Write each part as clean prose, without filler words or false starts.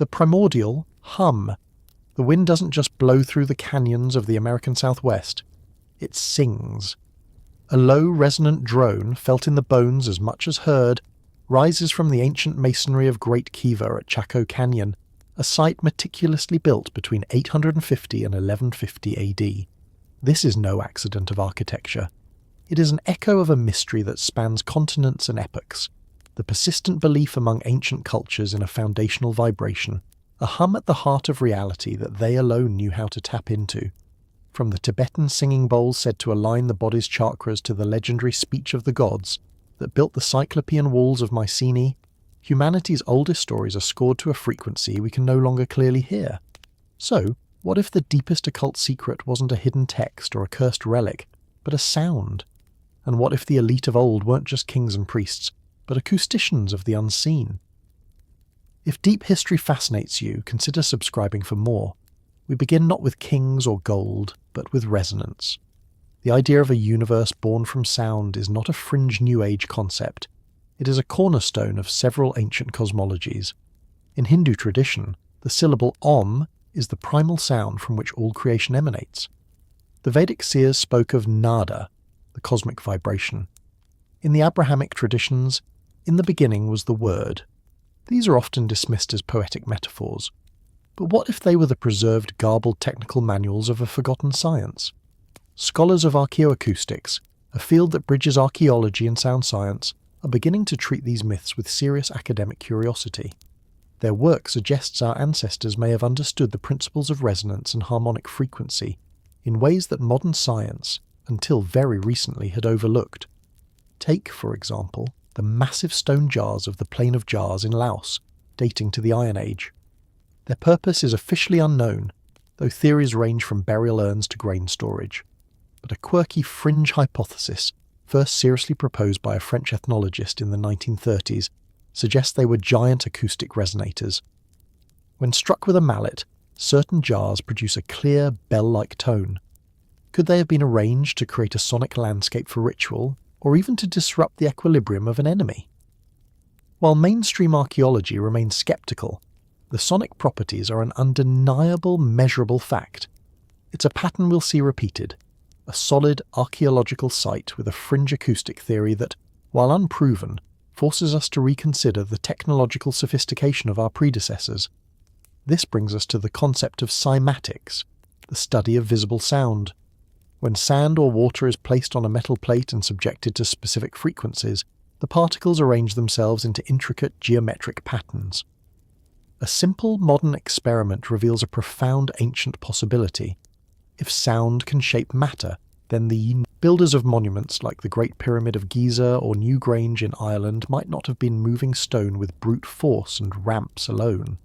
The primordial hum. The wind doesn't just blow through the canyons of the American Southwest, it sings. A low, resonant drone, felt in the bones as much as heard, rises from the ancient masonry of Great Kiva at Chaco Canyon, a site meticulously built between 850 and 1150 AD. This is no accident of architecture. It is an echo of a mystery that spans continents and epochs, the persistent belief among ancient cultures in a foundational vibration, a hum at the heart of reality that they alone knew how to tap into. From the Tibetan singing bowls said to align the body's chakras to the legendary speech of the gods that built the Cyclopean walls of Mycenae, humanity's oldest stories are scored to a frequency we can no longer clearly hear. So, what if the deepest occult secret wasn't a hidden text or a cursed relic, but a sound? And what if the elite of old weren't just kings and priests, but acousticians of the unseen? If deep history fascinates you, consider subscribing for more. We begin not with kings or gold, but with resonance. The idea of a universe born from sound is not a fringe New Age concept. It is a cornerstone of several ancient cosmologies. In Hindu tradition, the syllable Om is the primal sound from which all creation emanates. The Vedic seers spoke of nada, the cosmic vibration. In the Abrahamic traditions, in the beginning was the Word. These are often dismissed as poetic metaphors. But what if they were the preserved, garbled technical manuals of a forgotten science? Scholars of archaeoacoustics, a field that bridges archaeology and sound science, are beginning to treat these myths with serious academic curiosity. Their work suggests our ancestors may have understood the principles of resonance and harmonic frequency in ways that modern science, until very recently, had overlooked. Take, for example, the massive stone jars of the Plain of Jars in Laos, dating to the Iron Age. Their purpose is officially unknown, though theories range from burial urns to grain storage. But a quirky fringe hypothesis, first seriously proposed by a French ethnologist in the 1930s, suggests they were giant acoustic resonators. When struck with a mallet, certain jars produce a clear, bell-like tone. Could they have been arranged to create a sonic landscape for ritual, or even to disrupt the equilibrium of an enemy? While mainstream archaeology remains skeptical, the sonic properties are an undeniable, measurable fact. It's a pattern we'll see repeated, a solid archaeological site with a fringe acoustic theory that, while unproven, forces us to reconsider the technological sophistication of our predecessors. This brings us to the concept of cymatics, the study of visible sound. When sand or water is placed on a metal plate and subjected to specific frequencies, the particles arrange themselves into intricate geometric patterns. A simple modern experiment reveals a profound ancient possibility. If sound can shape matter, then the builders of monuments like the Great Pyramid of Giza or Newgrange in Ireland might not have been moving stone with brute force and ramps alone.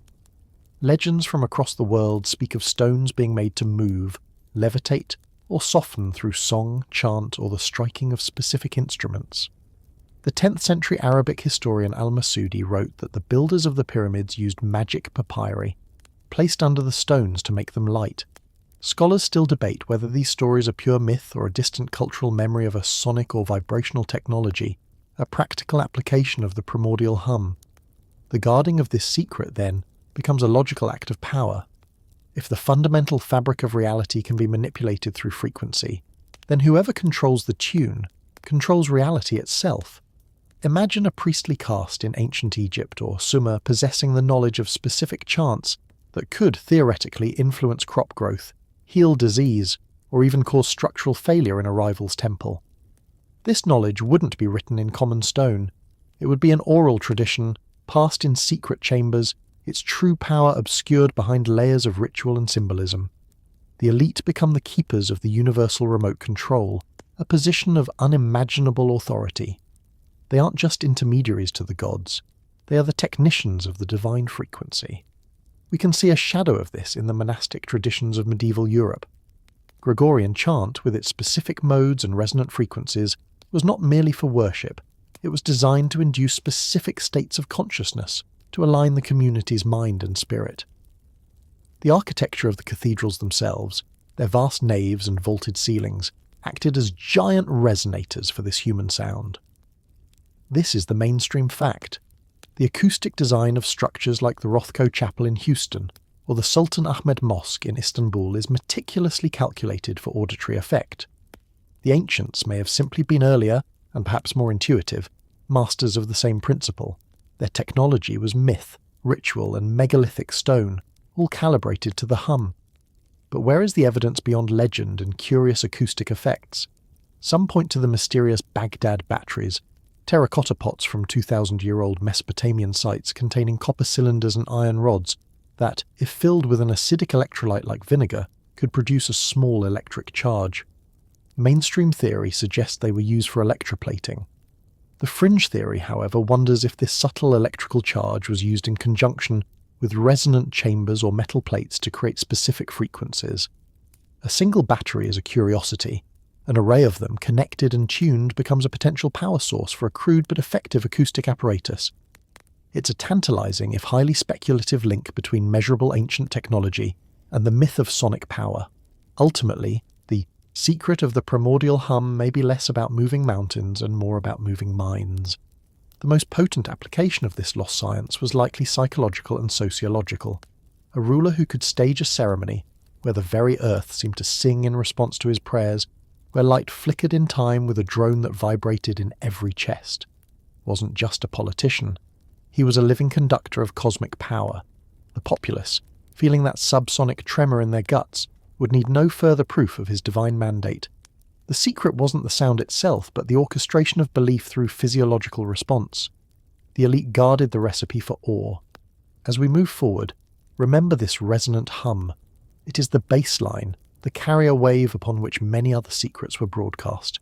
Legends from across the world speak of stones being made to move, levitate, or soften through song, chant, or the striking of specific instruments. The 10th century Arabic historian al-Masudi wrote that the builders of the pyramids used magic papyri, placed under the stones to make them light. Scholars still debate whether these stories are pure myth or a distant cultural memory of a sonic or vibrational technology, a practical application of the primordial hum. The guarding of this secret, then, becomes a logical act of power. If the fundamental fabric of reality can be manipulated through frequency, then whoever controls the tune controls reality itself. Imagine a priestly caste in ancient Egypt or Sumer possessing the knowledge of specific chants that could theoretically influence crop growth, heal disease, or even cause structural failure in a rival's temple. This knowledge wouldn't be written in common stone. It would be an oral tradition, passed in secret chambers, its true power obscured behind layers of ritual and symbolism. The elite become the keepers of the universal remote control, a position of unimaginable authority. They aren't just intermediaries to the gods, they are the technicians of the divine frequency. We can see a shadow of this in the monastic traditions of medieval Europe. Gregorian chant, with its specific modes and resonant frequencies, was not merely for worship, it was designed to induce specific states of consciousness, to align the community's mind and spirit. The architecture of the cathedrals themselves, their vast naves and vaulted ceilings, acted as giant resonators for this human sound. This is the mainstream fact. The acoustic design of structures like the Rothko Chapel in Houston or the Sultan Ahmed Mosque in Istanbul is meticulously calculated for auditory effect. The ancients may have simply been earlier, and perhaps more intuitive, masters of the same principle. Their technology was myth, ritual, and megalithic stone, all calibrated to the hum. But where is the evidence beyond legend and curious acoustic effects? Some point to the mysterious Baghdad batteries, terracotta pots from 2,000-year-old Mesopotamian sites containing copper cylinders and iron rods that, if filled with an acidic electrolyte like vinegar, could produce a small electric charge. Mainstream theory suggests they were used for electroplating. The fringe theory, however, wonders if this subtle electrical charge was used in conjunction with resonant chambers or metal plates to create specific frequencies. A single battery is a curiosity. An array of them, connected and tuned, becomes a potential power source for a crude but effective acoustic apparatus. It's a tantalizing, if highly speculative, link between measurable ancient technology and the myth of sonic power. Ultimately, the secret of the primordial hum may be less about moving mountains and more about moving minds. The most potent application of this lost science was likely psychological and sociological. A ruler who could stage a ceremony where the very earth seemed to sing in response to his prayers, where light flickered in time with a drone that vibrated in every chest, wasn't just a politician. He was a living conductor of cosmic power. The populace, feeling that subsonic tremor in their guts, would need no further proof of his divine mandate. The secret wasn't the sound itself, but the orchestration of belief through physiological response. The elite guarded the recipe for awe. As we move forward, remember this resonant hum. It is the baseline, the carrier wave upon which many other secrets were broadcast.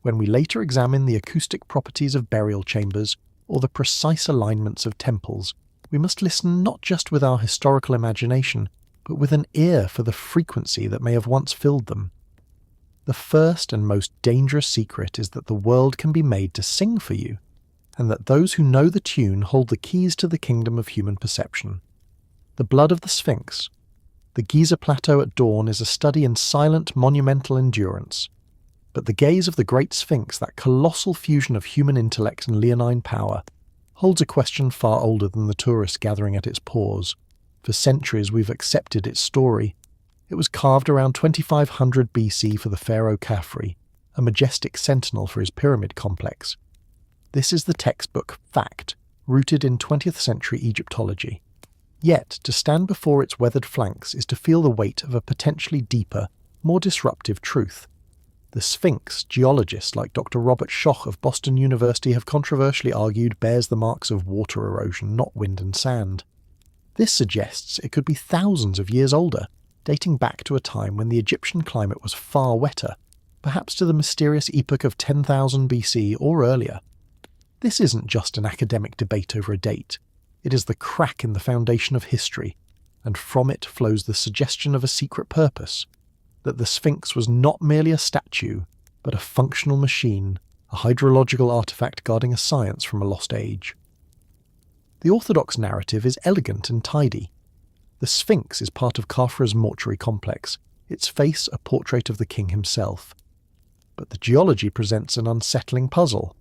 When we later examine the acoustic properties of burial chambers or the precise alignments of temples, we must listen not just with our historical imagination, but with an ear for the frequency that may have once filled them. The first and most dangerous secret is that the world can be made to sing for you, and that those who know the tune hold the keys to the kingdom of human perception. The blood of the Sphinx. The Giza Plateau at dawn is a study in silent, monumental endurance. But the gaze of the Great Sphinx, that colossal fusion of human intellect and leonine power, holds a question far older than the tourists gathering at its pores. For centuries we've accepted its story. It was carved around 2500 BC for the pharaoh Khafre, a majestic sentinel for his pyramid complex. This is the textbook fact, rooted in 20th century Egyptology. Yet, to stand before its weathered flanks is to feel the weight of a potentially deeper, more disruptive truth. The Sphinx, geologists like Dr. Robert Schoch of Boston University have controversially argued, bears the marks of water erosion, not wind and sand. This suggests it could be thousands of years older, dating back to a time when the Egyptian climate was far wetter, perhaps to the mysterious epoch of 10,000 BC or earlier. This isn't just an academic debate over a date. It is the crack in the foundation of history, and from it flows the suggestion of a secret purpose, that the Sphinx was not merely a statue, but a functional machine, a hydrological artifact guarding a science from a lost age. The orthodox narrative is elegant and tidy. The Sphinx is part of Khafre's mortuary complex, its face a portrait of the king himself. But the geology presents an unsettling puzzle.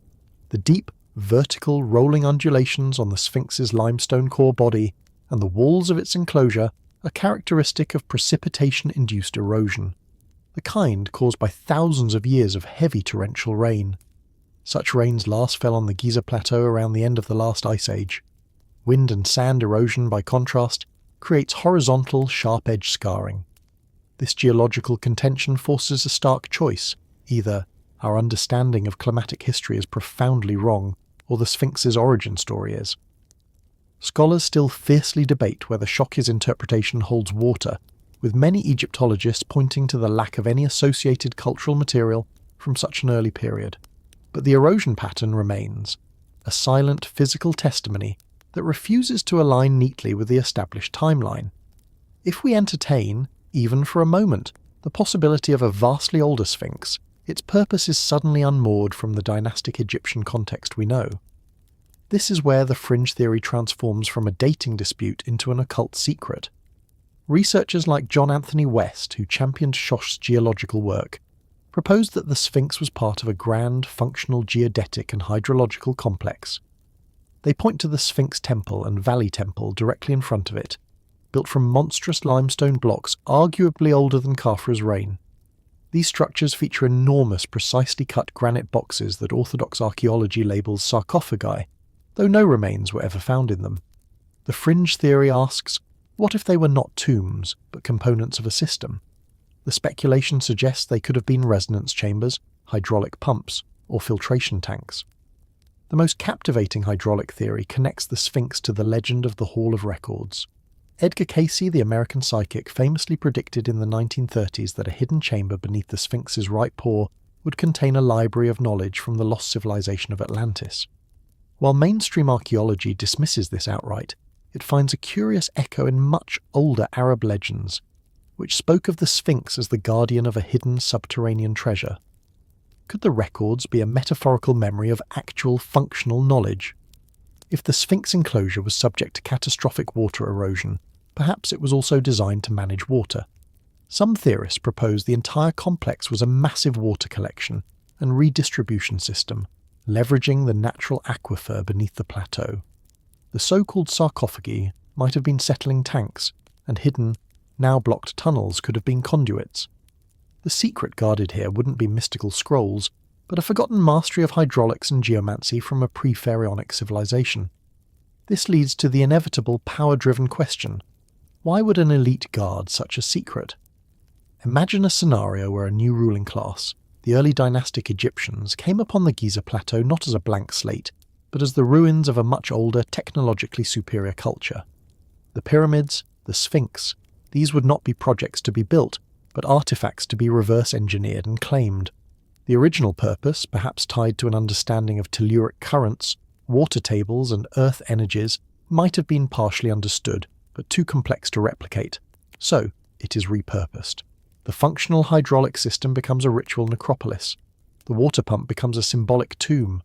The deep, vertical, rolling undulations on the Sphinx's limestone core body and the walls of its enclosure are characteristic of precipitation-induced erosion, the kind caused by thousands of years of heavy torrential rain. Such rains last fell on the Giza Plateau around the end of the last ice age. Wind and sand erosion, by contrast, creates horizontal, sharp-edged scarring. This geological contention forces a stark choice. Either our understanding of climatic history is profoundly wrong, or the Sphinx's origin story is. Scholars still fiercely debate whether Schoch's interpretation holds water, with many Egyptologists pointing to the lack of any associated cultural material from such an early period. But the erosion pattern remains, a silent physical testimony that refuses to align neatly with the established timeline. If we entertain, even for a moment, the possibility of a vastly older Sphinx, its purpose is suddenly unmoored from the dynastic Egyptian context we know. This is where the fringe theory transforms from a dating dispute into an occult secret. Researchers like John Anthony West, who championed Schoch's geological work, proposed that the Sphinx was part of a grand, functional geodetic and hydrological complex. They point to the Sphinx Temple and Valley Temple directly in front of it, built from monstrous limestone blocks arguably older than Khafra's reign. These structures feature enormous, precisely cut granite boxes that orthodox archaeology labels sarcophagi, though no remains were ever found in them. The fringe theory asks, what if they were not tombs, but components of a system? The speculation suggests they could have been resonance chambers, hydraulic pumps, or filtration tanks. The most captivating hydraulic theory connects the Sphinx to the legend of the Hall of Records. Edgar Cayce, the American psychic, famously predicted in the 1930s that a hidden chamber beneath the Sphinx's right paw would contain a library of knowledge from the lost civilization of Atlantis. While mainstream archaeology dismisses this outright, it finds a curious echo in much older Arab legends, which spoke of the Sphinx as the guardian of a hidden subterranean treasure. Could the records be a metaphorical memory of actual functional knowledge? If the Sphinx enclosure was subject to catastrophic water erosion, perhaps it was also designed to manage water. Some theorists propose the entire complex was a massive water collection and redistribution system, leveraging the natural aquifer beneath the plateau. The so-called sarcophagi might have been settling tanks, and hidden, now blocked tunnels could have been conduits. The secret guarded here wouldn't be mystical scrolls, but a forgotten mastery of hydraulics and geomancy from a pre-pharaonic civilization. This leads to the inevitable power-driven question: why would an elite guard such a secret? Imagine a scenario where a new ruling class, the early dynastic Egyptians, came upon the Giza Plateau not as a blank slate, but as the ruins of a much older, technologically superior culture. The pyramids, the Sphinx, these would not be projects to be built, but artifacts to be reverse-engineered and claimed. The original purpose, perhaps tied to an understanding of telluric currents, water tables and earth energies, might have been partially understood, but too complex to replicate. So, it is repurposed. The functional hydraulic system becomes a ritual necropolis. The water pump becomes a symbolic tomb.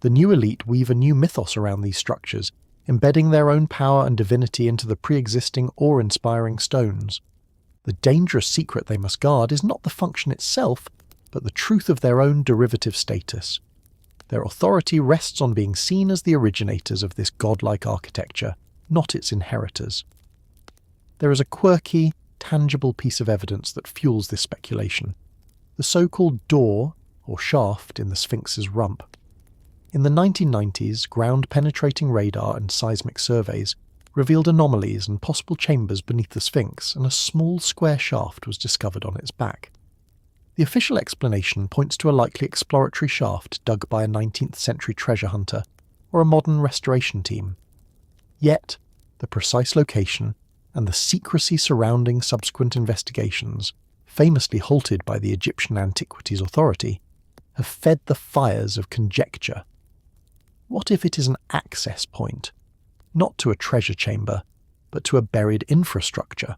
The new elite weave a new mythos around these structures, embedding their own power and divinity into the pre-existing awe-inspiring stones. The dangerous secret they must guard is not the function itself, but the truth of their own derivative status. Their authority rests on being seen as the originators of this godlike architecture, not its inheritors. There is a quirky, tangible piece of evidence that fuels this speculation: the so-called door, or shaft, in the Sphinx's rump. In the 1990s, ground-penetrating radar and seismic surveys revealed anomalies and possible chambers beneath the Sphinx, and a small square shaft was discovered on its back. The official explanation points to a likely exploratory shaft dug by a 19th century treasure hunter or a modern restoration team. Yet, the precise location and the secrecy surrounding subsequent investigations, famously halted by the Egyptian Antiquities Authority, have fed the fires of conjecture. What if it is an access point, not to a treasure chamber, but to a buried infrastructure?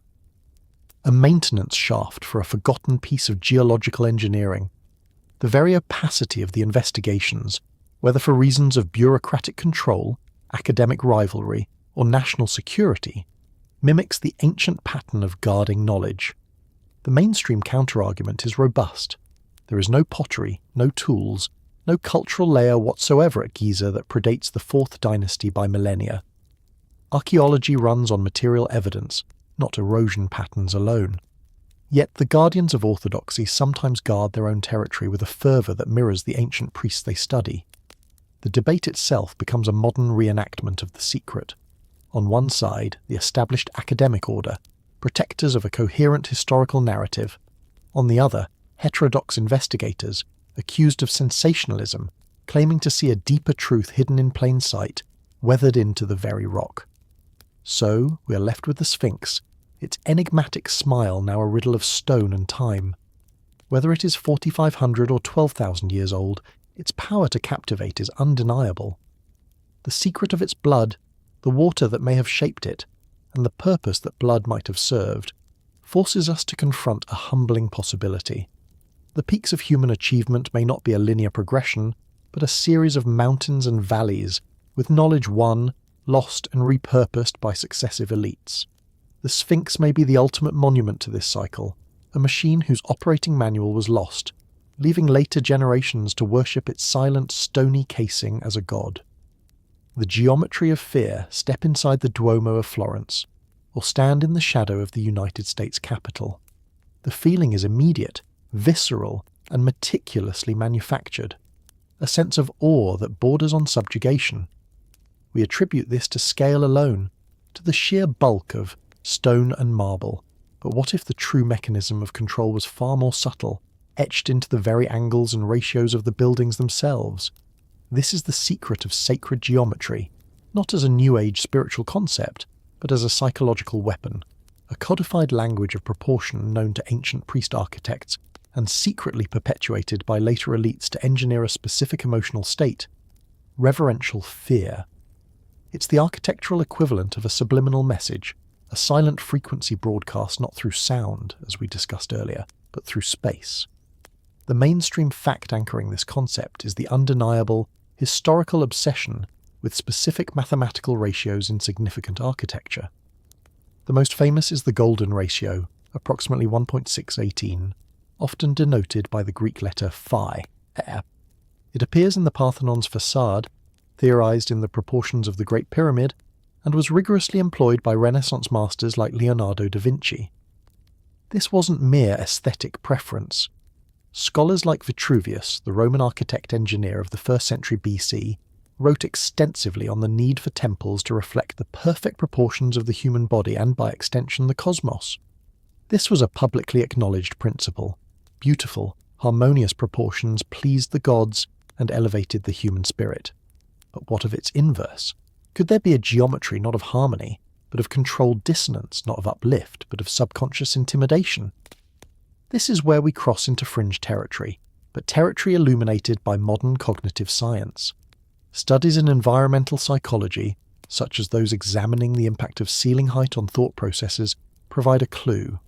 A maintenance shaft for a forgotten piece of geological engineering. The very opacity of the investigations, whether for reasons of bureaucratic control, academic rivalry, or national security, mimics the ancient pattern of guarding knowledge. The mainstream counterargument is robust. There is no pottery, no tools, no cultural layer whatsoever at Giza that predates the 4th dynasty by millennia. Archaeology runs on material evidence, not erosion patterns alone. Yet the guardians of orthodoxy sometimes guard their own territory with a fervour that mirrors the ancient priests they study. The debate itself becomes a modern reenactment of the secret. On one side, the established academic order, protectors of a coherent historical narrative. On the other, heterodox investigators, accused of sensationalism, claiming to see a deeper truth hidden in plain sight, weathered into the very rock. So, we are left with the Sphinx, its enigmatic smile now a riddle of stone and time. Whether it is 4,500 or 12,000 years old, its power to captivate is undeniable. The secret of its blood, the water that may have shaped it, and the purpose that blood might have served, forces us to confront a humbling possibility. The peaks of human achievement may not be a linear progression, but a series of mountains and valleys, with knowledge won, lost and repurposed by successive elites. The Sphinx may be the ultimate monument to this cycle, a machine whose operating manual was lost, leaving later generations to worship its silent, stony casing as a god. The geometry of fear, step inside the Duomo of Florence, or stand in the shadow of the United States Capitol. The feeling is immediate, visceral, and meticulously manufactured, a sense of awe that borders on subjugation. We attribute this to scale alone, to the sheer bulk of stone and marble. But what if the true mechanism of control was far more subtle, etched into the very angles and ratios of the buildings themselves? This is the secret of sacred geometry, not as a New Age spiritual concept, but as a psychological weapon, a codified language of proportion known to ancient priest architects and secretly perpetuated by later elites to engineer a specific emotional state: reverential fear. It's the architectural equivalent of a subliminal message, a silent frequency broadcast not through sound, as we discussed earlier, but through space. The mainstream fact anchoring this concept is the undeniable, historical obsession with specific mathematical ratios in significant architecture. The most famous is the golden ratio, approximately 1.618, often denoted by the Greek letter phi. It appears in the Parthenon's facade, theorized in the proportions of the Great Pyramid, and was rigorously employed by Renaissance masters like Leonardo da Vinci. This wasn't mere aesthetic preference. Scholars like Vitruvius, the Roman architect-engineer of the 1st century BC, wrote extensively on the need for temples to reflect the perfect proportions of the human body and, by extension, the cosmos. This was a publicly acknowledged principle. Beautiful, harmonious proportions pleased the gods and elevated the human spirit. But what of its inverse? Could there be a geometry not of harmony, but of controlled dissonance, not of uplift, but of subconscious intimidation? This is where we cross into fringe territory, but territory illuminated by modern cognitive science. Studies in environmental psychology, such as those examining the impact of ceiling height on thought processes, provide a clue.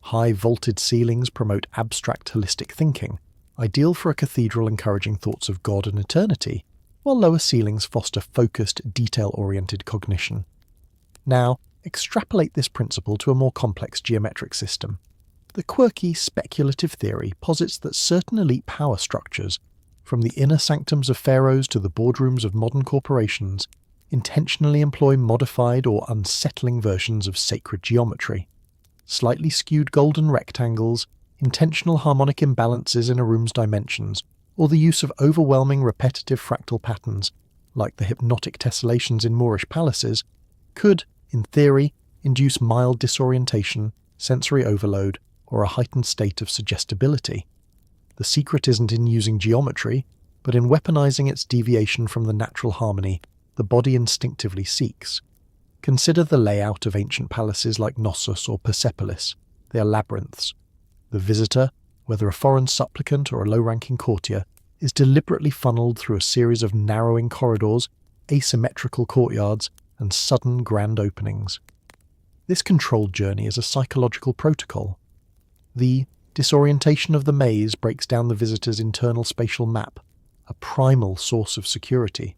High vaulted ceilings promote abstract holistic thinking, ideal for a cathedral encouraging thoughts of God and eternity, while lower ceilings foster focused, detail-oriented cognition. Now, extrapolate this principle to a more complex geometric system. The quirky, speculative theory posits that certain elite power structures, from the inner sanctums of pharaohs to the boardrooms of modern corporations, intentionally employ modified or unsettling versions of sacred geometry. Slightly skewed golden rectangles, intentional harmonic imbalances in a room's dimensions, or the use of overwhelming repetitive fractal patterns, like the hypnotic tessellations in Moorish palaces, could, in theory, induce mild disorientation, sensory overload, or a heightened state of suggestibility. The secret isn't in using geometry, but in weaponizing its deviation from the natural harmony the body instinctively seeks. Consider the layout of ancient palaces like Knossos or Persepolis. They are labyrinths. The visitor, whether a foreign supplicant or a low-ranking courtier, is deliberately funneled through a series of narrowing corridors, asymmetrical courtyards, and sudden grand openings. This controlled journey is a psychological protocol. The disorientation of the maze breaks down the visitor's internal spatial map, a primal source of security.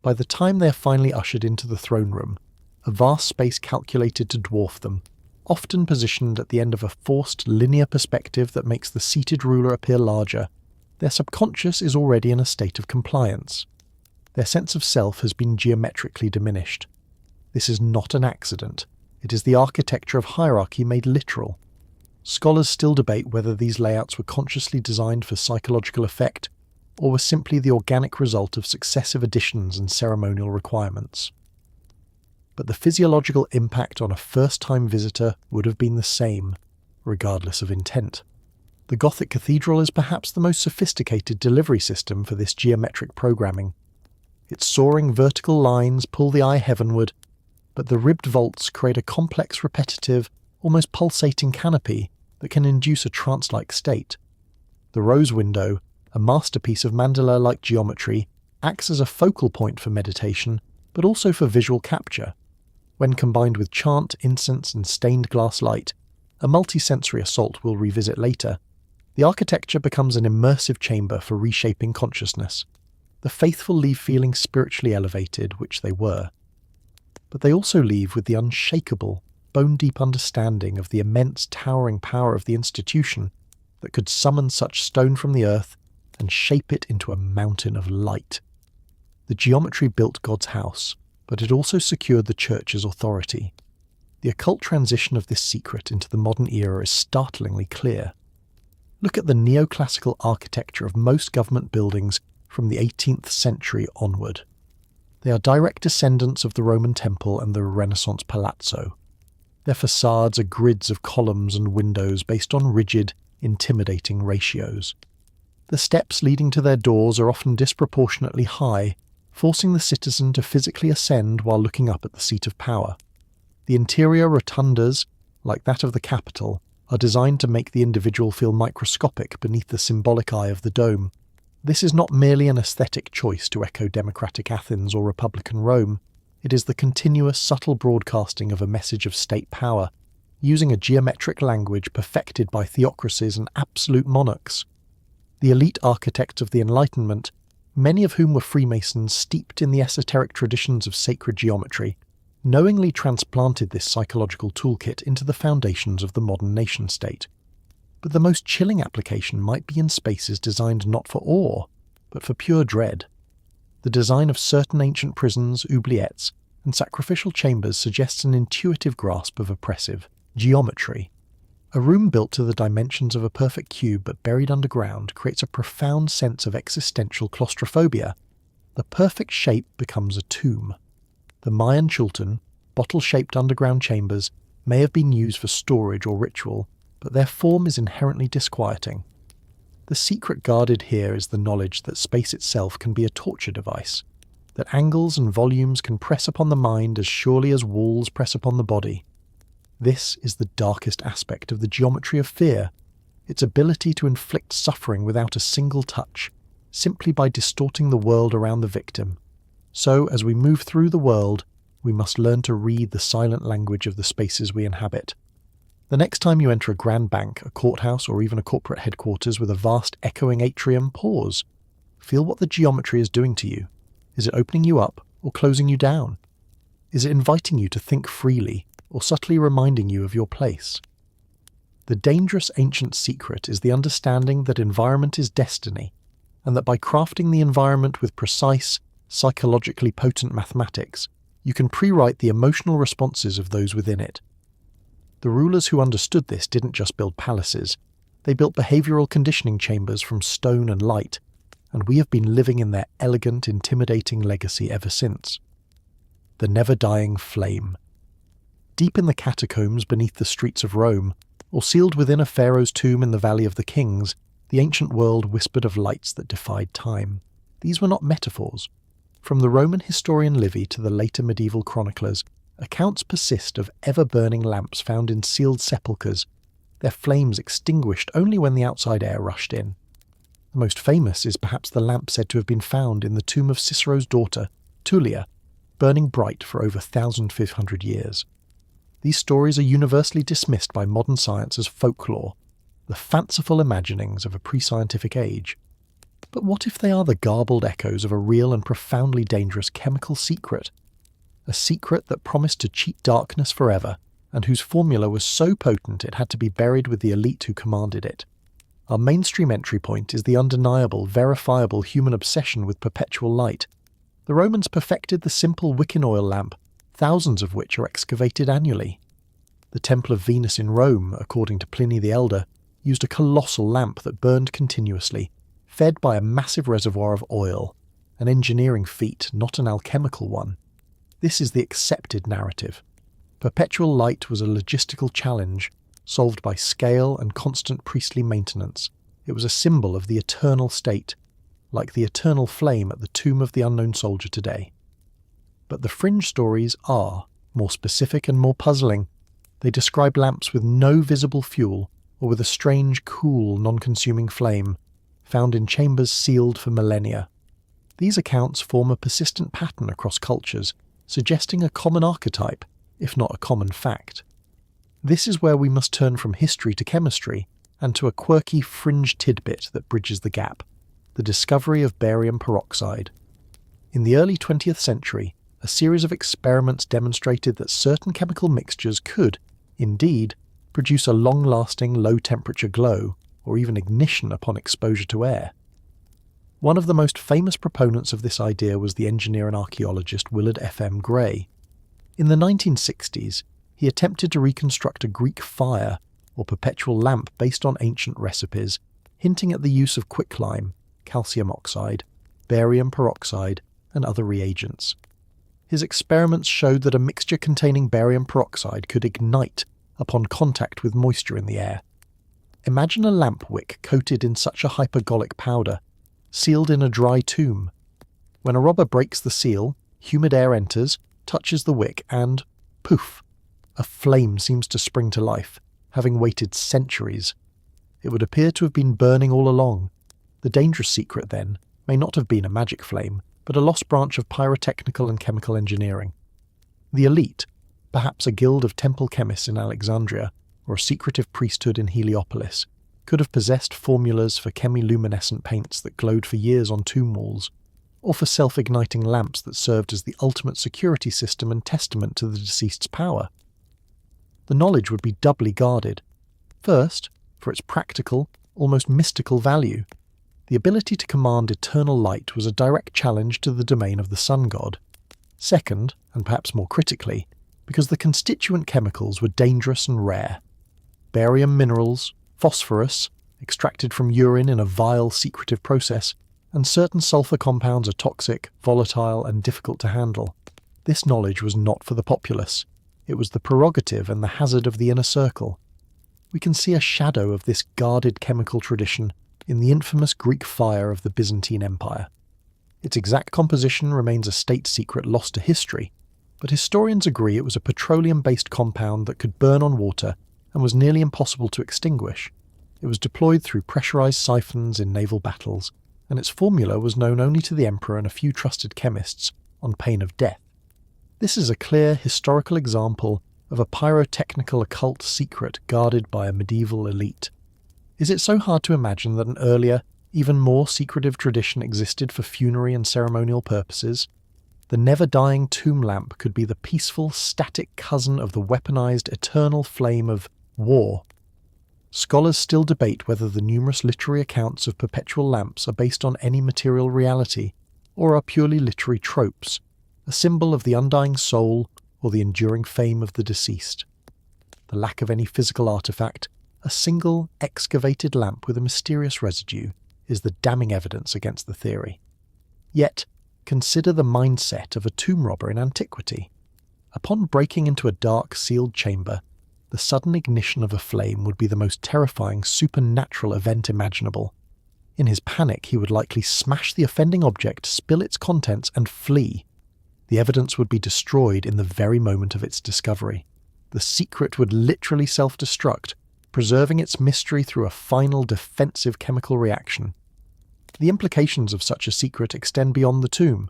By the time they are finally ushered into the throne room, a vast space calculated to dwarf them, often positioned at the end of a forced linear perspective that makes the seated ruler appear larger, their subconscious is already in a state of compliance. Their sense of self has been geometrically diminished. This is not an accident. It is the architecture of hierarchy made literal. Scholars still debate whether these layouts were consciously designed for psychological effect, or were simply the organic result of successive additions and ceremonial requirements. But the physiological impact on a first-time visitor would have been the same, regardless of intent. The Gothic cathedral is perhaps the most sophisticated delivery system for this geometric programming. Its soaring vertical lines pull the eye heavenward, but the ribbed vaults create a complex, repetitive, almost pulsating canopy that can induce a trance-like state. The rose window, a masterpiece of mandala-like geometry, acts as a focal point for meditation, but also for visual capture. When combined with chant, incense, and stained glass light, a multisensory assault we'll revisit later, the architecture becomes an immersive chamber for reshaping consciousness. The faithful leave feeling spiritually elevated, which they were. But they also leave with the unshakable, bone-deep understanding of the immense towering power of the institution that could summon such stone from the earth and shape it into a mountain of light. The geometry built God's house, but it also secured the church's authority. The occult transition of this secret into the modern era is startlingly clear. Look at the neoclassical architecture of most government buildings from the 18th century onward. They are direct descendants of the Roman temple and the Renaissance palazzo. Their facades are grids of columns and windows based on rigid, intimidating ratios. The steps leading to their doors are often disproportionately high, forcing the citizen to physically ascend while looking up at the seat of power. The interior rotundas, like that of the Capitol, are designed to make the individual feel microscopic beneath the symbolic eye of the dome. This is not merely an aesthetic choice to echo democratic Athens or republican Rome. It is the continuous, subtle broadcasting of a message of state power, using a geometric language perfected by theocracies and absolute monarchs. The elite architects of the Enlightenment, many of whom were Freemasons steeped in the esoteric traditions of sacred geometry, knowingly transplanted this psychological toolkit into the foundations of the modern nation-state. But the most chilling application might be in spaces designed not for awe, but for pure dread. The design of certain ancient prisons, oubliettes, and sacrificial chambers suggests an intuitive grasp of oppressive geometry. A room built to the dimensions of a perfect cube but buried underground creates a profound sense of existential claustrophobia. The perfect shape becomes a tomb. The Mayan Chultan, bottle-shaped underground chambers, may have been used for storage or ritual, but their form is inherently disquieting. The secret guarded here is the knowledge that space itself can be a torture device, that angles and volumes can press upon the mind as surely as walls press upon the body. This is the darkest aspect of the geometry of fear, its ability to inflict suffering without a single touch, simply by distorting the world around the victim. So, as we move through the world, we must learn to read the silent language of the spaces we inhabit. The next time you enter a grand bank, a courthouse, or even a corporate headquarters with a vast echoing atrium, pause. Feel what the geometry is doing to you. Is it opening you up or closing you down? Is it inviting you to think freely or subtly reminding you of your place? The dangerous ancient secret is the understanding that environment is destiny, and that by crafting the environment with precise, psychologically potent mathematics, you can pre-write the emotional responses of those within it. The rulers who understood this didn't just build palaces, they built behavioral conditioning chambers from stone and light, and we have been living in their elegant, intimidating legacy ever since. The never-dying flame. Deep in the catacombs beneath the streets of Rome, or sealed within a pharaoh's tomb in the Valley of the Kings, the ancient world whispered of lights that defied time. These were not metaphors. From the Roman historian Livy to the later medieval chroniclers, accounts persist of ever-burning lamps found in sealed sepulchres, their flames extinguished only when the outside air rushed in. The most famous is perhaps the lamp said to have been found in the tomb of Cicero's daughter, Tullia, burning bright for over 1,500 years. These stories are universally dismissed by modern science as folklore, the fanciful imaginings of a pre-scientific age. But what if they are the garbled echoes of a real and profoundly dangerous chemical secret? A secret that promised to cheat darkness forever, and whose formula was so potent it had to be buried with the elite who commanded it. Our mainstream entry point is the undeniable, verifiable human obsession with perpetual light. The Romans perfected the simple wicking oil lamp, thousands of which are excavated annually. The Temple of Venus in Rome, according to Pliny the Elder, used a colossal lamp that burned continuously, fed by a massive reservoir of oil, an engineering feat, not an alchemical one. This is the accepted narrative. Perpetual light was a logistical challenge, solved by scale and constant priestly maintenance. It was a symbol of the eternal state, like the eternal flame at the tomb of the unknown soldier today. But the fringe stories are more specific and more puzzling. They describe lamps with no visible fuel, or with a strange, cool, non-consuming flame, found in chambers sealed for millennia. These accounts form a persistent pattern across cultures, suggesting a common archetype, if not a common fact. This is where we must turn from history to chemistry, and to a quirky fringe tidbit that bridges the gap, the discovery of barium peroxide. In the early 20th century, a series of experiments demonstrated that certain chemical mixtures could, indeed, produce a long-lasting low-temperature glow, or even ignition upon exposure to air. One of the most famous proponents of this idea was the engineer and archaeologist Willard F.M. Gray. In the 1960s, he attempted to reconstruct a Greek fire or perpetual lamp based on ancient recipes, hinting at the use of quicklime, calcium oxide, barium peroxide, and other reagents. His experiments showed that a mixture containing barium peroxide could ignite upon contact with moisture in the air. Imagine a lamp wick coated in such a hypergolic powder, sealed in a dry tomb. When a robber breaks the seal, humid air enters, touches the wick, and poof, a flame seems to spring to life, having waited centuries. It would appear to have been burning all along. The dangerous secret, then, may not have been a magic flame, but a lost branch of pyrotechnical and chemical engineering. The elite, perhaps a guild of temple chemists in Alexandria or a secretive priesthood in Heliopolis, could have possessed formulas for chemiluminescent paints that glowed for years on tomb walls, or for self-igniting lamps that served as the ultimate security system and testament to the deceased's power. The knowledge would be doubly guarded. First, for its practical, almost mystical value. The ability to command eternal light was a direct challenge to the domain of the sun god. Second, and perhaps more critically, because the constituent chemicals were dangerous and rare. Barium minerals, phosphorus, extracted from urine in a vile, secretive process, and certain sulfur compounds are toxic, volatile, and difficult to handle. This knowledge was not for the populace. It was the prerogative and the hazard of the inner circle. We can see a shadow of this guarded chemical tradition in the infamous Greek fire of the Byzantine Empire. Its exact composition remains a state secret lost to history, but historians agree it was a petroleum-based compound that could burn on water and was nearly impossible to extinguish. It was deployed through pressurized siphons in naval battles, and its formula was known only to the emperor and a few trusted chemists, on pain of death. This is a clear historical example of a pyrotechnical occult secret guarded by a medieval elite. Is it so hard to imagine that an earlier, even more secretive tradition existed for funerary and ceremonial purposes? The never-dying tomb lamp could be the peaceful, static cousin of the weaponized eternal flame of war. Scholars still debate whether the numerous literary accounts of perpetual lamps are based on any material reality, or are purely literary tropes, a symbol of the undying soul or the enduring fame of the deceased. The lack of any physical artifact, a single excavated lamp with a mysterious residue, is the damning evidence against the theory. Yet, consider the mindset of a tomb robber in antiquity. Upon breaking into a dark, sealed chamber, the sudden ignition of a flame would be the most terrifying supernatural event imaginable. In his panic, he would likely smash the offending object, spill its contents, and flee. The evidence would be destroyed in the very moment of its discovery. The secret would literally self-destruct, preserving its mystery through a final defensive chemical reaction. The implications of such a secret extend beyond the tomb.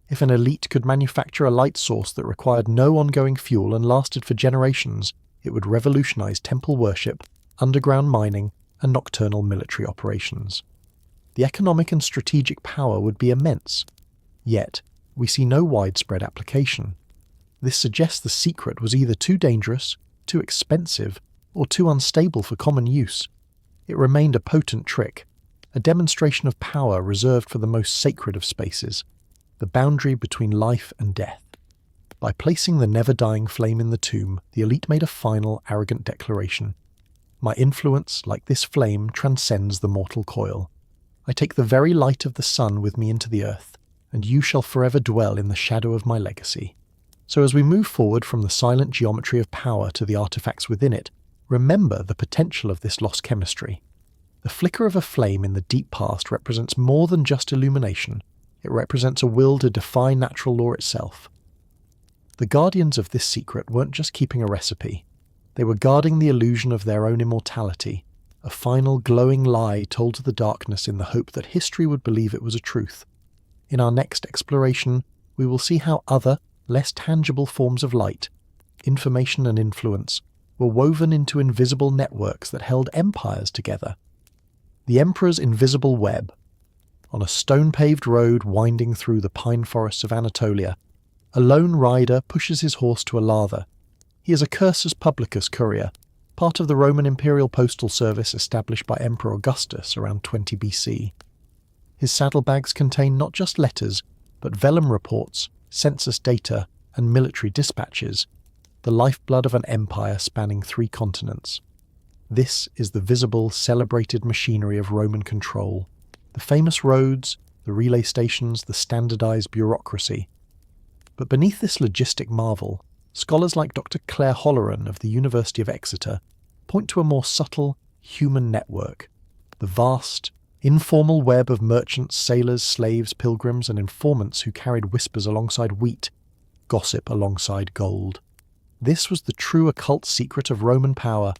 If an elite could manufacture a light source that required no ongoing fuel and lasted for generations, it would revolutionize temple worship, underground mining, and nocturnal military operations. The economic and strategic power would be immense. Yet, we see no widespread application. This suggests the secret was either too dangerous, too expensive, or too unstable for common use. It remained a potent trick, a demonstration of power reserved for the most sacred of spaces, the boundary between life and death. By placing the never-dying flame in the tomb, the elite made a final, arrogant declaration. My influence, like this flame, transcends the mortal coil. I take the very light of the sun with me into the earth, and you shall forever dwell in the shadow of my legacy. So as we move forward from the silent geometry of power to the artifacts within it, remember the potential of this lost chemistry. The flicker of a flame in the deep past represents more than just illumination. It represents a will to defy natural law itself. The guardians of this secret weren't just keeping a recipe. They were guarding the illusion of their own immortality, a final glowing lie told to the darkness in the hope that history would believe it was a truth. In our next exploration, we will see how other, less tangible forms of light, information and influence, were woven into invisible networks that held empires together. The Emperor's invisible web. On a stone-paved road winding through the pine forests of Anatolia, a lone rider pushes his horse to a lather. He is a cursus publicus courier, part of the Roman imperial postal service established by Emperor Augustus around 20 BC. His saddlebags contained not just letters, but vellum reports, census data, and military dispatches, the lifeblood of an empire spanning 3 continents. This is the visible, celebrated machinery of Roman control. The famous roads, the relay stations, the standardized bureaucracy. But beneath this logistic marvel, scholars like Dr. Claire Holloran of the University of Exeter point to a more subtle, human network. The vast, informal web of merchants, sailors, slaves, pilgrims, and informants who carried whispers alongside wheat, gossip alongside gold. This was the true occult secret of Roman power,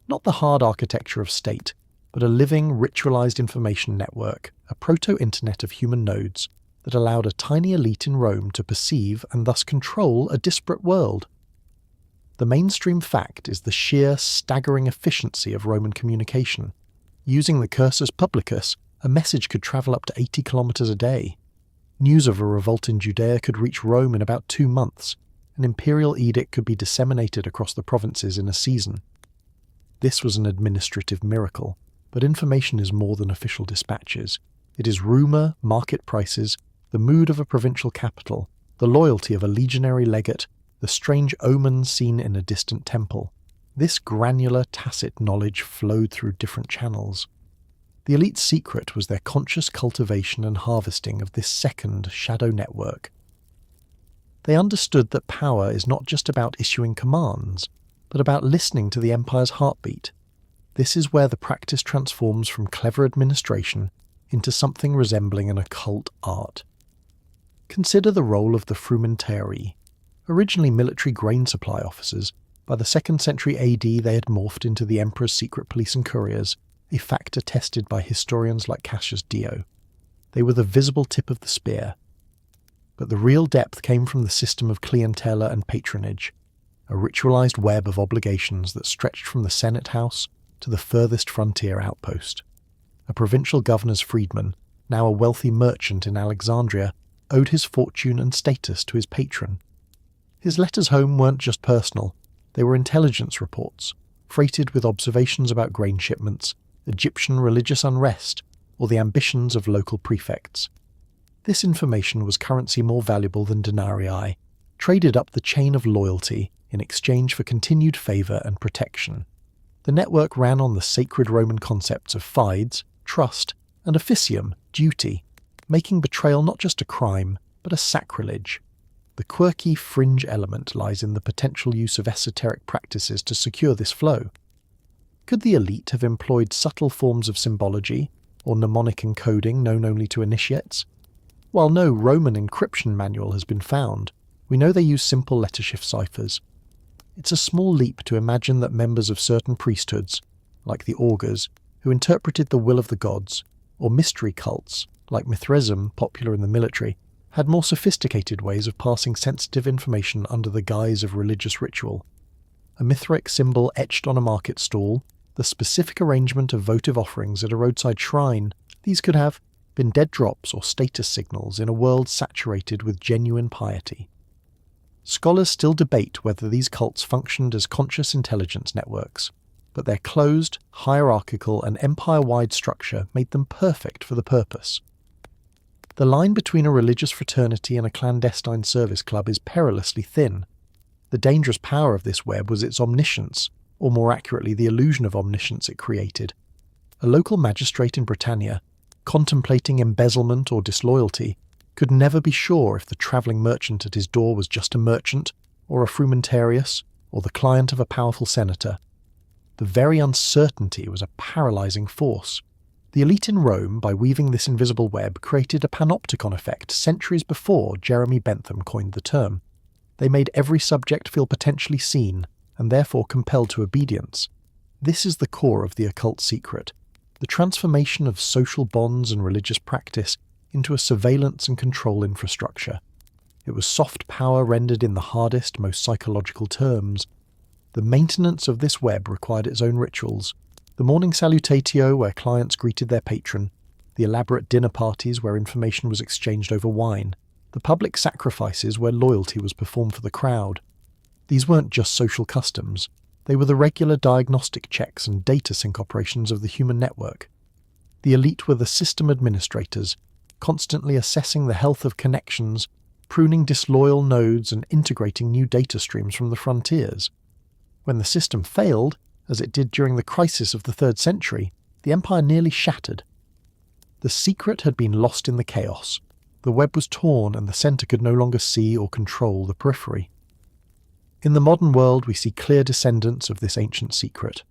not the hard architecture of state, but a living, ritualized information network, a proto-internet of human nodes that allowed a tiny elite in Rome to perceive and thus control a disparate world. The mainstream fact is the sheer, staggering efficiency of Roman communication. Using the cursus publicus, a message could travel up to 80 kilometers a day. News of a revolt in Judea could reach Rome in about 2 months. An imperial edict could be disseminated across the provinces in a season. This was an administrative miracle, but information is more than official dispatches. It is rumour, market prices, the mood of a provincial capital, the loyalty of a legionary legate, the strange omens seen in a distant temple. This granular, tacit knowledge flowed through different channels. The elite's secret was their conscious cultivation and harvesting of this second shadow network. They understood that power is not just about issuing commands, but about listening to the empire's heartbeat. This is where the practice transforms from clever administration into something resembling an occult art. Consider the role of the frumentarii. Originally military grain supply officers, by the 2nd century AD they had morphed into the emperor's secret police and couriers, a fact attested by historians like Cassius Dio. They were the visible tip of the spear. But the real depth came from the system of clientela and patronage, a ritualized web of obligations that stretched from the Senate House to the furthest frontier outpost. A provincial governor's freedman, now a wealthy merchant in Alexandria, owed his fortune and status to his patron. His letters home weren't just personal, they were intelligence reports, freighted with observations about grain shipments, Egyptian religious unrest, or the ambitions of local prefects. This information was currency more valuable than denarii, traded up the chain of loyalty in exchange for continued favour and protection. The network ran on the sacred Roman concepts of fides, trust, and officium, duty, making betrayal not just a crime, but a sacrilege. The quirky fringe element lies in the potential use of esoteric practices to secure this flow. Could the elite have employed subtle forms of symbology, or mnemonic encoding known only to initiates? While no Roman encryption manual has been found, we know they use simple lettershift ciphers. It's a small leap to imagine that members of certain priesthoods, like the augurs, who interpreted the will of the gods, or mystery cults, like Mithraism, popular in the military, had more sophisticated ways of passing sensitive information under the guise of religious ritual. A Mithric symbol etched on a market stall, the specific arrangement of votive offerings at a roadside shrine, these could have been dead drops or status signals in a world saturated with genuine piety. Scholars still debate whether these cults functioned as conscious intelligence networks, but their closed, hierarchical and empire-wide structure made them perfect for the purpose. The line between a religious fraternity and a clandestine service club is perilously thin. The dangerous power of this web was its omniscience, or more accurately the illusion of omniscience it created. A local magistrate in Britannia, contemplating embezzlement or disloyalty, could never be sure if the travelling merchant at his door was just a merchant, or a frumentarius, or the client of a powerful senator. The very uncertainty was a paralysing force. The elite in Rome, by weaving this invisible web, created a panopticon effect centuries before Jeremy Bentham coined the term. They made every subject feel potentially seen, and therefore compelled to obedience. This is the core of the occult secret, the transformation of social bonds and religious practice into a surveillance and control infrastructure. It was soft power rendered in the hardest, most psychological terms. The maintenance of this web required its own rituals. The morning salutatio where clients greeted their patron, the elaborate dinner parties where information was exchanged over wine, the public sacrifices where loyalty was performed for the crowd. These weren't just social customs, they were the regular diagnostic checks and data sync operations of the human network. The elite were the system administrators, constantly assessing the health of connections, pruning disloyal nodes and integrating new data streams from the frontiers. When the system failed, as it did during the crisis of the 3rd century, the empire nearly shattered. The secret had been lost in the chaos. The web was torn and the centre could no longer see or control the periphery. In the modern world, we see clear descendants of this ancient secret.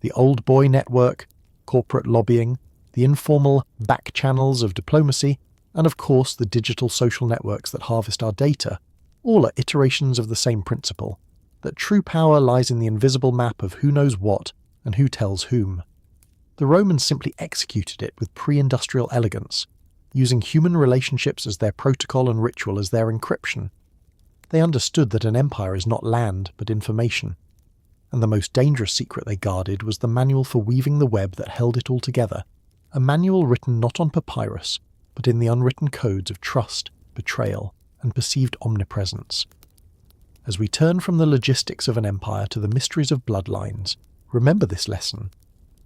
The old boy network, corporate lobbying, the informal back channels of diplomacy, and of course the digital social networks that harvest our data, all are iterations of the same principle, that true power lies in the invisible map of who knows what and who tells whom. The Romans simply executed it with pre-industrial elegance, using human relationships as their protocol and ritual as their encryption. They understood that an empire is not land, but information. And the most dangerous secret they guarded was the manual for weaving the web that held it all together, a manual written not on papyrus, but in the unwritten codes of trust, betrayal, and perceived omnipresence. As we turn from the logistics of an empire to the mysteries of bloodlines, remember this lesson.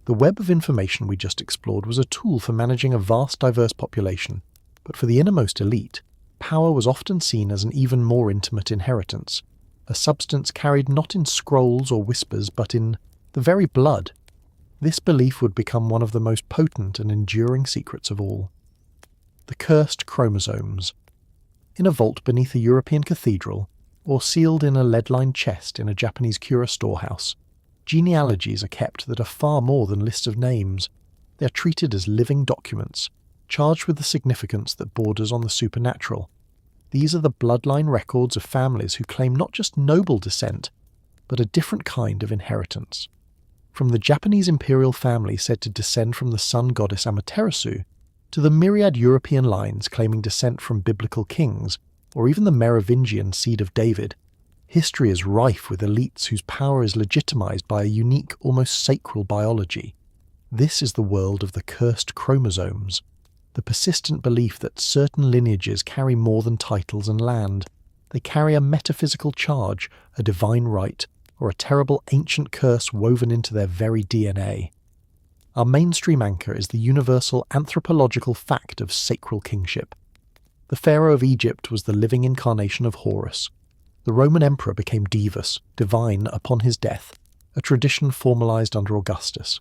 The web of information we just explored was a tool for managing a vast, diverse population, but for the innermost elite, power was often seen as an even more intimate inheritance, a substance carried not in scrolls or whispers, but in the very blood. This belief would become one of the most potent and enduring secrets of all. The cursed chromosomes. In a vault beneath a European cathedral, or sealed in a lead-lined chest in a Japanese Kura storehouse, genealogies are kept that are far more than lists of names. They are treated as living documents, charged with the significance that borders on the supernatural. These are the bloodline records of families who claim not just noble descent, but a different kind of inheritance. From the Japanese imperial family said to descend from the sun goddess Amaterasu, to the myriad European lines claiming descent from biblical kings, or even the Merovingian seed of David, history is rife with elites whose power is legitimized by a unique, almost sacral biology. This is the world of the cursed chromosomes, the persistent belief that certain lineages carry more than titles and land. They carry a metaphysical charge, a divine right, or a terrible ancient curse woven into their very DNA. Our mainstream anchor is the universal anthropological fact of sacral kingship. The Pharaoh of Egypt was the living incarnation of Horus. The Roman emperor became divus, divine, upon his death, a tradition formalized under Augustus.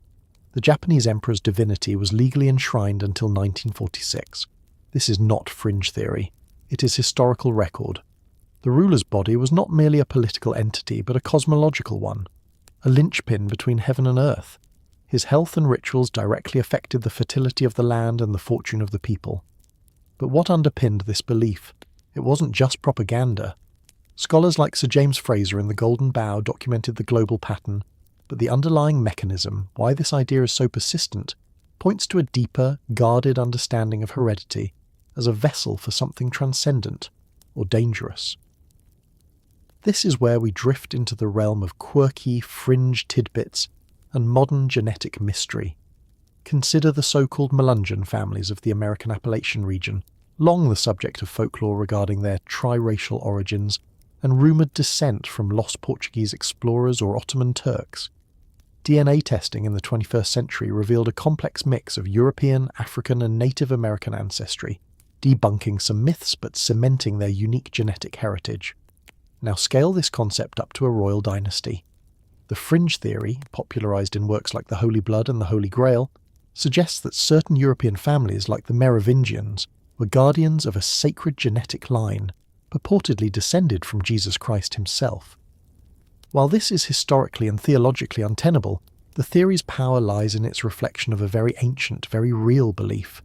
The Japanese emperor's divinity was legally enshrined until 1946. This is not fringe theory. It is historical record. The ruler's body was not merely a political entity, but a cosmological one, a linchpin between heaven and earth. His health and rituals directly affected the fertility of the land and the fortune of the people. But what underpinned this belief? It wasn't just propaganda. Scholars like Sir James Fraser in The Golden Bough documented the global pattern, but the underlying mechanism, why this idea is so persistent, points to a deeper, guarded understanding of heredity as a vessel for something transcendent or dangerous. This is where we drift into the realm of quirky, fringe tidbits and modern genetic mystery. Consider the so-called Melungeon families of the American Appalachian region, long the subject of folklore regarding their triracial origins and rumoured descent from lost Portuguese explorers or Ottoman Turks. DNA testing in the 21st century revealed a complex mix of European, African and Native American ancestry, debunking some myths but cementing their unique genetic heritage. Now scale this concept up to a royal dynasty. The fringe theory, popularised in works like The Holy Blood and The Holy Grail, suggests that certain European families like the Merovingians were guardians of a sacred genetic line, purportedly descended from Jesus Christ himself. While this is historically and theologically untenable, the theory's power lies in its reflection of a very ancient, very real belief,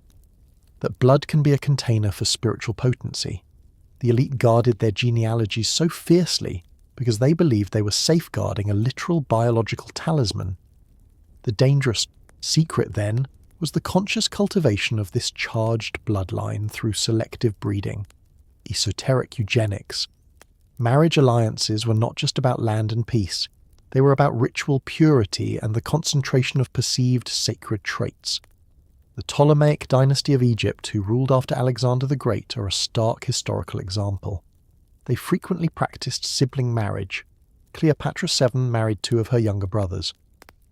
that blood can be a container for spiritual potency. The elite guarded their genealogies so fiercely because they believed they were safeguarding a literal biological talisman. The dangerous secret, then, was the conscious cultivation of this charged bloodline through selective breeding, esoteric eugenics. Marriage alliances were not just about land and peace, they were about ritual purity and the concentration of perceived sacred traits. The Ptolemaic dynasty of Egypt, who ruled after Alexander the Great, are a stark historical example. They frequently practiced sibling marriage. Cleopatra VII married 2 of her younger brothers.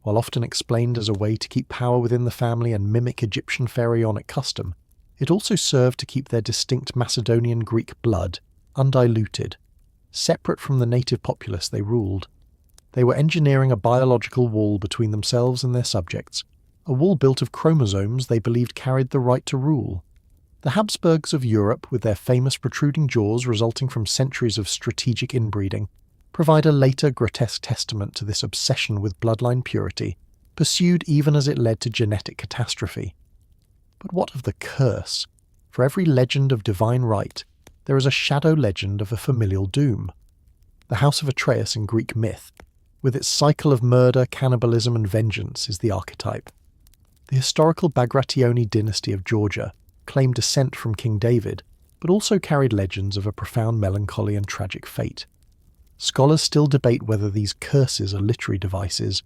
While often explained as a way to keep power within the family and mimic Egyptian pharaonic custom, It also served to keep their distinct Macedonian Greek blood undiluted, separate from the native populace they ruled. They were engineering a biological wall between themselves and their subjects, a wall built of chromosomes they believed carried the right to rule. The Habsburgs of Europe, with their famous protruding jaws resulting from centuries of strategic inbreeding, provide a later grotesque testament to this obsession with bloodline purity, pursued even as it led to genetic catastrophe. But what of the curse? For every legend of divine right, there is a shadow legend of a familial doom. The House of Atreus in Greek myth, with its cycle of murder, cannibalism and vengeance, is the archetype. The historical Bagrationi dynasty of Georgia claimed descent from King David, but also carried legends of a profound melancholy and tragic fate. Scholars still debate whether these curses are literary devices,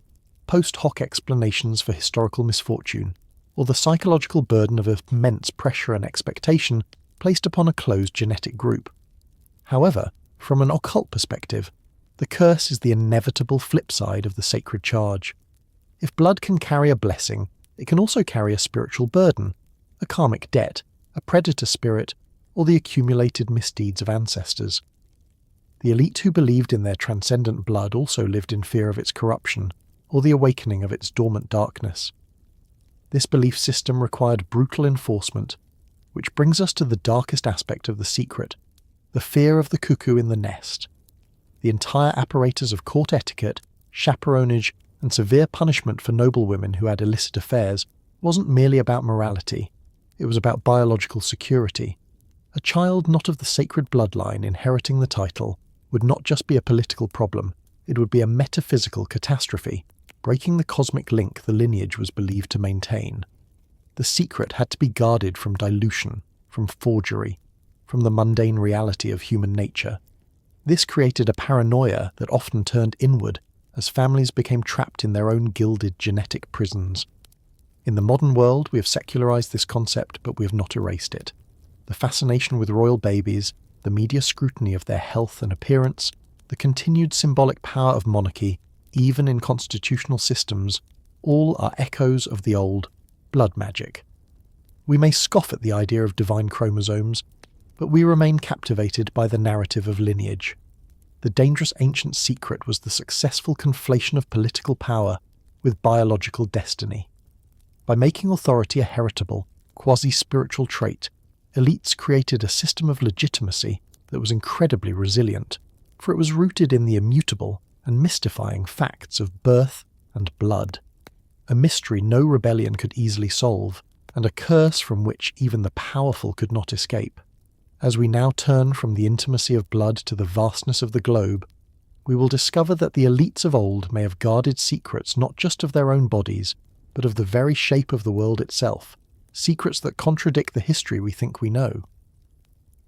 post hoc explanations for historical misfortune, or the psychological burden of immense pressure and expectation placed upon a closed genetic group. However, from an occult perspective, the curse is the inevitable flip side of the sacred charge. If blood can carry a blessing, it can also carry a spiritual burden, a karmic debt, a predator spirit, or the accumulated misdeeds of ancestors. The elite who believed in their transcendent blood also lived in fear of its corruption, or the awakening of its dormant darkness. This belief system required brutal enforcement, which brings us to the darkest aspect of the secret, the fear of the cuckoo in the nest. The entire apparatus of court etiquette, chaperonage, and severe punishment for noblewomen who had illicit affairs wasn't merely about morality, it was about biological security. A child not of the sacred bloodline inheriting the title would not just be a political problem, it would be a metaphysical catastrophe, breaking the cosmic link the lineage was believed to maintain. The secret had to be guarded from dilution, from forgery, from the mundane reality of human nature. This created a paranoia that often turned inward as families became trapped in their own gilded genetic prisons. In the modern world, we have secularized this concept, but we have not erased it. The fascination with royal babies, the media scrutiny of their health and appearance, the continued symbolic power of monarchy, even in constitutional systems, all are echoes of the old blood magic. We may scoff at the idea of divine chromosomes, but we remain captivated by the narrative of lineage. The dangerous ancient secret was the successful conflation of political power with biological destiny. By making authority a heritable, quasi-spiritual trait, elites created a system of legitimacy that was incredibly resilient, for it was rooted in the immutable and mystifying facts of birth and blood, a mystery no rebellion could easily solve, and a curse from which even the powerful could not escape. As we now turn from the intimacy of blood to the vastness of the globe, we will discover that the elites of old may have guarded secrets not just of their own bodies, but of the very shape of the world itself, secrets that contradict the history we think we know.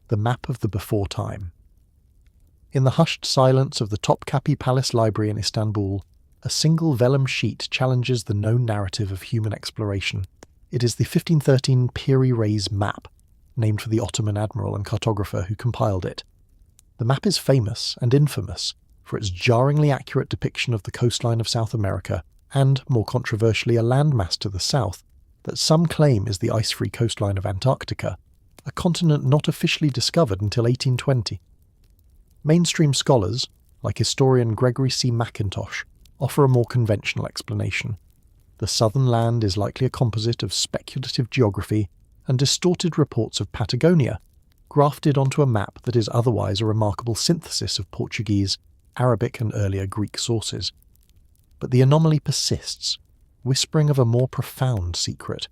The map of the before time. In the hushed silence of the Topkapi Palace Library in Istanbul, a single vellum sheet challenges the known narrative of human exploration. It is the 1513 Piri Reis map, named for the Ottoman admiral and cartographer who compiled it. The map is famous and infamous for its jarringly accurate depiction of the coastline of South America and, more controversially, a landmass to the south that some claim is the ice-free coastline of Antarctica, a continent not officially discovered until 1820. Mainstream scholars, like historian Gregory C. McIntosh, offer a more conventional explanation. The southern land is likely a composite of speculative geography and distorted reports of Patagonia, grafted onto a map that is otherwise a remarkable synthesis of Portuguese, Arabic and earlier Greek sources. But the anomaly persists, whispering of a more profound secret,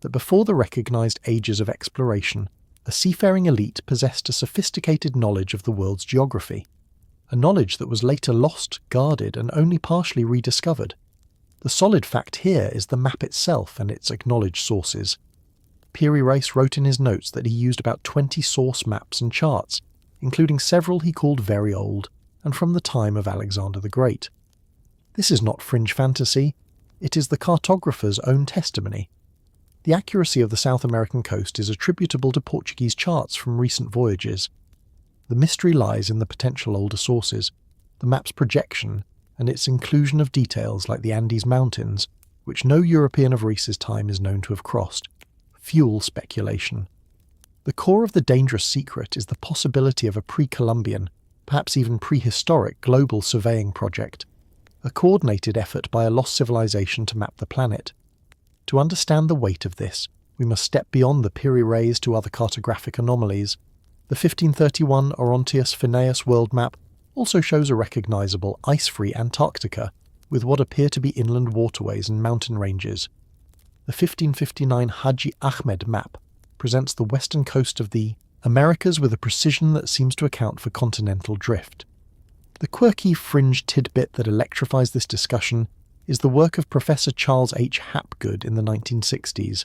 that before the recognized ages of exploration, a seafaring elite possessed a sophisticated knowledge of the world's geography, a knowledge that was later lost, guarded, and only partially rediscovered. The solid fact here is the map itself and its acknowledged sources. Piri Reis wrote in his notes that he used about 20 source maps and charts, including several he called very old, and from the time of Alexander the Great. This is not fringe fantasy, it is the cartographer's own testimony. The accuracy of the South American coast is attributable to Portuguese charts from recent voyages. The mystery lies in the potential older sources, the map's projection, and its inclusion of details like the Andes Mountains, which no European of Reis's time is known to have crossed. fuel speculation. The core of the dangerous secret is the possibility of a pre-Columbian, perhaps even prehistoric, global surveying project, a coordinated effort by a lost civilization to map the planet. To understand the weight of this, we must step beyond the Piri Reis to other cartographic anomalies. The 1531 Orontius Phineus world map also shows a recognisable ice-free Antarctica with what appear to be inland waterways and mountain ranges. The 1559 Haji Ahmed map presents the western coast of the Americas with a precision that seems to account for continental drift. The quirky fringe tidbit that electrifies this discussion is the work of Professor Charles H. Hapgood in the 1960s.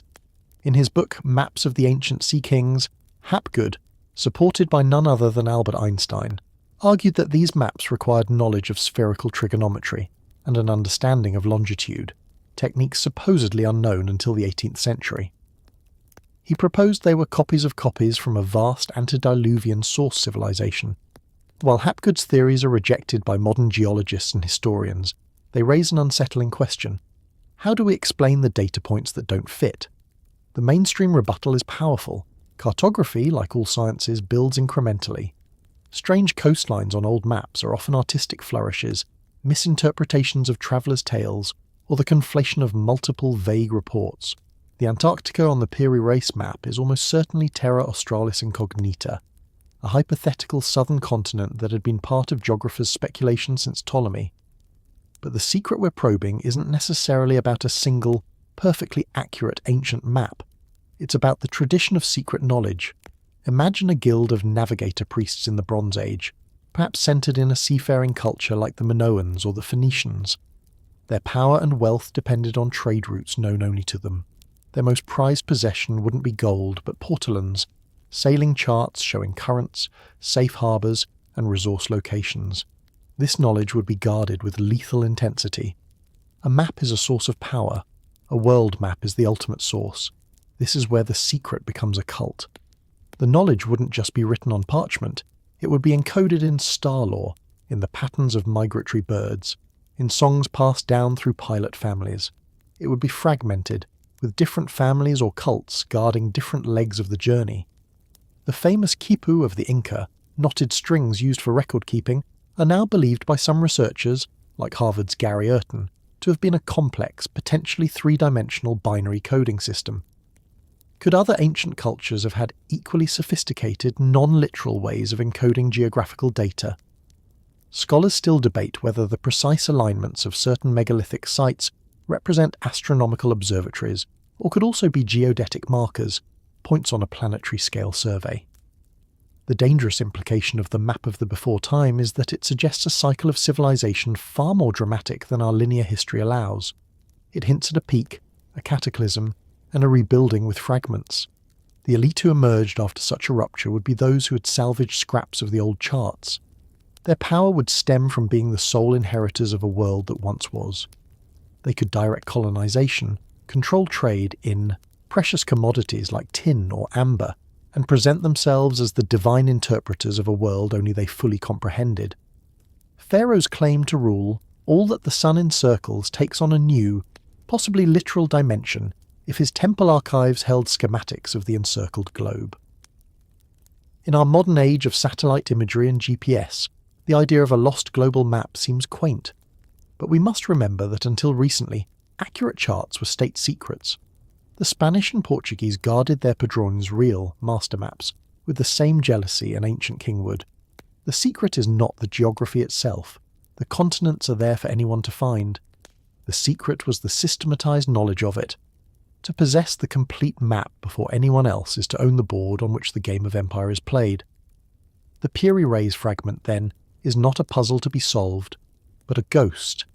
In his book Maps of the Ancient Sea Kings, Hapgood, supported by none other than Albert Einstein, argued that these maps required knowledge of spherical trigonometry and an understanding of longitude, techniques supposedly unknown until the 18th century. He proposed they were copies of copies from a vast antediluvian source civilization. While Hapgood's theories are rejected by modern geologists and historians, they raise an unsettling question. How do we explain the data points that don't fit? The mainstream rebuttal is powerful. Cartography, like all sciences, builds incrementally. Strange coastlines on old maps are often artistic flourishes, misinterpretations of travellers' tales, or the conflation of multiple vague reports. The Antarctica on the Piri Reis map is almost certainly Terra Australis Incognita, a hypothetical southern continent that had been part of geographers' speculation since Ptolemy. But the secret we're probing isn't necessarily about a single, perfectly accurate ancient map. It's about the tradition of secret knowledge. Imagine a guild of navigator priests in the Bronze Age, perhaps centred in a seafaring culture like the Minoans or the Phoenicians. Their power and wealth depended on trade routes known only to them. Their most prized possession wouldn't be gold, but portolans, sailing charts showing currents, safe harbours, and resource locations. This knowledge would be guarded with lethal intensity. A map is a source of power. A world map is the ultimate source. This is where the secret becomes occult. The knowledge wouldn't just be written on parchment, it would be encoded in star lore, in the patterns of migratory birds, in songs passed down through pilot families. It would be fragmented, with different families or cults guarding different legs of the journey. The famous quipu of the Inca, knotted strings used for record-keeping, are now believed by some researchers, like Harvard's Gary Urton, to have been a complex, potentially three-dimensional binary coding system. Could other ancient cultures have had equally sophisticated, non-literal ways of encoding geographical data? Scholars still debate whether the precise alignments of certain megalithic sites represent astronomical observatories, or could also be geodetic markers, points on a planetary scale survey. The dangerous implication of the map of the before time is that it suggests a cycle of civilization far more dramatic than our linear history allows. It hints at a peak, a cataclysm, and a rebuilding with fragments. The elite who emerged after such a rupture would be those who had salvaged scraps of the old charts. Their power would stem from being the sole inheritors of a world that once was. They could direct colonization, control trade in precious commodities like tin or amber, and present themselves as the divine interpreters of a world only they fully comprehended. Pharaoh's claim to rule all that the sun encircles takes on a new, possibly literal dimension if his temple archives held schematics of the encircled globe. In our modern age of satellite imagery and GPS, the idea of a lost global map seems quaint, but we must remember that until recently, accurate charts were state secrets. The Spanish and Portuguese guarded their padrones' real master maps with the same jealousy an ancient king would. The secret is not the geography itself. The continents are there for anyone to find. The secret was the systematized knowledge of it. To possess the complete map before anyone else is to own the board on which the game of empire is played. The Piri Reis fragment, then, is not a puzzle to be solved, but a ghost,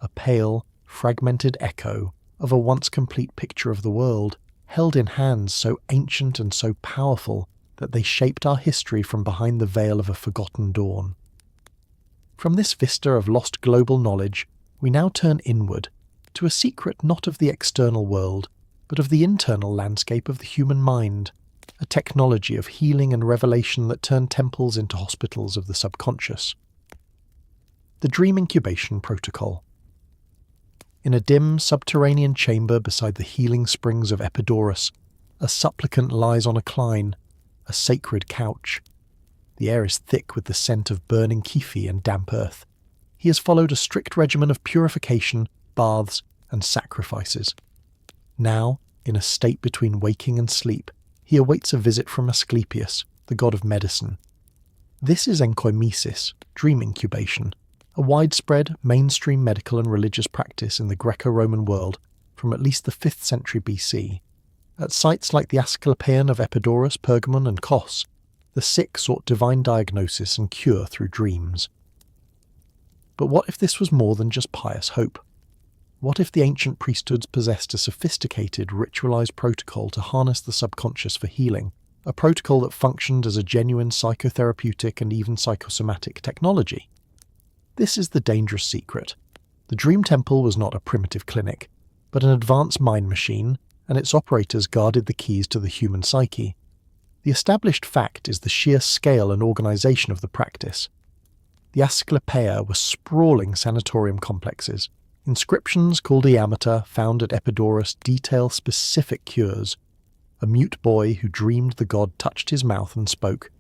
a pale, fragmented echo of a once complete picture of the world, held in hands so ancient and so powerful that they shaped our history from behind the veil of a forgotten dawn. From this vista of lost global knowledge, we now turn inward, to a secret not of the external world, but of the internal landscape of the human mind, a technology of healing and revelation that turned temples into hospitals of the subconscious. The Dream Incubation Protocol. In a dim, subterranean chamber beside the healing springs of Epidaurus, A supplicant lies on a klein, a sacred couch. The air is thick with the scent of burning kefi and damp earth. He has followed a strict regimen of purification, baths, and sacrifices. Now, in a state between waking and sleep, he awaits a visit from Asclepius, the god of medicine. This is enkoimesis, dream incubation, a widespread, mainstream medical and religious practice in the Greco-Roman world from at least the 5th century BC. At sites like the Asclepieion of Epidaurus, Pergamon and Kos, the sick sought divine diagnosis and cure through dreams. But what if this was more than just pious hope? What if the ancient priesthoods possessed a sophisticated, ritualized protocol to harness the subconscious for healing, a protocol that functioned as a genuine psychotherapeutic and even psychosomatic technology? This is the dangerous secret. The Dream Temple was not a primitive clinic, but an advanced mind machine, and its operators guarded the keys to the human psyche. The established fact is the sheer scale and organization of the practice. The Asclepieion were sprawling sanatorium complexes. Inscriptions called iamata found at Epidaurus detail specific cures. A mute boy who dreamed the god touched his mouth and spoke.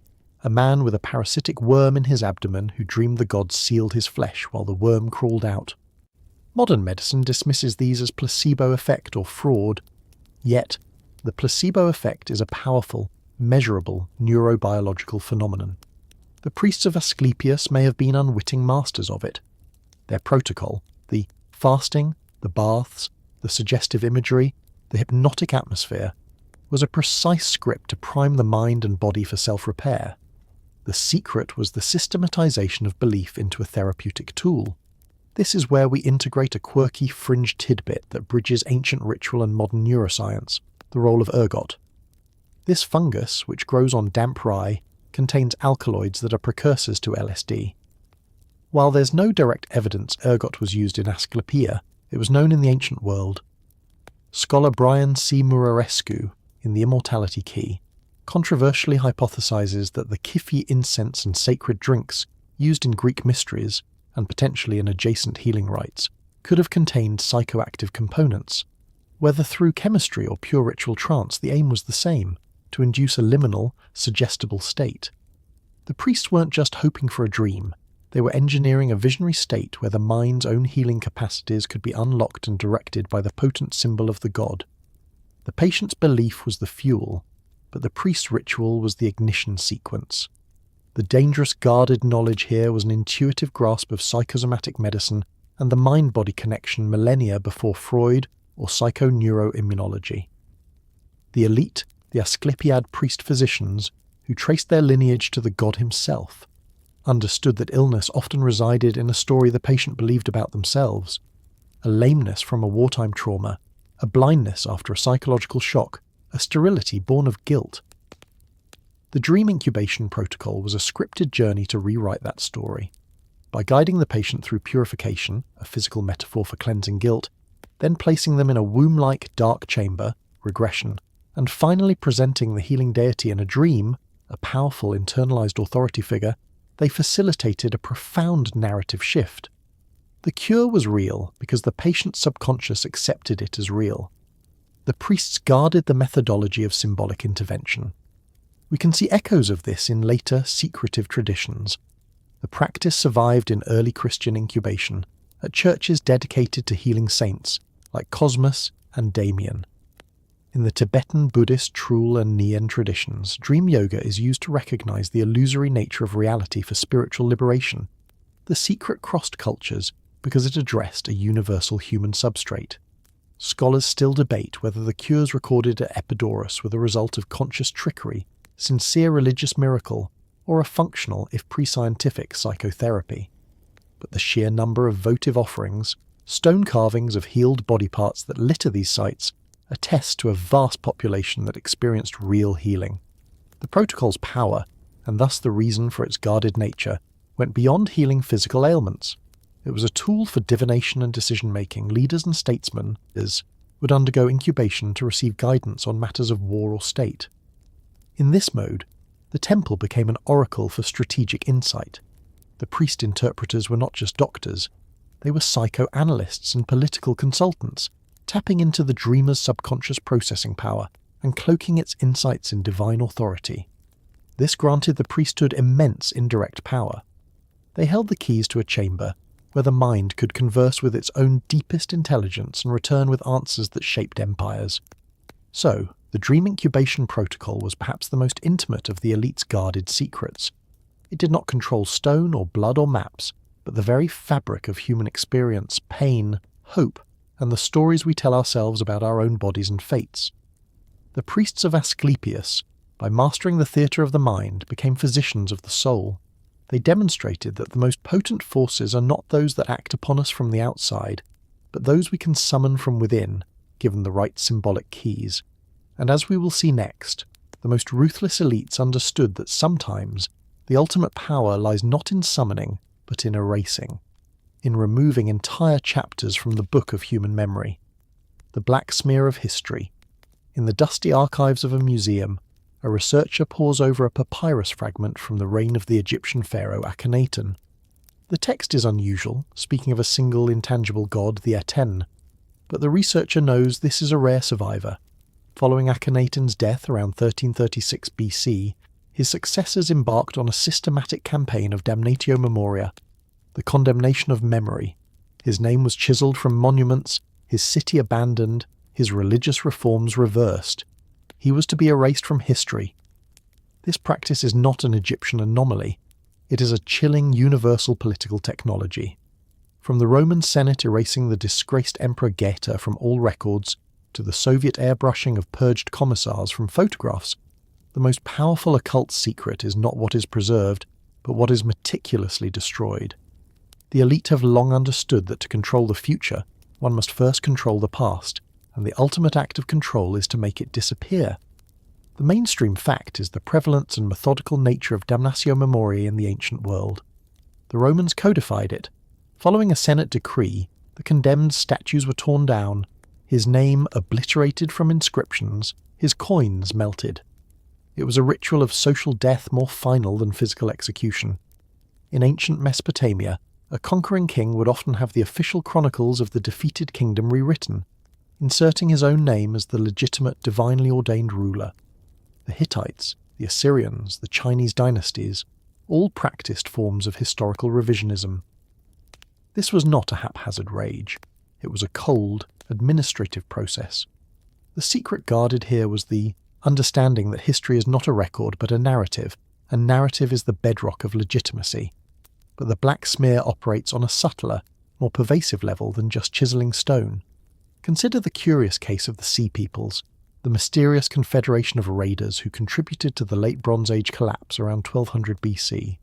A man with a parasitic worm in his abdomen who dreamed the god sealed his flesh while the worm crawled out. Modern medicine dismisses these as placebo effect or fraud. Yet, the placebo effect is a powerful, measurable neurobiological phenomenon. The priests of Asclepius may have been unwitting masters of it. Their protocol, the fasting, the baths, the suggestive imagery, the hypnotic atmosphere, was a precise script to prime the mind and body for self-repair. The secret was the systematization of belief into a therapeutic tool. This is where we integrate a quirky fringe tidbit that bridges ancient ritual and modern neuroscience, the role of ergot. This fungus, which grows on damp rye, contains alkaloids that are precursors to LSD. While there's no direct evidence ergot was used in Asclepieion, it was known in the ancient world. Scholar Brian C. Murarescu, in The Immortality Key, controversially hypothesizes that the Kifi incense and sacred drinks used in Greek mysteries, and potentially in adjacent healing rites, could have contained psychoactive components. Whether through chemistry or pure ritual trance, the aim was the same, to induce a liminal, suggestible state. The priests weren't just hoping for a dream, they were engineering a visionary state where the mind's own healing capacities could be unlocked and directed by the potent symbol of the god. The patient's belief was the fuel, but the priest's ritual was the ignition sequence. The dangerous guarded knowledge here was an intuitive grasp of psychosomatic medicine and the mind-body connection millennia before Freud or psychoneuroimmunology. The elite, the Asclepiad priest-physicians, who traced their lineage to the god himself, understood that illness often resided in a story the patient believed about themselves, a lameness from a wartime trauma, a blindness after a psychological shock, a sterility born of guilt. The dream incubation protocol was a scripted journey to rewrite that story. By guiding the patient through purification, a physical metaphor for cleansing guilt, then placing them in a womb-like dark chamber, regression, and finally presenting the healing deity in a dream, a powerful internalized authority figure, they facilitated a profound narrative shift. The cure was real because the patient's subconscious accepted it as real. The priests guarded the methodology of symbolic intervention. We can see echoes of this in later, secretive traditions. The practice survived in early Christian incubation, at churches dedicated to healing saints, like Cosmas and Damien. In the Tibetan Buddhist Trul and Nien traditions, dream yoga is used to recognize the illusory nature of reality for spiritual liberation. The secret crossed cultures because it addressed a universal human substrate. Scholars still debate whether the cures recorded at Epidaurus were the result of conscious trickery, sincere religious miracle, or a functional, if pre-scientific, psychotherapy. But the sheer number of votive offerings, stone carvings of healed body parts that litter these sites, attest to a vast population that experienced real healing. The protocol's power, and thus the reason for its guarded nature, went beyond healing physical ailments. It was a tool for divination and decision-making. Leaders and statesmen would undergo incubation to receive guidance on matters of war or state. In this mode, the temple became an oracle for strategic insight. The priest-interpreters were not just doctors, they were psychoanalysts and political consultants, tapping into the dreamer's subconscious processing power and cloaking its insights in divine authority. This granted the priesthood immense indirect power. They held the keys to a chamber where the mind could converse with its own deepest intelligence and return with answers that shaped empires. So, the dream incubation protocol was perhaps the most intimate of the elite's guarded secrets. It did not control stone or blood or maps, but the very fabric of human experience, pain, hope, and the stories we tell ourselves about our own bodies and fates. The priests of Asclepius, by mastering the theatre of the mind, became physicians of the soul. They demonstrated that the most potent forces are not those that act upon us from the outside, but those we can summon from within, given the right symbolic keys. And as we will see next, the most ruthless elites understood that sometimes the ultimate power lies not in summoning, but in erasing, in removing entire chapters from the book of human memory. The black smear of history. In the dusty archives of a museum, a researcher pores over a papyrus fragment from the reign of the Egyptian pharaoh Akhenaten. The text is unusual, speaking of a single intangible god, the Aten, but the researcher knows this is a rare survivor. Following Akhenaten's death around 1336 BC, his successors embarked on a systematic campaign of damnatio memoria, the condemnation of memory. His name was chiselled from monuments, his city abandoned, his religious reforms reversed. He was to be erased from history. This practice is not an Egyptian anomaly. It is a chilling universal political technology. From the Roman Senate erasing the disgraced Emperor Geta from all records, to the Soviet airbrushing of purged commissars from photographs, the most powerful occult secret is not what is preserved, but what is meticulously destroyed. The elite have long understood that to control the future, one must first control the past, and the ultimate act of control is to make it disappear. The mainstream fact is the prevalence and methodical nature of damnatio memoriae in the ancient world. The Romans codified it. Following a Senate decree, the condemned's statues were torn down, his name obliterated from inscriptions, his coins melted. It was a ritual of social death more final than physical execution. In ancient Mesopotamia, a conquering king would often have the official chronicles of the defeated kingdom rewritten, inserting his own name as the legitimate divinely ordained ruler. The Hittites, the Assyrians, the Chinese dynasties, all practiced forms of historical revisionism. This was not a haphazard rage. It was a cold, administrative process. The secret guarded here was the understanding that history is not a record but a narrative, and narrative is the bedrock of legitimacy. But the black smear operates on a subtler, more pervasive level than just chiselling stone. Consider the curious case of the Sea Peoples, the mysterious confederation of raiders who contributed to the late Bronze Age collapse around 1200 BC.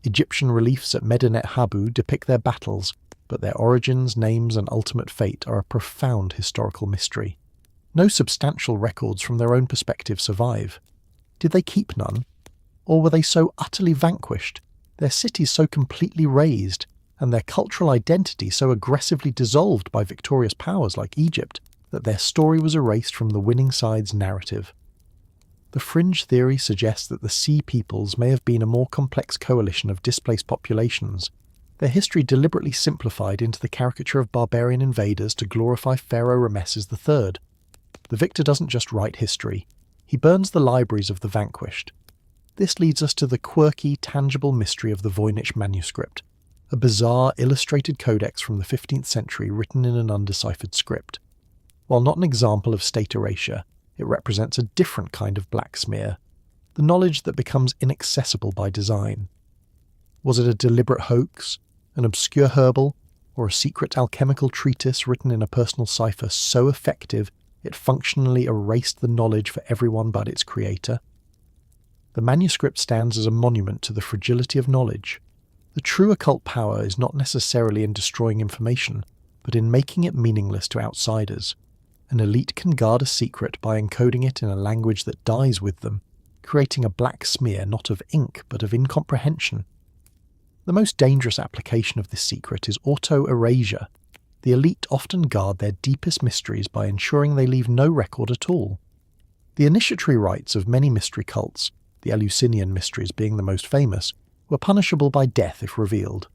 Egyptian reliefs at Medinet Habu depict their battles, but their origins, names, and ultimate fate are a profound historical mystery. No substantial records from their own perspective survive. Did they keep none? Or were they so utterly vanquished, their cities so completely razed, and their cultural identity so aggressively dissolved by victorious powers like Egypt, that their story was erased from the winning side's narrative? The fringe theory suggests that the Sea Peoples may have been a more complex coalition of displaced populations, their history deliberately simplified into the caricature of barbarian invaders to glorify Pharaoh Rameses III. The victor doesn't just write history, he burns the libraries of the vanquished. This leads us to the quirky, tangible mystery of the Voynich manuscript, a bizarre illustrated codex from the 15th century written in an undeciphered script. While not an example of state erasure, it represents a different kind of black smear, the knowledge that becomes inaccessible by design. Was it a deliberate hoax, an obscure herbal, or a secret alchemical treatise written in a personal cipher so effective it functionally erased the knowledge for everyone but its creator? The manuscript stands as a monument to the fragility of knowledge. The true occult power is not necessarily in destroying information, but in making it meaningless to outsiders. An elite can guard a secret by encoding it in a language that dies with them, creating a black smear not of ink but of incomprehension. The most dangerous application of this secret is auto-erasure. The elite often guard their deepest mysteries by ensuring they leave no record at all. The initiatory rites of many mystery cults, the Eleusinian mysteries being the most famous, were punishable by death if revealed.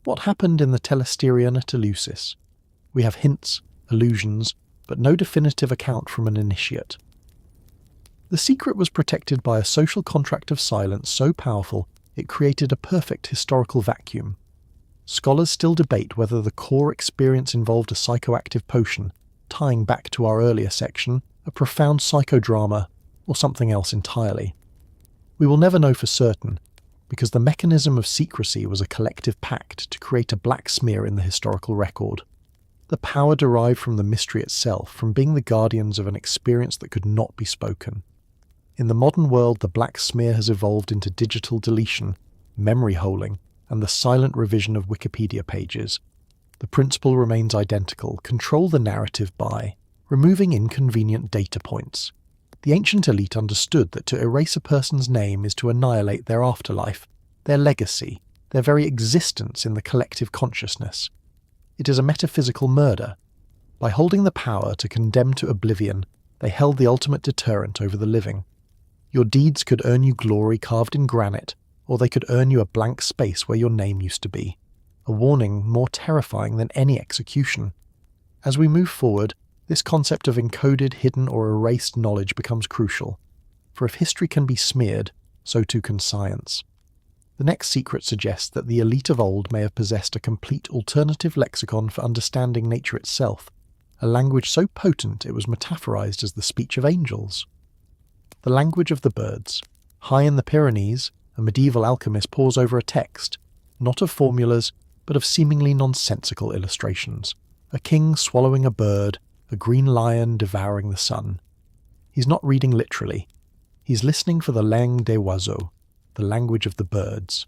What happened in the Telesterion at Eleusis? We have hints, allusions, but no definitive account from an initiate. The secret was protected by a social contract of silence so powerful it created a perfect historical vacuum. Scholars still debate whether the core experience involved a psychoactive potion, tying back to our earlier section, a profound psychodrama, or something else entirely. We will never know for certain, because the mechanism of secrecy was a collective pact to create a black smear in the historical record. The power derived from the mystery itself, from being the guardians of an experience that could not be spoken. In the modern world, the black smear has evolved into digital deletion, memory holing, and the silent revision of Wikipedia pages. The principle remains identical: control the narrative by removing inconvenient data points. The ancient elite understood that to erase a person's name is to annihilate their afterlife, their legacy, their very existence in the collective consciousness. It is a metaphysical murder. By holding the power to condemn to oblivion, they held the ultimate deterrent over the living. Your deeds could earn you glory carved in granite, or they could earn you a blank space where your name used to be. A warning more terrifying than any execution. As we move forward, this concept of encoded, hidden, or erased knowledge becomes crucial. For if history can be smeared, so too can science. The next secret suggests that the elite of old may have possessed a complete alternative lexicon for understanding nature itself, a language so potent it was metaphorized as the speech of angels. The language of the birds. High in the Pyrenees, a medieval alchemist pores over a text, not of formulas, but of seemingly nonsensical illustrations. A king swallowing a bird, a green lion devouring the sun. He's not reading literally. He's listening for the langue des oiseaux, the language of the birds.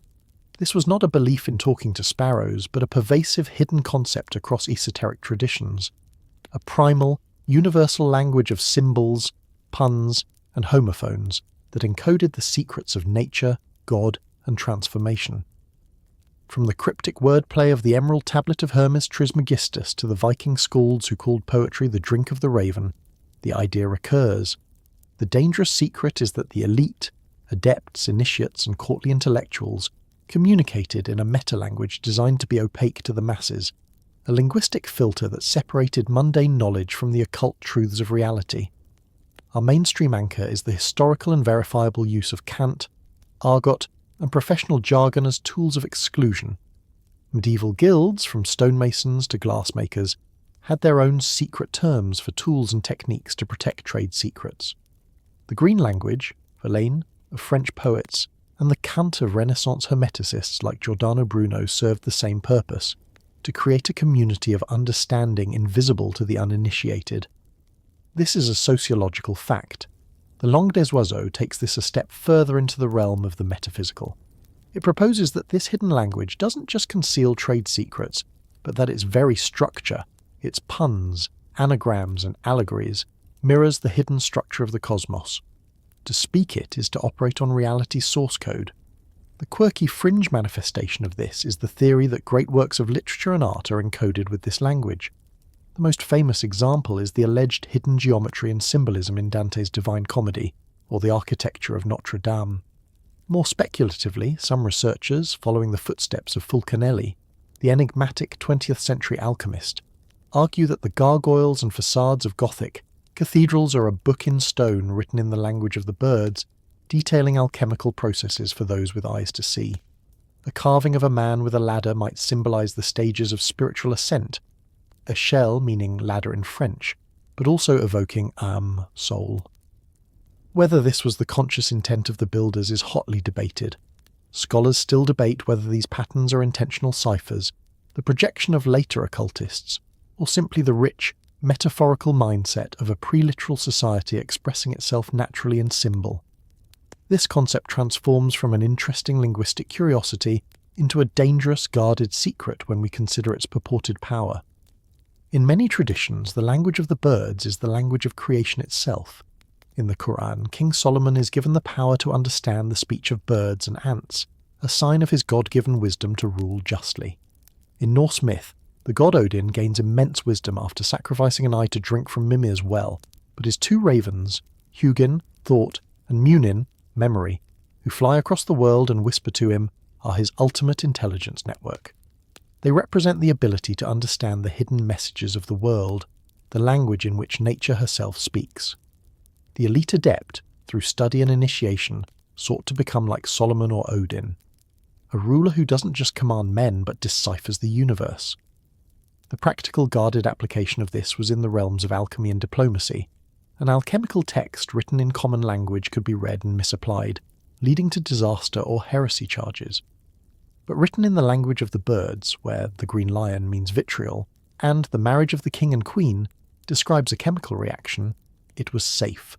This was not a belief in talking to sparrows, but a pervasive hidden concept across esoteric traditions. A primal, universal language of symbols, puns, and homophones that encoded the secrets of nature, God, and transformation. From the cryptic wordplay of the Emerald Tablet of Hermes Trismegistus to the Viking skalds who called poetry the drink of the raven, the idea recurs. The dangerous secret is that the elite, adepts, initiates, and courtly intellectuals communicated in a meta-language designed to be opaque to the masses, a linguistic filter that separated mundane knowledge from the occult truths of reality. Our mainstream anchor is the historical and verifiable use of cant, argot, and professional jargon as tools of exclusion. Medieval guilds, from stonemasons to glassmakers, had their own secret terms for tools and techniques to protect trade secrets. The green language, Verlaine, of French poets, and the cant of Renaissance hermeticists like Giordano Bruno served the same purpose, to create a community of understanding invisible to the uninitiated. This is a sociological fact. The langue des oiseaux takes this a step further into the realm of the metaphysical. It proposes that this hidden language doesn't just conceal trade secrets, but that its very structure, its puns, anagrams, and allegories, mirrors the hidden structure of the cosmos. To speak it is to operate on reality's source code. The quirky fringe manifestation of this is the theory that great works of literature and art are encoded with this language. The most famous example is the alleged hidden geometry and symbolism in Dante's Divine Comedy, or the architecture of Notre Dame. More speculatively, some researchers, following the footsteps of Fulcanelli, the enigmatic 20th century alchemist, argue that the gargoyles and facades of Gothic cathedrals are a book in stone written in the language of the birds, detailing alchemical processes for those with eyes to see. A carving of a man with a ladder might symbolize the stages of spiritual ascent, échelle meaning ladder in French, but also evoking âme, soul. Whether this was the conscious intent of the builders is hotly debated. Scholars still debate whether these patterns are intentional ciphers, the projection of later occultists, or simply the rich, metaphorical mindset of a pre-literal society expressing itself naturally in symbol. This concept transforms from an interesting linguistic curiosity into a dangerous, guarded secret when we consider its purported power. In many traditions, the language of the birds is the language of creation itself. In the Quran, King Solomon is given the power to understand the speech of birds and ants, a sign of his God-given wisdom to rule justly. In Norse myth, the god Odin gains immense wisdom after sacrificing an eye to drink from Mimir's well, but his two ravens, Hugin, thought, and Munin, memory, who fly across the world and whisper to him, are his ultimate intelligence network. They represent the ability to understand the hidden messages of the world, the language in which nature herself speaks. The elite adept, through study and initiation, sought to become like Solomon or Odin. A ruler who doesn't just command men but deciphers the universe. The practical guarded application of this was in the realms of alchemy and diplomacy. An alchemical text written in common language could be read and misapplied, leading to disaster or heresy charges. But written in the language of the birds, where the green lion means vitriol, and the marriage of the king and queen describes a chemical reaction, it was safe.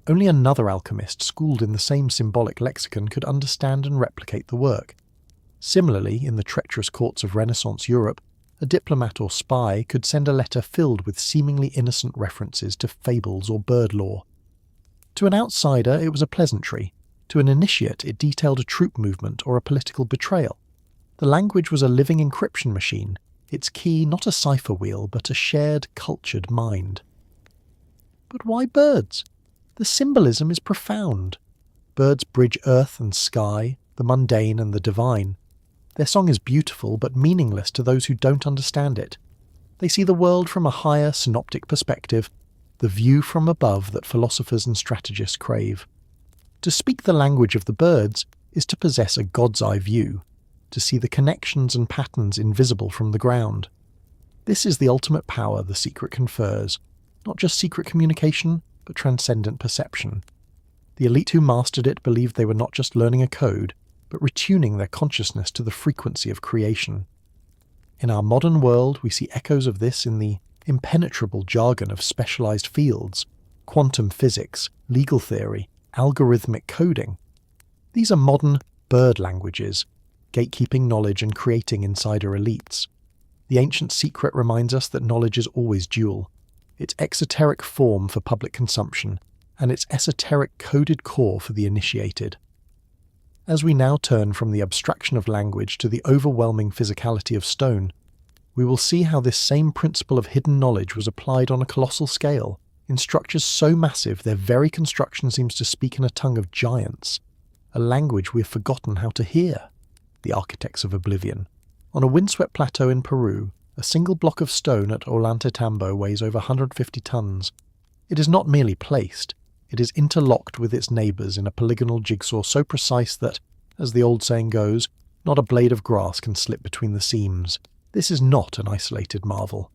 Only another alchemist schooled in the same symbolic lexicon could understand and replicate the work. Similarly, in the treacherous courts of Renaissance Europe, a diplomat or spy could send a letter filled with seemingly innocent references to fables or bird lore. To an outsider, it was a pleasantry. To an initiate, it detailed a troop movement or a political betrayal. The language was a living encryption machine, its key not a cipher wheel, but a shared, cultured mind. But why birds? The symbolism is profound. Birds bridge earth and sky, the mundane and the divine. Their song is beautiful but meaningless to those who don't understand it. They see the world from a higher synoptic perspective, the view from above that philosophers and strategists crave. To speak the language of the birds is to possess a god's eye view, to see the connections and patterns invisible from the ground. This is the ultimate power the secret confers, not just secret communication, but transcendent perception. The elite who mastered it believed they were not just learning a code, but retuning their consciousness to the frequency of creation. In our modern world, we see echoes of this in the impenetrable jargon of specialized fields, quantum physics, legal theory, algorithmic coding. These are modern bird languages, gatekeeping knowledge and creating insider elites. The ancient secret reminds us that knowledge is always dual, its exoteric form for public consumption, and its esoteric coded core for the initiated. As we now turn from the abstraction of language to the overwhelming physicality of stone, we will see how this same principle of hidden knowledge was applied on a colossal scale, in structures so massive their very construction seems to speak in a tongue of giants, a language we have forgotten how to hear. The architects of oblivion. On a windswept plateau in Peru, a single block of stone at Ollantaytambo weighs over 150 tons. It is not merely placed, it is interlocked with its neighbours in a polygonal jigsaw so precise that, as the old saying goes, not a blade of grass can slip between the seams. This is not an isolated marvel.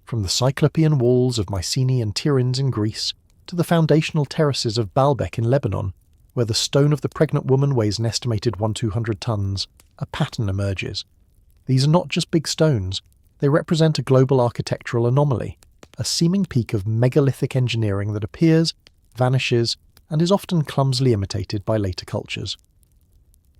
From the cyclopean walls of Mycenae and Tiryns in Greece, to the foundational terraces of Baalbek in Lebanon, where the stone of the pregnant woman weighs an estimated 100-200 tons, a pattern emerges. These are not just big stones, they represent a global architectural anomaly, a seeming peak of megalithic engineering that appears, vanishes, and is often clumsily imitated by later cultures.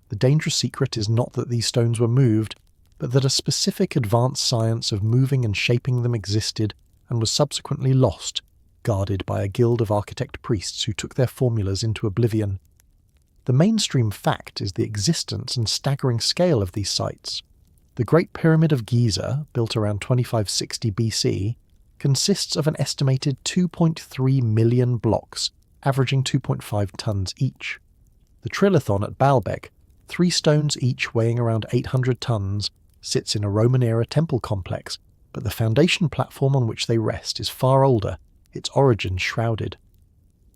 The dangerous secret is not that these stones were moved, but that a specific advanced science of moving and shaping them existed and was subsequently lost, guarded by a guild of architect priests who took their formulas into oblivion. The mainstream fact is the existence and staggering scale of these sites. The Great Pyramid of Giza, built around 2560 BC, consists of an estimated 2.3 million blocks, averaging 2.5 tons each. The Trilithon at Baalbek, 3 stones each weighing around 800 tons, sits in a Roman-era temple complex, but the foundation platform on which they rest is far older, its origins shrouded.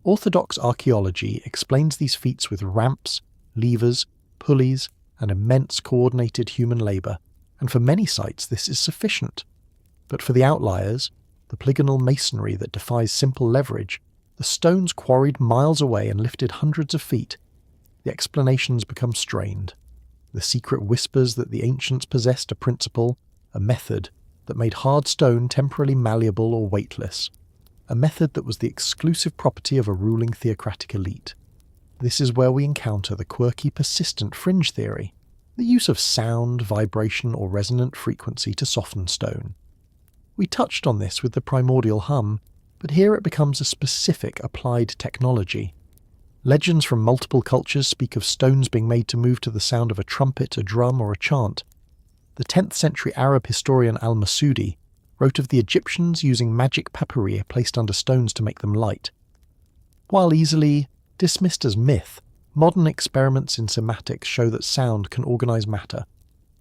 Orthodox archaeology explains these feats with ramps, levers, pulleys, and immense coordinated human labour, and for many sites this is sufficient. But for the outliers, the polygonal masonry that defies simple leverage, the stones quarried miles away and lifted hundreds of feet, the explanations become strained. The secret whispers that the ancients possessed a principle, a method, that made hard stone temporarily malleable or weightless, a method that was the exclusive property of a ruling theocratic elite. This is where we encounter the quirky persistent fringe theory, the use of sound, vibration, or resonant frequency to soften stone. We touched on this with the primordial hum, but here it becomes a specific applied technology. Legends from multiple cultures speak of stones being made to move to the sound of a trumpet, a drum, or a chant. The 10th century Arab historian al-Masudi wrote of the Egyptians using magic papyri placed under stones to make them light. While easily dismissed as myth, modern experiments in sematics show that sound can organize matter.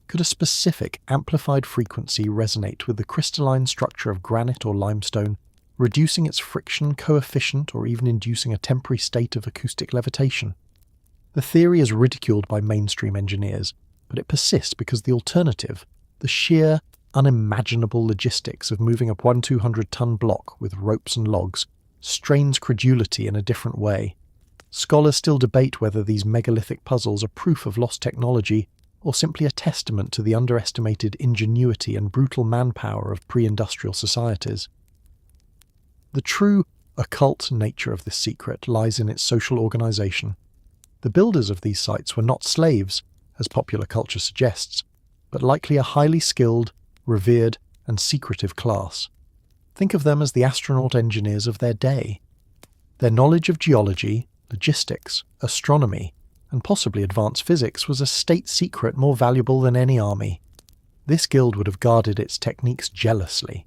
Could a specific amplified frequency resonate with the crystalline structure of granite or limestone, reducing its friction coefficient or even inducing a temporary state of acoustic levitation. The theory is ridiculed by mainstream engineers, but it persists because the alternative, the sheer, unimaginable logistics of moving a 200-ton block with ropes and logs, strains credulity in a different way. Scholars still debate whether these megalithic puzzles are proof of lost technology or simply a testament to the underestimated ingenuity and brutal manpower of pre-industrial societies. The true occult nature of this secret lies in its social organization. The builders of these sites were not slaves, as popular culture suggests, but likely a highly skilled, revered, and secretive class. Think of them as the astronaut engineers of their day. Their knowledge of geology, logistics, astronomy, and possibly advanced physics was a state secret more valuable than any army. This guild would have guarded its techniques jealously.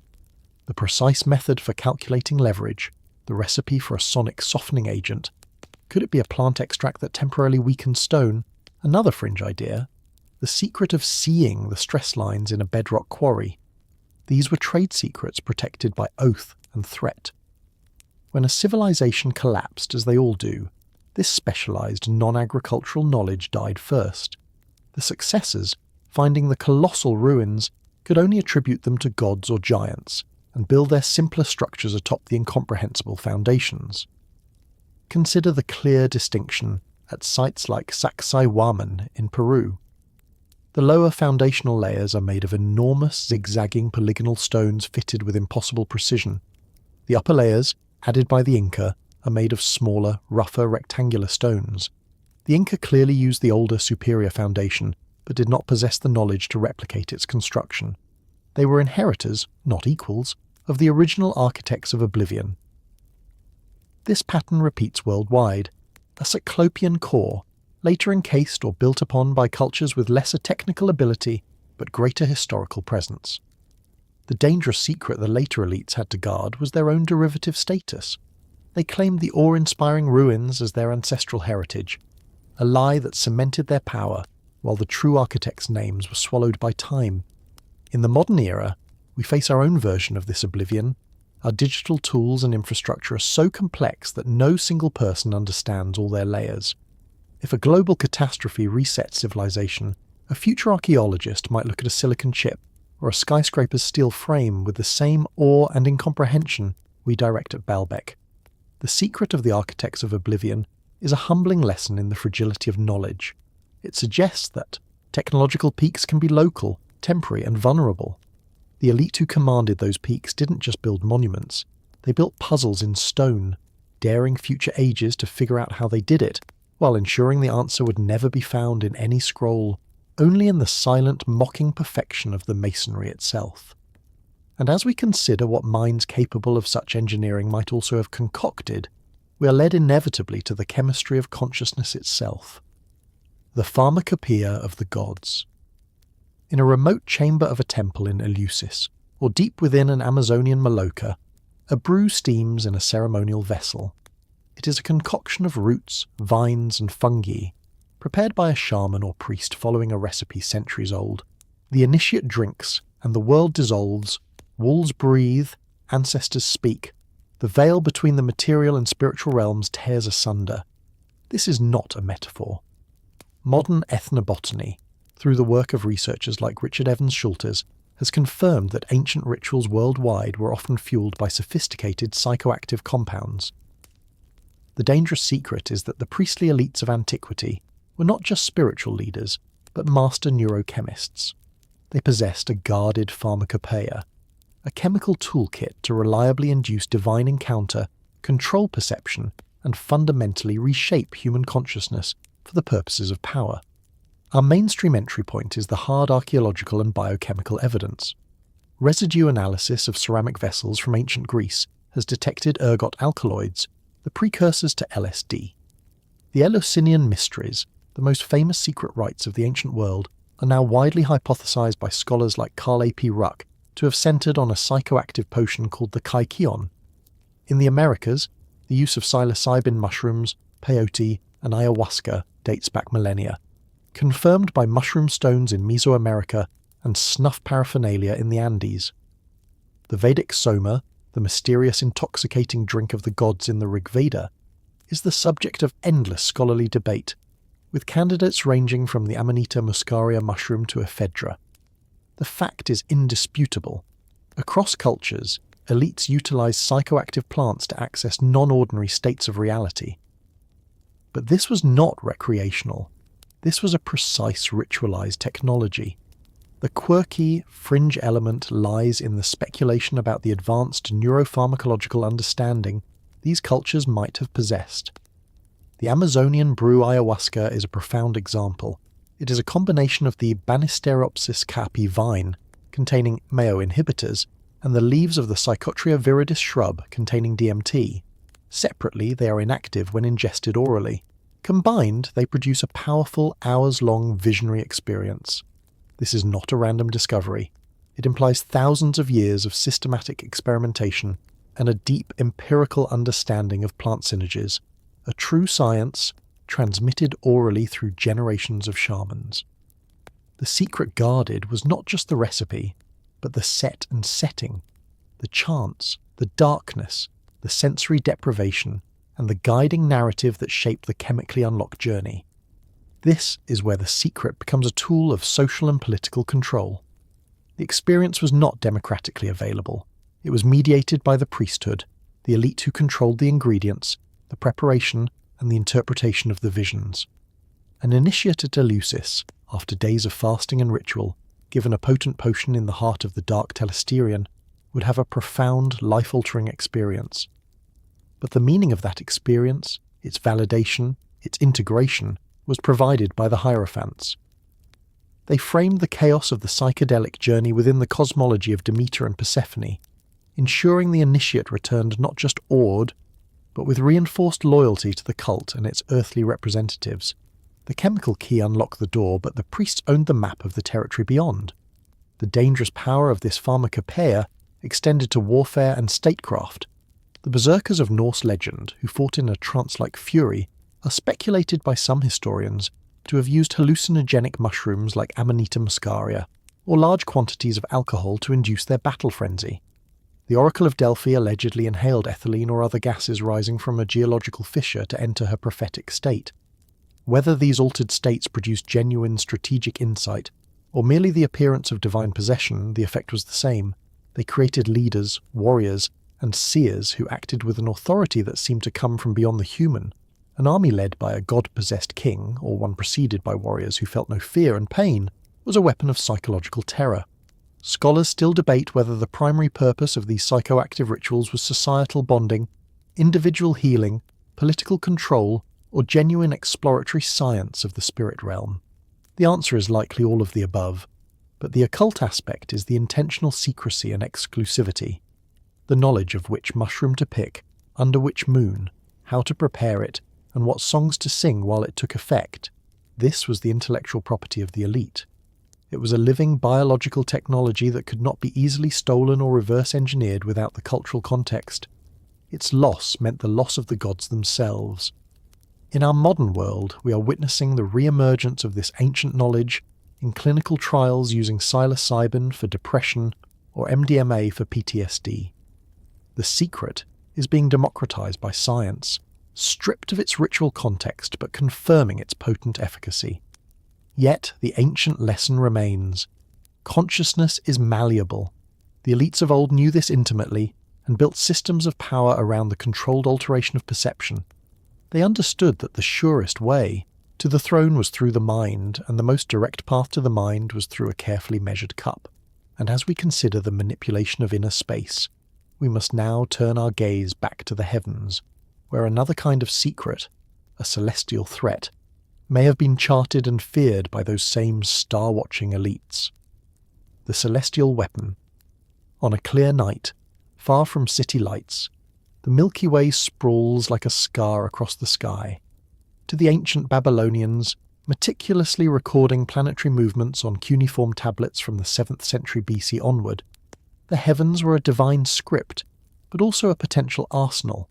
The precise method for calculating leverage, the recipe for a sonic softening agent. Could it be a plant extract that temporarily weakens stone? Another fringe idea. The secret of seeing the stress lines in a bedrock quarry. These were trade secrets protected by oath and threat. When a civilization collapsed, as they all do, this specialized non-agricultural knowledge died first. The successors, finding the colossal ruins, could only attribute them to gods or giants, and build their simpler structures atop the incomprehensible foundations. Consider the clear distinction at sites like Sacsayhuaman in Peru. The lower foundational layers are made of enormous zigzagging polygonal stones fitted with impossible precision. The upper layers, added by the Inca, are made of smaller, rougher rectangular stones. The Inca clearly used the older, superior foundation, but did not possess the knowledge to replicate its construction. They were inheritors, not equals, of the original architects of oblivion. This pattern repeats worldwide, a cyclopean core, later encased or built upon by cultures with lesser technical ability but greater historical presence. The dangerous secret the later elites had to guard was their own derivative status. They claimed the awe-inspiring ruins as their ancestral heritage, a lie that cemented their power while the true architects' names were swallowed by time. In the modern era, we face our own version of this oblivion. Our digital tools and infrastructure are so complex that no single person understands all their layers. If a global catastrophe resets civilization, a future archaeologist might look at a silicon chip or a skyscraper's steel frame with the same awe and incomprehension we direct at Baalbek. The secret of the architects of oblivion is a humbling lesson in the fragility of knowledge. It suggests that technological peaks can be local, temporary, and vulnerable. The elite who commanded those peaks didn't just build monuments, they built puzzles in stone, daring future ages to figure out how they did it, while ensuring the answer would never be found in any scroll, only in the silent, mocking perfection of the masonry itself. And as we consider what minds capable of such engineering might also have concocted, we are led inevitably to the chemistry of consciousness itself. The pharmacopoeia of the gods. In a remote chamber of a temple in Eleusis, or deep within an Amazonian Maloca, a brew steams in a ceremonial vessel. It is a concoction of roots, vines, and fungi, prepared by a shaman or priest following a recipe centuries old. The initiate drinks, and the world dissolves, walls breathe, ancestors speak. The veil between the material and spiritual realms tears asunder. This is not a metaphor. Modern ethnobotany, through the work of researchers like Richard Evans Schultes, has confirmed that ancient rituals worldwide were often fueled by sophisticated psychoactive compounds. The dangerous secret is that the priestly elites of antiquity were not just spiritual leaders, but master neurochemists. They possessed a guarded pharmacopoeia, a chemical toolkit to reliably induce divine encounter, control perception, and fundamentally reshape human consciousness for the purposes of power. Our mainstream entry point is the hard archaeological and biochemical evidence. Residue analysis of ceramic vessels from ancient Greece has detected ergot alkaloids, the precursors to LSD. The Eleusinian mysteries, the most famous secret rites of the ancient world, are now widely hypothesized by scholars like Carl A. P. Ruck to have centered on a psychoactive potion called the kykeon. In the Americas, the use of psilocybin mushrooms, peyote, and ayahuasca dates back millennia, confirmed by mushroom stones in Mesoamerica and snuff paraphernalia in the Andes. The Vedic soma, the mysterious intoxicating drink of the gods in the Rig Veda, is the subject of endless scholarly debate, with candidates ranging from the Amanita muscaria mushroom to ephedra. The fact is indisputable. Across cultures, elites utilize psychoactive plants to access non-ordinary states of reality. But this was not recreational. This was a precise ritualized technology. The quirky, fringe element lies in the speculation about the advanced neuropharmacological understanding these cultures might have possessed. The Amazonian brew ayahuasca is a profound example. It is a combination of the Banisteropsis caapi vine, containing MAO inhibitors, and the leaves of the Psychotria viridis shrub, containing DMT. Separately, they are inactive when ingested orally. Combined, they produce a powerful, hours-long visionary experience. This is not a random discovery. It implies thousands of years of systematic experimentation and a deep empirical understanding of plant synergies, a true science transmitted orally through generations of shamans. The secret guarded was not just the recipe, but the set and setting, the chants, the darkness, the sensory deprivation, and the guiding narrative that shaped the chemically unlocked journey. This is where the secret becomes a tool of social and political control. The experience was not democratically available. It was mediated by the priesthood, the elite who controlled the ingredients, the preparation, and the interpretation of the visions. An initiate at Eleusis, after days of fasting and ritual, given a potent potion in the heart of the dark Telesterion, would have a profound, life-altering experience. But the meaning of that experience, its validation, its integration, was provided by the Hierophants. They framed the chaos of the psychedelic journey within the cosmology of Demeter and Persephone, ensuring the initiate returned not just awed, but with reinforced loyalty to the cult and its earthly representatives. The chemical key unlocked the door, but the priests owned the map of the territory beyond. The dangerous power of this pharmacopoeia extended to warfare and statecraft. The berserkers of Norse legend, who fought in a trance-like fury, are speculated by some historians to have used hallucinogenic mushrooms like Amanita muscaria, or large quantities of alcohol to induce their battle frenzy. The Oracle of Delphi allegedly inhaled ethylene or other gases rising from a geological fissure to enter her prophetic state. Whether these altered states produced genuine strategic insight, or merely the appearance of divine possession, the effect was the same. They created leaders, warriors, and seers who acted with an authority that seemed to come from beyond the human. An army led by a god-possessed king, or one preceded by warriors who felt no fear and pain, was a weapon of psychological terror. Scholars still debate whether the primary purpose of these psychoactive rituals was societal bonding, individual healing, political control, or genuine exploratory science of the spirit realm. The answer is likely all of the above, but the occult aspect is the intentional secrecy and exclusivity, the knowledge of which mushroom to pick, under which moon, how to prepare it, and what songs to sing while it took effect. This was the intellectual property of the elite. It was a living biological technology that could not be easily stolen or reverse engineered without the cultural context. Its loss meant the loss of the gods themselves. In our modern world, we are witnessing the re-emergence of this ancient knowledge in clinical trials using psilocybin for depression or MDMA for PTSD. The secret is being democratized by science, stripped of its ritual context but confirming its potent efficacy. Yet the ancient lesson remains. Consciousness is malleable. The elites of old knew this intimately and built systems of power around the controlled alteration of perception. They understood that the surest way to the throne was through the mind, and the most direct path to the mind was through a carefully measured cup. And as we consider the manipulation of inner space, we must now turn our gaze back to the heavens, where another kind of secret, a celestial threat, may have been charted and feared by those same star-watching elites. The celestial weapon. On a clear night, far from city lights, the Milky Way sprawls like a scar across the sky. To the ancient Babylonians, meticulously recording planetary movements on cuneiform tablets from the 7th century BC onward, the heavens were a divine script, but also a potential arsenal.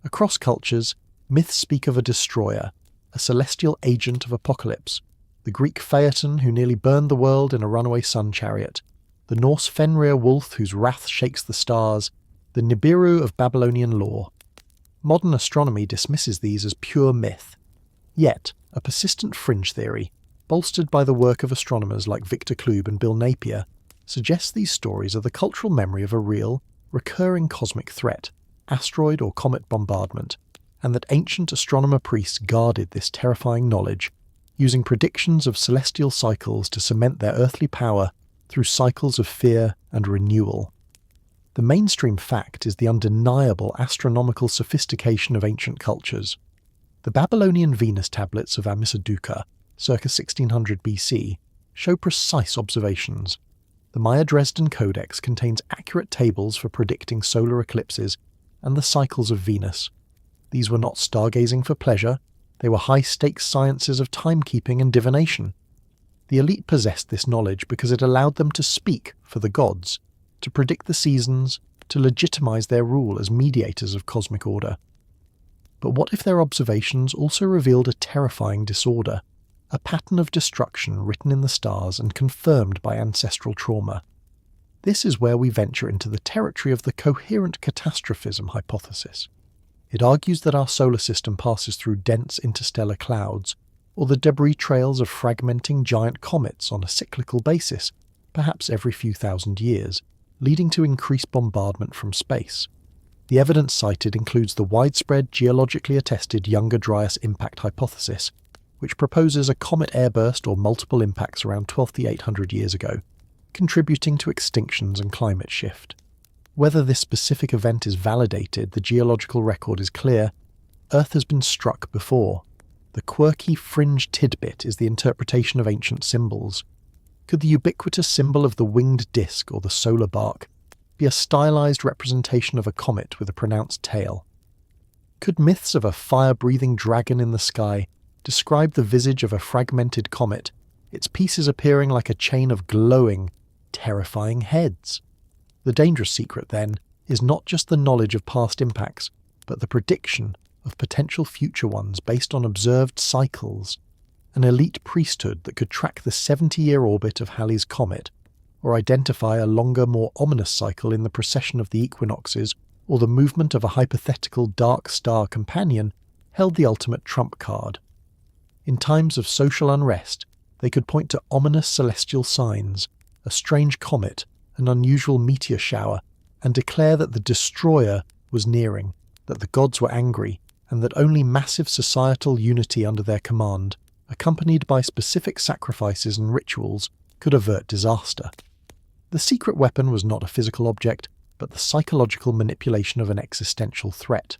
Across cultures, myths speak of a destroyer, a celestial agent of apocalypse, the Greek Phaeton who nearly burned the world in a runaway sun chariot, the Norse Fenrir wolf whose wrath shakes the stars, the Nibiru of Babylonian lore. Modern astronomy dismisses these as pure myth. Yet, a persistent fringe theory, bolstered by the work of astronomers like Victor Klube and Bill Napier, suggests these stories are the cultural memory of a real, recurring cosmic threat, asteroid or comet bombardment, and that ancient astronomer priests guarded this terrifying knowledge, using predictions of celestial cycles to cement their earthly power through cycles of fear and renewal. The mainstream fact is the undeniable astronomical sophistication of ancient cultures. The Babylonian Venus tablets of Amisaduqa, circa 1600 BC, show precise observations. The Maya Dresden Codex contains accurate tables for predicting solar eclipses and the cycles of Venus. These were not stargazing for pleasure, they were high-stakes sciences of timekeeping and divination. The elite possessed this knowledge because it allowed them to speak for the gods, to predict the seasons, to legitimize their rule as mediators of cosmic order. But what if their observations also revealed a terrifying disorder, a pattern of destruction written in the stars and confirmed by ancestral trauma? This is where we venture into the territory of the coherent catastrophism hypothesis. It argues that our solar system passes through dense interstellar clouds, or the debris trails of fragmenting giant comets on a cyclical basis, perhaps every few thousand years, leading to increased bombardment from space. The evidence cited includes the widespread geologically attested Younger Dryas impact hypothesis, which proposes a comet airburst or multiple impacts around 12,800 years ago, contributing to extinctions and climate shift. Whether this specific event is validated, the geological record is clear. Earth has been struck before. The quirky fringe tidbit is the interpretation of ancient symbols. Could the ubiquitous symbol of the winged disk or the solar bark be a stylized representation of a comet with a pronounced tail? Could myths of a fire-breathing dragon in the sky describe the visage of a fragmented comet, its pieces appearing like a chain of glowing, terrifying heads? The dangerous secret, then, is not just the knowledge of past impacts, but the prediction of potential future ones based on observed cycles. An elite priesthood that could track the 70-year orbit of Halley's Comet, or identify a longer, more ominous cycle in the precession of the equinoxes, or the movement of a hypothetical dark star companion, held the ultimate trump card. In times of social unrest, they could point to ominous celestial signs, a strange comet, an unusual meteor shower, and declare that the destroyer was nearing, that the gods were angry, and that only massive societal unity under their command, accompanied by specific sacrifices and rituals, could avert disaster. The secret weapon was not a physical object, but the psychological manipulation of an existential threat.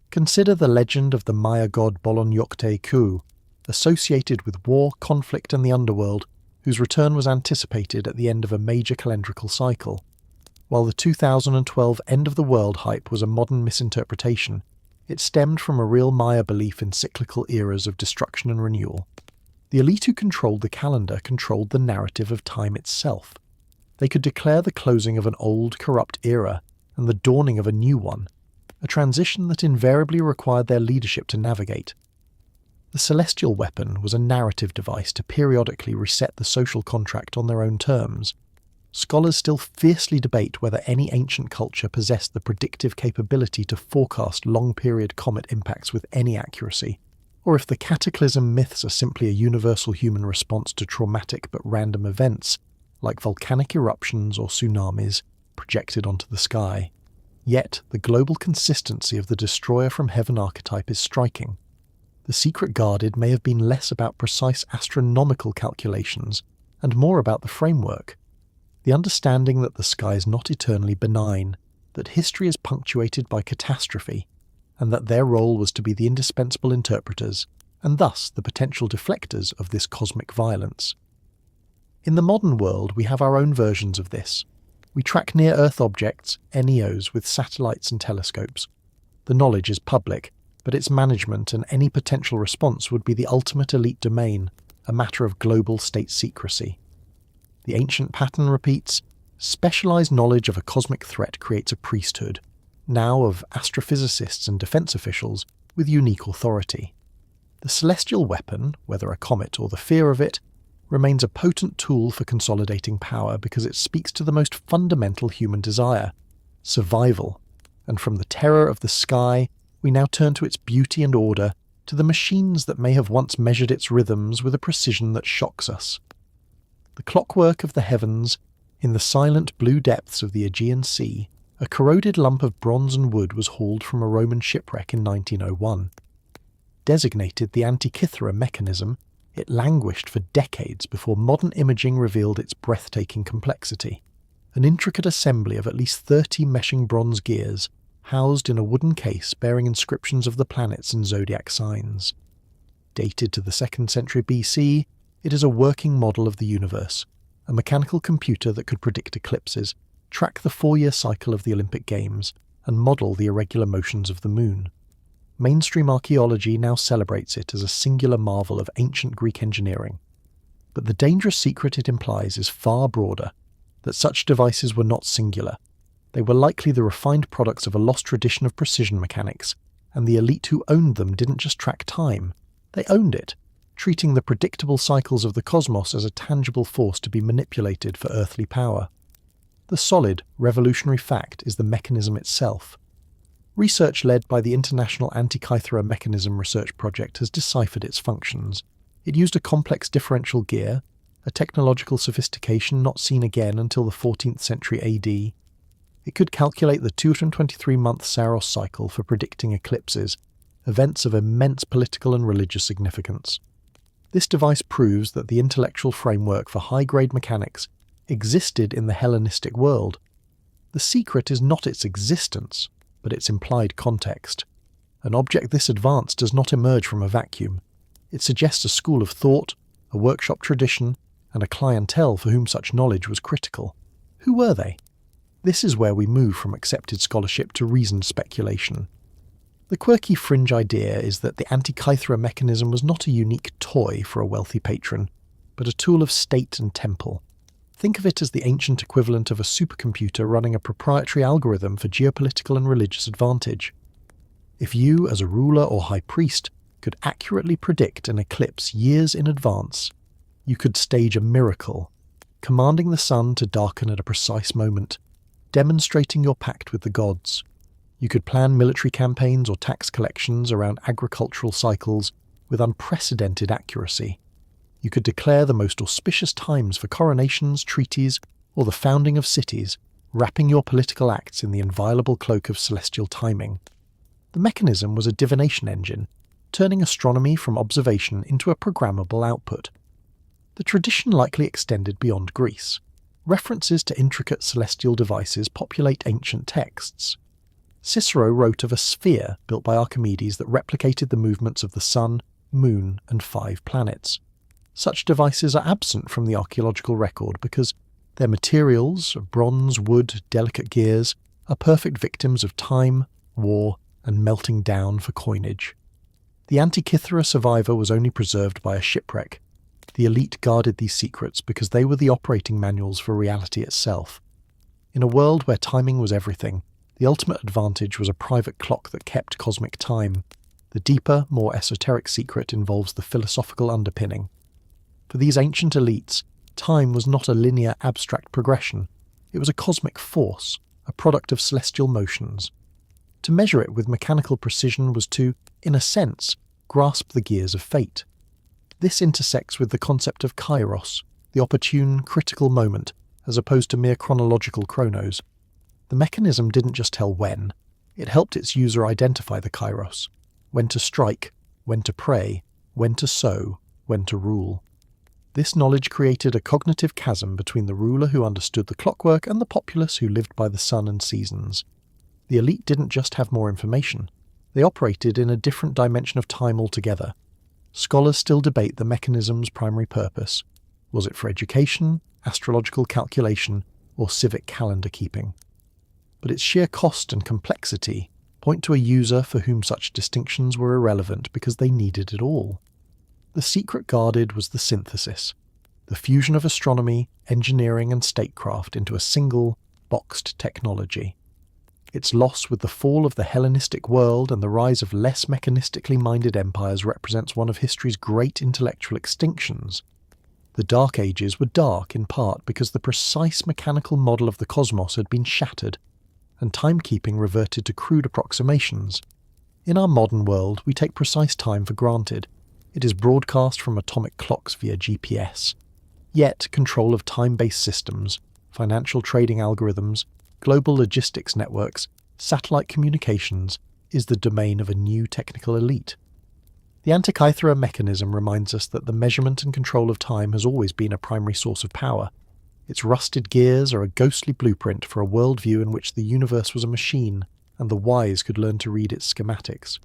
Consider the legend of the Maya god Bolonyokte-Ku, associated with war, conflict, and the underworld, whose return was anticipated at the end of a major calendrical cycle. While the 2012 end-of-the-world hype was a modern misinterpretation, it stemmed from a real Maya belief in cyclical eras of destruction and renewal. The elite who controlled the calendar controlled the narrative of time itself. They could declare the closing of an old, corrupt era and the dawning of a new one, a transition that invariably required their leadership to navigate. The celestial weapon was a narrative device to periodically reset the social contract on their own terms. Scholars still fiercely debate whether any ancient culture possessed the predictive capability to forecast long-period comet impacts with any accuracy, or if the cataclysm myths are simply a universal human response to traumatic but random events, like volcanic eruptions or tsunamis, projected onto the sky. Yet, the global consistency of the destroyer from heaven archetype is striking. The secret guarded may have been less about precise astronomical calculations and more about the framework. The understanding that the sky is not eternally benign, that history is punctuated by catastrophe, and that their role was to be the indispensable interpreters, and thus the potential deflectors of this cosmic violence. In the modern world, we have our own versions of this. We track near-Earth objects, NEOs, with satellites and telescopes. The knowledge is public, but its management and any potential response would be the ultimate elite domain, a matter of global state secrecy. The ancient pattern repeats: specialized knowledge of a cosmic threat creates a priesthood, now of astrophysicists and defense officials, with unique authority. The celestial weapon, whether a comet or the fear of it, remains a potent tool for consolidating power because it speaks to the most fundamental human desire, survival, and from the terror of the sky, we now turn to its beauty and order, to the machines that may have once measured its rhythms with a precision that shocks us. The clockwork of the heavens, in the silent blue depths of the Aegean Sea, a corroded lump of bronze and wood was hauled from a Roman shipwreck in 1901. Designated the Antikythera mechanism, it languished for decades before modern imaging revealed its breathtaking complexity. An intricate assembly of at least 30 meshing bronze gears, housed in a wooden case bearing inscriptions of the planets and zodiac signs. Dated to the 2nd century BC, it is a working model of the universe, a mechanical computer that could predict eclipses, track the 4-year cycle of the Olympic Games, and model the irregular motions of the moon. Mainstream archaeology now celebrates it as a singular marvel of ancient Greek engineering. But the dangerous secret it implies is far broader, that such devices were not singular. They were likely the refined products of a lost tradition of precision mechanics, and the elite who owned them didn't just track time, they owned it, treating the predictable cycles of the cosmos as a tangible force to be manipulated for earthly power. The solid, revolutionary fact is the mechanism itself. Research led by the International Antikythera Mechanism Research Project has deciphered its functions. It used a complex differential gear, a technological sophistication not seen again until the 14th century AD. It could calculate the 223-month Saros cycle for predicting eclipses, events of immense political and religious significance. This device proves that the intellectual framework for high-grade mechanics existed in the Hellenistic world. The secret is not its existence, but its implied context. An object this advanced does not emerge from a vacuum. It suggests a school of thought, a workshop tradition, and a clientele for whom such knowledge was critical. Who were they? This is where we move from accepted scholarship to reasoned speculation. The quirky fringe idea is that the Antikythera mechanism was not a unique toy for a wealthy patron, but a tool of state and temple. Think of it as the ancient equivalent of a supercomputer running a proprietary algorithm for geopolitical and religious advantage. If you, as a ruler or high priest, could accurately predict an eclipse years in advance, you could stage a miracle, commanding the sun to darken at a precise moment, demonstrating your pact with the gods. You could plan military campaigns or tax collections around agricultural cycles with unprecedented accuracy. You could declare the most auspicious times for coronations, treaties, or the founding of cities, wrapping your political acts in the inviolable cloak of celestial timing. The mechanism was a divination engine, turning astronomy from observation into a programmable output. The tradition likely extended beyond Greece. References to intricate celestial devices populate ancient texts. Cicero wrote of a sphere built by Archimedes that replicated the movements of the sun, moon, and 5 planets. Such devices are absent from the archaeological record because their materials, bronze, wood, delicate gears, are perfect victims of time, war, and melting down for coinage. The Antikythera survivor was only preserved by a shipwreck. The elite guarded these secrets because they were the operating manuals for reality itself. In a world where timing was everything, the ultimate advantage was a private clock that kept cosmic time. The deeper, more esoteric secret involves the philosophical underpinning. For these ancient elites, time was not a linear, abstract progression. It was a cosmic force, a product of celestial motions. To measure it with mechanical precision was to, in a sense, grasp the gears of fate. This intersects with the concept of kairos, the opportune, critical moment, as opposed to mere chronological chronos. The mechanism didn't just tell when, it helped its user identify the kairos, when to strike, when to pray, when to sow, when to rule. This knowledge created a cognitive chasm between the ruler who understood the clockwork and the populace who lived by the sun and seasons. The elite didn't just have more information, they operated in a different dimension of time altogether. Scholars still debate the mechanism's primary purpose. Was it for education, astrological calculation, or civic calendar keeping? But its sheer cost and complexity point to a user for whom such distinctions were irrelevant because they needed it all. The secret guarded was the synthesis, the fusion of astronomy, engineering, and statecraft into a single, boxed technology. Its loss with the fall of the Hellenistic world and the rise of less mechanistically minded empires represents one of history's great intellectual extinctions. The Dark Ages were dark in part because the precise mechanical model of the cosmos had been shattered, and timekeeping reverted to crude approximations. In our modern world, we take precise time for granted. It is broadcast from atomic clocks via GPS. Yet, control of time-based systems, financial trading algorithms, global logistics networks, satellite communications is the domain of a new technical elite. The Antikythera mechanism reminds us that the measurement and control of time has always been a primary source of power. Its rusted gears are a ghostly blueprint for a worldview in which the universe was a machine, and the wise could learn to read its schematics.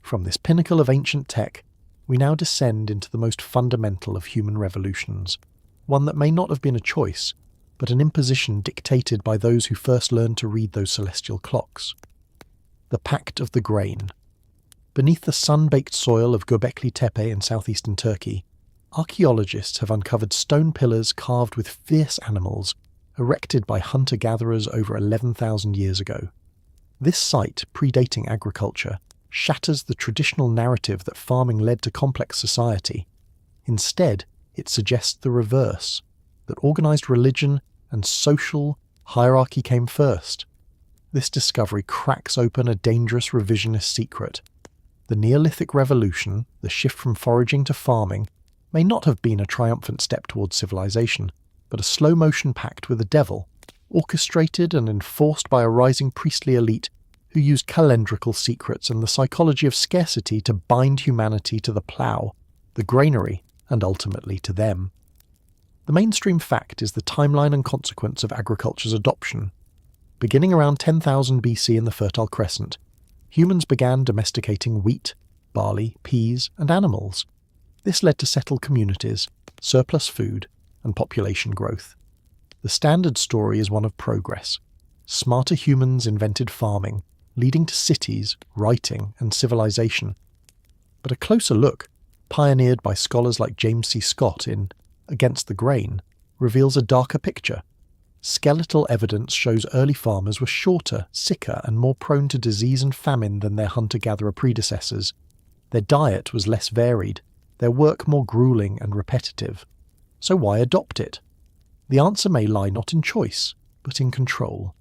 From this pinnacle of ancient tech, we now descend into the most fundamental of human revolutions, one that may not have been a choice, but an imposition dictated by those who first learned to read those celestial clocks. The Pact of the Grain. Beneath the sun-baked soil of Göbekli Tepe in southeastern Turkey, archaeologists have uncovered stone pillars carved with fierce animals, erected by hunter-gatherers over 11,000 years ago. This site, predating agriculture, shatters the traditional narrative that farming led to complex society. Instead, it suggests the reverse, that organised religion and social hierarchy came first. This discovery cracks open a dangerous revisionist secret. The Neolithic Revolution, the shift from foraging to farming, may not have been a triumphant step towards civilization, but a slow-motion pact with the devil, orchestrated and enforced by a rising priestly elite who used calendrical secrets and the psychology of scarcity to bind humanity to the plough, the granary, and ultimately to them. The mainstream fact is the timeline and consequence of agriculture's adoption. Beginning around 10,000 BC in the Fertile Crescent, humans began domesticating wheat, barley, peas, and animals. This led to settled communities, surplus food, and population growth. The standard story is one of progress. Smarter humans invented farming, leading to cities, writing, and civilization. But a closer look, pioneered by scholars like James C. Scott in Against the Grain, reveals a darker picture. Skeletal evidence shows early farmers were shorter, sicker, and more prone to disease and famine than their hunter-gatherer predecessors. Their diet was less varied, their work more grueling and repetitive. So why adopt it? The answer may lie not in choice, but in control.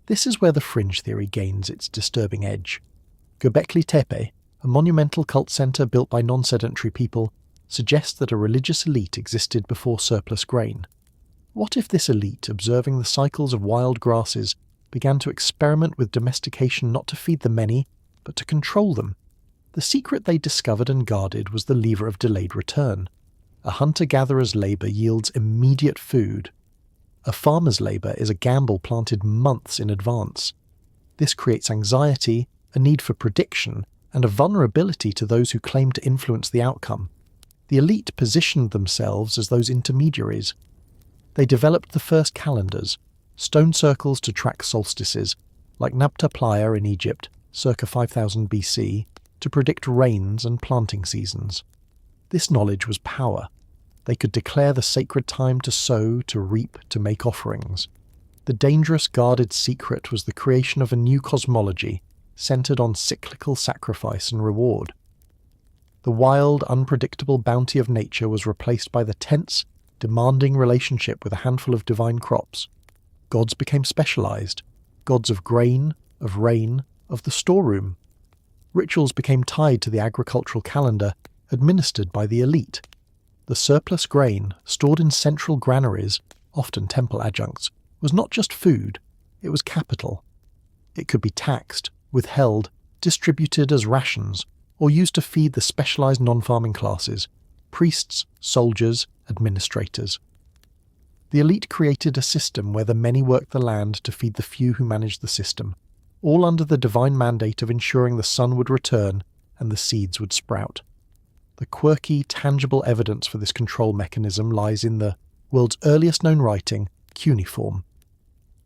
This is where the fringe theory gains its disturbing edge. Göbekli Tepe, a monumental cult centre built by non-sedentary people, suggests that a religious elite existed before surplus grain. What if this elite, observing the cycles of wild grasses, began to experiment with domestication not to feed the many, but to control them? The secret they discovered and guarded was the lever of delayed return. A hunter-gatherer's labour yields immediate food. A farmer's labour is a gamble planted months in advance. This creates anxiety, a need for prediction, and a vulnerability to those who claim to influence the outcome. The elite positioned themselves as those intermediaries. They developed the first calendars, stone circles to track solstices, like Nabta Playa in Egypt, circa 5000 BC, to predict rains and planting seasons. This knowledge was power. They could declare the sacred time to sow, to reap, to make offerings. The dangerous guarded secret was the creation of a new cosmology, centered on cyclical sacrifice and reward. The wild, unpredictable bounty of nature was replaced by the tense, demanding relationship with a handful of divine crops. Gods became specialized, gods of grain, of rain, of the storeroom. Rituals became tied to the agricultural calendar, administered by the elite. The surplus grain, stored in central granaries, often temple adjuncts, was not just food, it was capital. It could be taxed, withheld, distributed as rations, or used to feed the specialized non-farming classes, priests, soldiers, administrators. The elite created a system where the many worked the land to feed the few who managed the system, all under the divine mandate of ensuring the sun would return and the seeds would sprout. The quirky, tangible evidence for this control mechanism lies in the world's earliest known writing, cuneiform.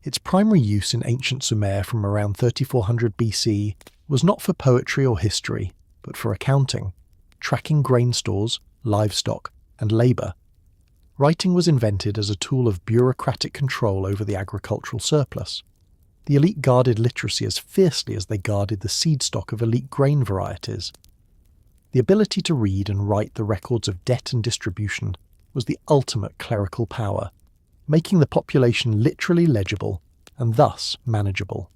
Its primary use in ancient Sumer from around 3400 BC was not for poetry or history, but for accounting, tracking grain stores, livestock, and labour. Writing was invented as a tool of bureaucratic control over the agricultural surplus. The elite guarded literacy as fiercely as they guarded the seed stock of elite grain varieties. The ability to read and write the records of debt and distribution was the ultimate clerical power, making the population literally legible and thus manageable.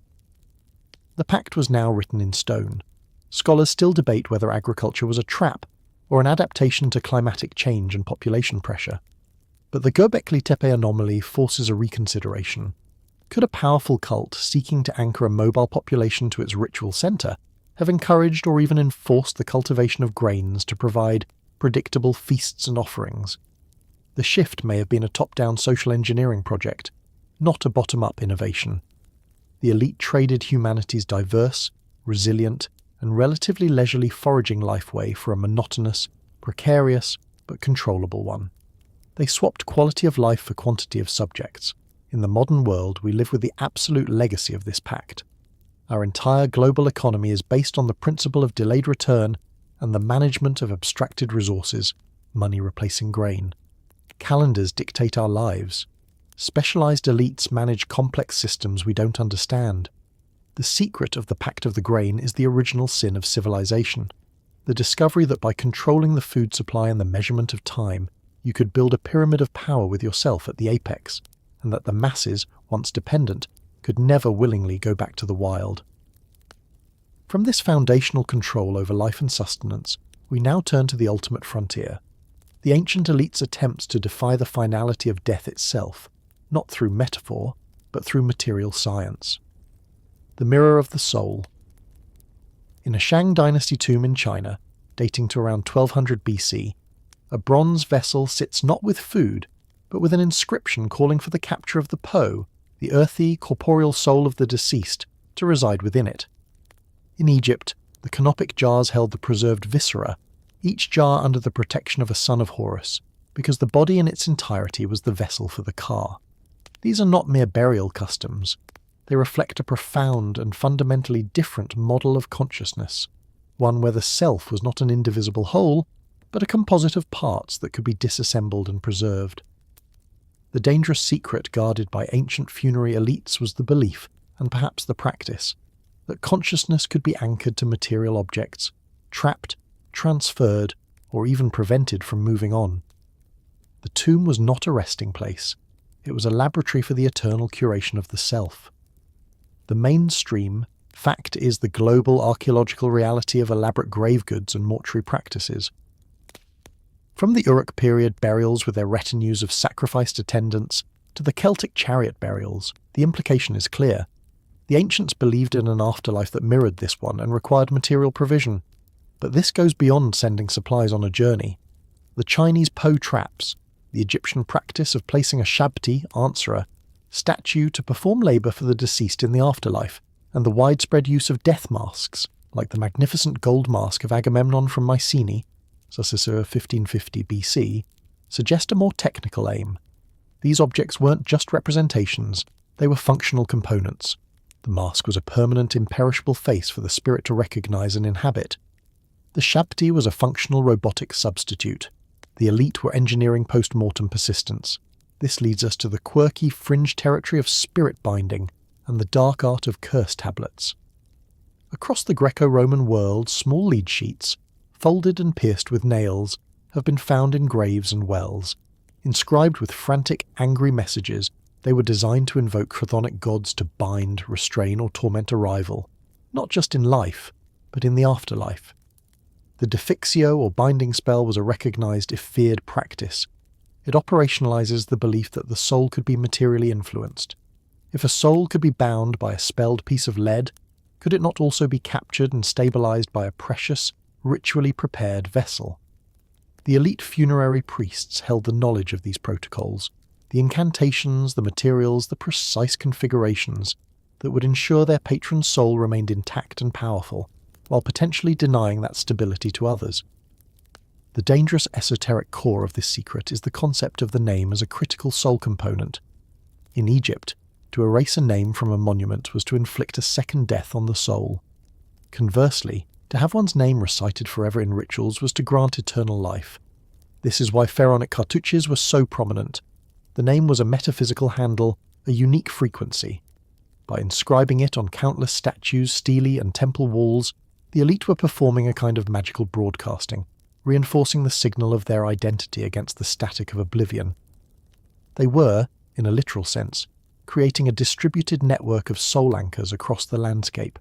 The pact was now written in stone. Scholars still debate whether agriculture was a trap or an adaptation to climatic change and population pressure. But the Göbekli Tepe anomaly forces a reconsideration. Could a powerful cult seeking to anchor a mobile population to its ritual centre have encouraged or even enforced the cultivation of grains to provide predictable feasts and offerings? The shift may have been a top-down social engineering project, not a bottom-up innovation. The elite traded humanity's diverse, resilient, and relatively leisurely foraging lifeway for a monotonous, precarious, but controllable one. They swapped quality of life for quantity of subjects. In the modern world, we live with the absolute legacy of this pact. Our entire global economy is based on the principle of delayed return and the management of abstracted resources, money replacing grain. Calendars dictate our lives. Specialized elites manage complex systems we don't understand. The secret of the Pact of the Grain is the original sin of civilization, the discovery that by controlling the food supply and the measurement of time, you could build a pyramid of power with yourself at the apex, and that the masses, once dependent, could never willingly go back to the wild. From this foundational control over life and sustenance, we now turn to the ultimate frontier. The ancient elite's attempts to defy the finality of death itself, not through metaphor, but through material science. The mirror of the soul. In a Shang dynasty tomb in China, dating to around 1200 BC, a bronze vessel sits not with food, but with an inscription calling for the capture of the Po, the earthy, corporeal soul of the deceased, to reside within it. In Egypt, the canopic jars held the preserved viscera, each jar under the protection of a son of Horus, because the body in its entirety was the vessel for the ka. These are not mere burial customs. They reflect a profound and fundamentally different model of consciousness, one where the self was not an indivisible whole, but a composite of parts that could be disassembled and preserved. The dangerous secret guarded by ancient funerary elites was the belief, and perhaps the practice, that consciousness could be anchored to material objects, trapped, transferred, or even prevented from moving on. The tomb was not a resting place. It was a laboratory for the eternal curation of the self. The mainstream fact is the global archaeological reality of elaborate grave goods and mortuary practices. From the Uruk period burials with their retinues of sacrificed attendants to the Celtic chariot burials, the implication is clear. The ancients believed in an afterlife that mirrored this one and required material provision. But this goes beyond sending supplies on a journey. The Chinese Po traps, the Egyptian practice of placing a shabti, answerer, statue to perform labour for the deceased in the afterlife, and the widespread use of death masks, like the magnificent gold mask of Agamemnon from Mycenae, circa 1550 BC, suggest a more technical aim. These objects weren't just representations, they were functional components. The mask was a permanent, imperishable face for the spirit to recognise and inhabit. The shabti was a functional robotic substitute. The elite were engineering post-mortem persistence. This leads us to the quirky fringe territory of spirit binding and the dark art of curse tablets. Across the Greco-Roman world, small lead sheets, folded and pierced with nails, have been found in graves and wells. Inscribed with frantic, angry messages, they were designed to invoke chthonic gods to bind, restrain, or torment a rival, not just in life, but in the afterlife. The defixio or binding spell was a recognised, if feared, practice. It operationalises the belief that the soul could be materially influenced. If a soul could be bound by a spelled piece of lead, could it not also be captured and stabilised by a precious, ritually prepared vessel? The elite funerary priests held the knowledge of these protocols, the incantations, the materials, the precise configurations that would ensure their patron's soul remained intact and powerful, while potentially denying that stability to others. The dangerous esoteric core of this secret is the concept of the name as a critical soul component. In Egypt, to erase a name from a monument was to inflict a second death on the soul. Conversely, to have one's name recited forever in rituals was to grant eternal life. This is why pharaonic cartouches were so prominent. The name was a metaphysical handle, a unique frequency. By inscribing it on countless statues, stelae, and temple walls, the elite were performing a kind of magical broadcasting, reinforcing the signal of their identity against the static of oblivion. They were, in a literal sense, creating a distributed network of soul anchors across the landscape,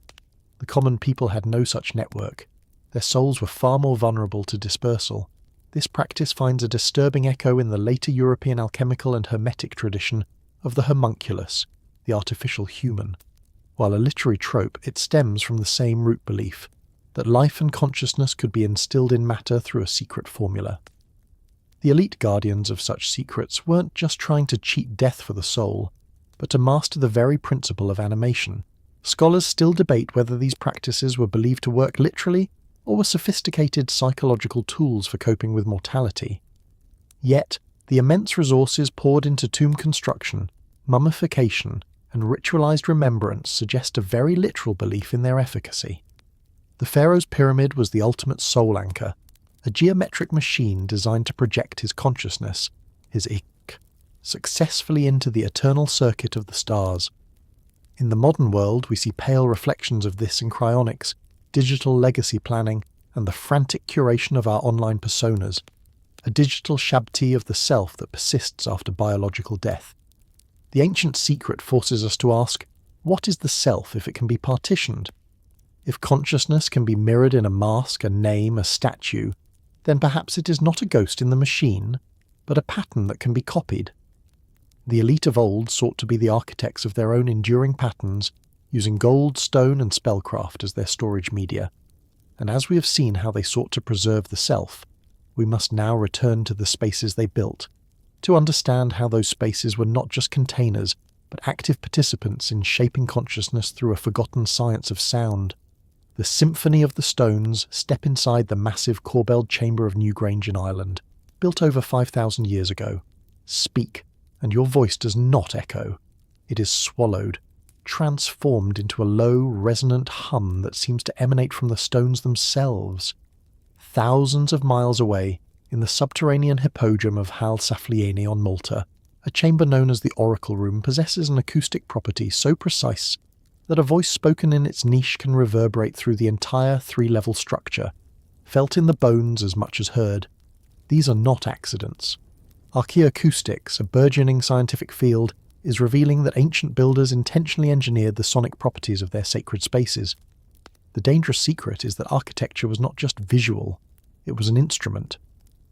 The common people had no such network. Their souls were far more vulnerable to dispersal. This practice finds a disturbing echo in the later European alchemical and hermetic tradition of the homunculus, the artificial human. While a literary trope, it stems from the same root belief, that life and consciousness could be instilled in matter through a secret formula. The elite guardians of such secrets weren't just trying to cheat death for the soul, but to master the very principle of animation. Scholars still debate whether these practices were believed to work literally or were sophisticated psychological tools for coping with mortality. Yet, the immense resources poured into tomb construction, mummification, and ritualized remembrance suggest a very literal belief in their efficacy. The pharaoh's pyramid was the ultimate soul anchor, a geometric machine designed to project his consciousness, his ik, successfully into the eternal circuit of the stars. In the modern world, we see pale reflections of this in cryonics, digital legacy planning, and the frantic curation of our online personas, a digital shabti of the self that persists after biological death. The ancient secret forces us to ask, what is the self if it can be partitioned? If consciousness can be mirrored in a mask, a name, a statue, then perhaps it is not a ghost in the machine, but a pattern that can be copied. The elite of old sought to be the architects of their own enduring patterns, using gold, stone, and spellcraft as their storage media. And as we have seen how they sought to preserve the self, we must now return to the spaces they built, to understand how those spaces were not just containers, but active participants in shaping consciousness through a forgotten science of sound. The symphony of the stones step inside the massive corbelled chamber of Newgrange in Ireland, built over 5,000 years ago. Speak, and your voice does not echo. It is swallowed, transformed into a low, resonant hum that seems to emanate from the stones themselves. Thousands of miles away, in the subterranean hippodrome of Hal Saflieni on Malta, a chamber known as the Oracle Room possesses an acoustic property so precise that a voice spoken in its niche can reverberate through the entire three-level structure, felt in the bones as much as heard. These are not accidents. Archaeoacoustics, a burgeoning scientific field, is revealing that ancient builders intentionally engineered the sonic properties of their sacred spaces. The dangerous secret is that architecture was not just visual, it was an instrument.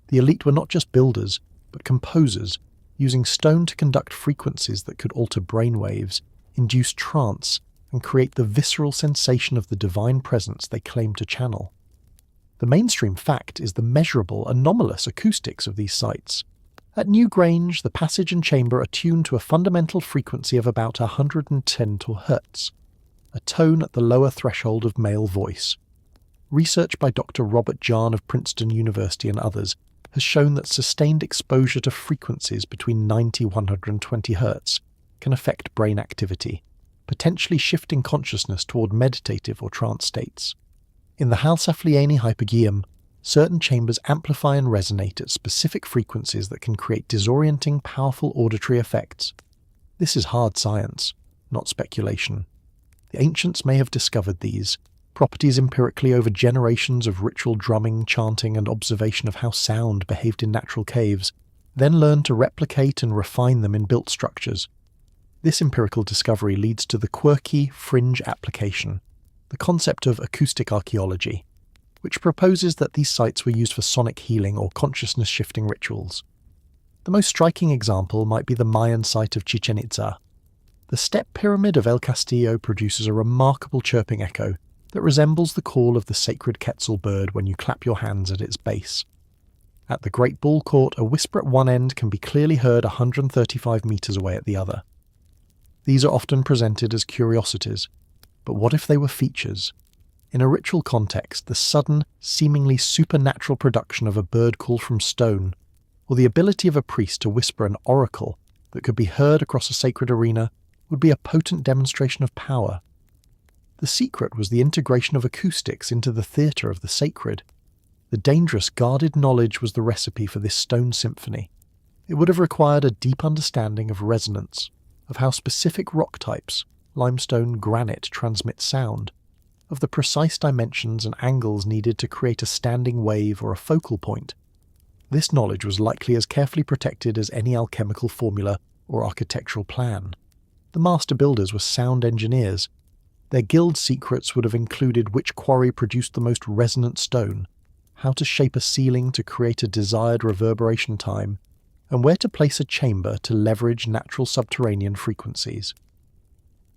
The elite were not just builders, but composers, using stone to conduct frequencies that could alter brainwaves, induce trance, and create the visceral sensation of the divine presence they claimed to channel. The mainstream fact is the measurable, anomalous acoustics of these sites. At Newgrange, the passage and chamber are tuned to a fundamental frequency of about 110 Hz, a tone at the lower threshold of male voice. Research by Dr. Robert Jahn of Princeton University and others has shown that sustained exposure to frequencies between 90 and 120 Hz can affect brain activity, potentially shifting consciousness toward meditative or trance states. In the Hal Saflieni hypogeum, certain chambers amplify and resonate at specific frequencies that can create disorienting, powerful auditory effects. This is hard science, not speculation. The ancients may have discovered these properties empirically over generations of ritual drumming, chanting, and observation of how sound behaved in natural caves, then learned to replicate and refine them in built structures. This empirical discovery leads to the quirky, fringe application, the concept of acoustic archaeology, which proposes that these sites were used for sonic healing or consciousness-shifting rituals. The most striking example might be the Mayan site of Chichen Itza. The step pyramid of El Castillo produces a remarkable chirping echo that resembles the call of the sacred Quetzal bird when you clap your hands at its base. At the Great Ball Court, a whisper at one end can be clearly heard 135 meters away at the other. These are often presented as curiosities, but what if they were features? In a ritual context, the sudden, seemingly supernatural production of a bird call from stone, or the ability of a priest to whisper an oracle that could be heard across a sacred arena, would be a potent demonstration of power. The secret was the integration of acoustics into the theatre of the sacred. The dangerous, guarded knowledge was the recipe for this stone symphony. It would have required a deep understanding of resonance, of how specific rock types, limestone, granite, transmit sound, of the precise dimensions and angles needed to create a standing wave or a focal point. This knowledge was likely as carefully protected as any alchemical formula or architectural plan. The master builders were sound engineers. Their guild secrets would have included which quarry produced the most resonant stone, how to shape a ceiling to create a desired reverberation time, and where to place a chamber to leverage natural subterranean frequencies.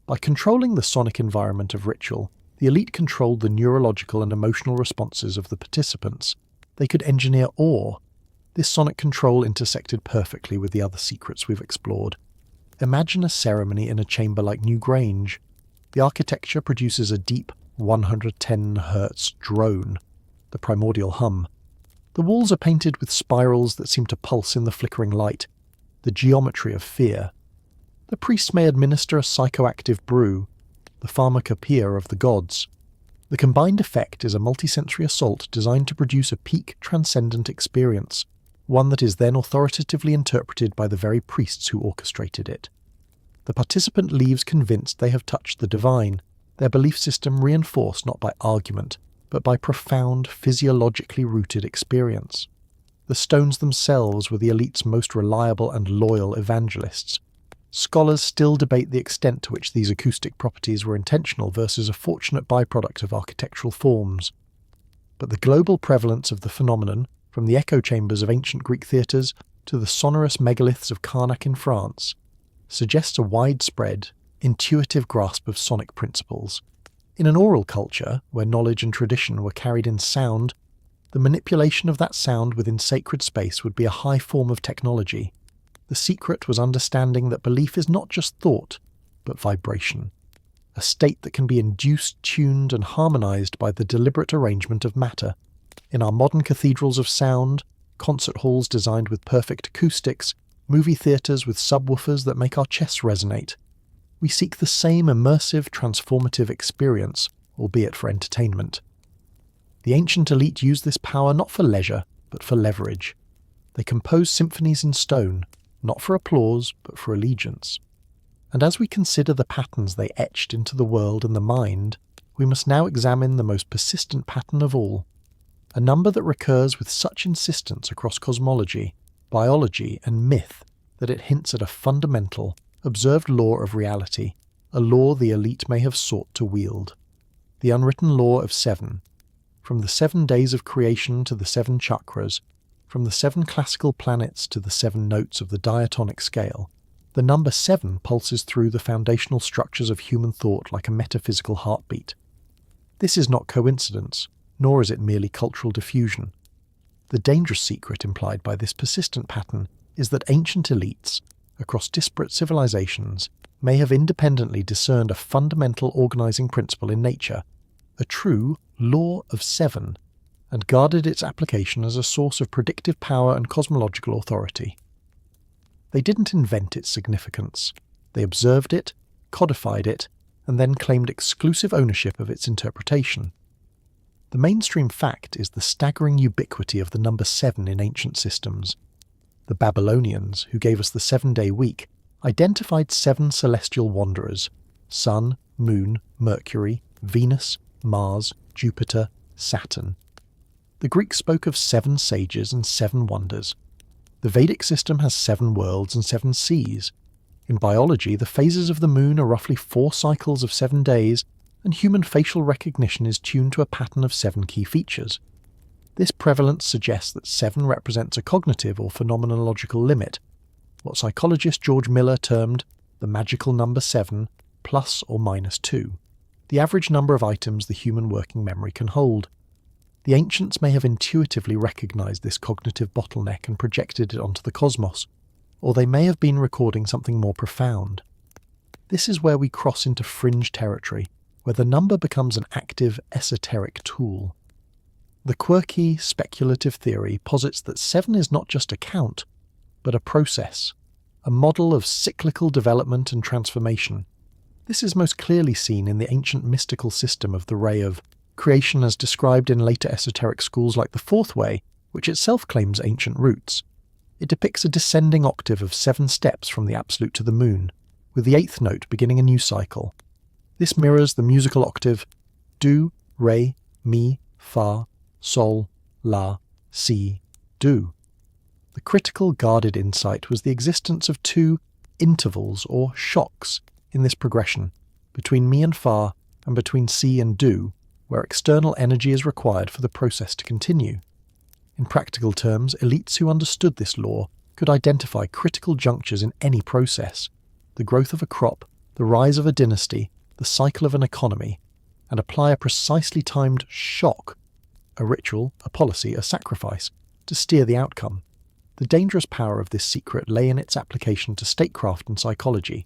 By controlling the sonic environment of ritual, the elite controlled the neurological and emotional responses of the participants. They could engineer awe. This sonic control intersected perfectly with the other secrets we've explored. Imagine a ceremony in a chamber like New Grange. The architecture produces a deep 110 Hz drone, the primordial hum. The walls are painted with spirals that seem to pulse in the flickering light, the geometry of fear. The priests may administer a psychoactive brew, the pharmacopoeia of the gods. The combined effect is a multisensory assault designed to produce a peak transcendent experience, one that is then authoritatively interpreted by the very priests who orchestrated it. The participant leaves convinced they have touched the divine, their belief system reinforced not by argument, but by profound, physiologically rooted experience. The stones themselves were the elite's most reliable and loyal evangelists. Scholars still debate the extent to which these acoustic properties were intentional versus a fortunate byproduct of architectural forms. But the global prevalence of the phenomenon, from the echo chambers of ancient Greek theatres to the sonorous megaliths of Karnak in France, suggests a widespread, intuitive grasp of sonic principles. In an oral culture, where knowledge and tradition were carried in sound, the manipulation of that sound within sacred space would be a high form of technology. The secret was understanding that belief is not just thought, but vibration, a state that can be induced, tuned, and harmonized by the deliberate arrangement of matter. In our modern cathedrals of sound, concert halls designed with perfect acoustics, movie theatres with subwoofers that make our chests resonate, we seek the same immersive, transformative experience, albeit for entertainment. The ancient elite used this power not for leisure, but for leverage. They composed symphonies in stone, not for applause, but for allegiance. And as we consider the patterns they etched into the world and the mind, we must now examine the most persistent pattern of all, a number that recurs with such insistence across cosmology, biology, and myth that it hints at a fundamental, observed law of reality, a law the elite may have sought to wield. The unwritten law of 7. From the 7 days of creation to the 7 chakras, from the 7 classical planets to the 7 notes of the diatonic scale, the number 7 pulses through the foundational structures of human thought like a metaphysical heartbeat. This is not coincidence, nor is it merely cultural diffusion. The dangerous secret implied by this persistent pattern is that ancient elites, across disparate civilizations, may have independently discerned a fundamental organizing principle in nature, a true law of 7, and guarded its application as a source of predictive power and cosmological authority. They didn't invent its significance. They observed it, codified it, and then claimed exclusive ownership of its interpretation. The mainstream fact is the staggering ubiquity of the number 7 in ancient systems. The Babylonians, who gave us the 7-day week, identified 7 celestial wanderers: Sun, Moon, Mercury, Venus, Mars, Jupiter, Saturn. The Greeks spoke of 7 sages and 7 wonders. The Vedic system has 7 worlds and 7 seas. In biology, the phases of the moon are roughly 4 cycles of 7 days, and human facial recognition is tuned to a pattern of 7 key features. This prevalence suggests that 7 represents a cognitive or phenomenological limit, what psychologist George Miller termed the magical number 7 plus or minus 2, the average number of items the human working memory can hold. The ancients may have intuitively recognized this cognitive bottleneck and projected it onto the cosmos, or they may have been recording something more profound. This is where we cross into fringe territory, where the number becomes an active, esoteric tool. The quirky, speculative theory posits that 7 is not just a count, but a process, a model of cyclical development and transformation. This is most clearly seen in the ancient mystical system of the ray of creation as described in later esoteric schools like the Fourth Way, which itself claims ancient roots. It depicts a descending octave of 7 steps from the absolute to the moon, with the 8th note beginning a new cycle. This mirrors the musical octave do, re, mi, fa, sol, la, si, do. The critical guarded insight was the existence of 2 intervals or shocks in this progression, between mi and fa and between see and do, where external energy is required for the process to continue. In practical terms, elites who understood this law could identify critical junctures in any process, the growth of a crop, the rise of a dynasty, the cycle of an economy, and apply a precisely timed shock, a ritual, a policy, a sacrifice, to steer the outcome. The dangerous power of this secret lay in its application to statecraft and psychology.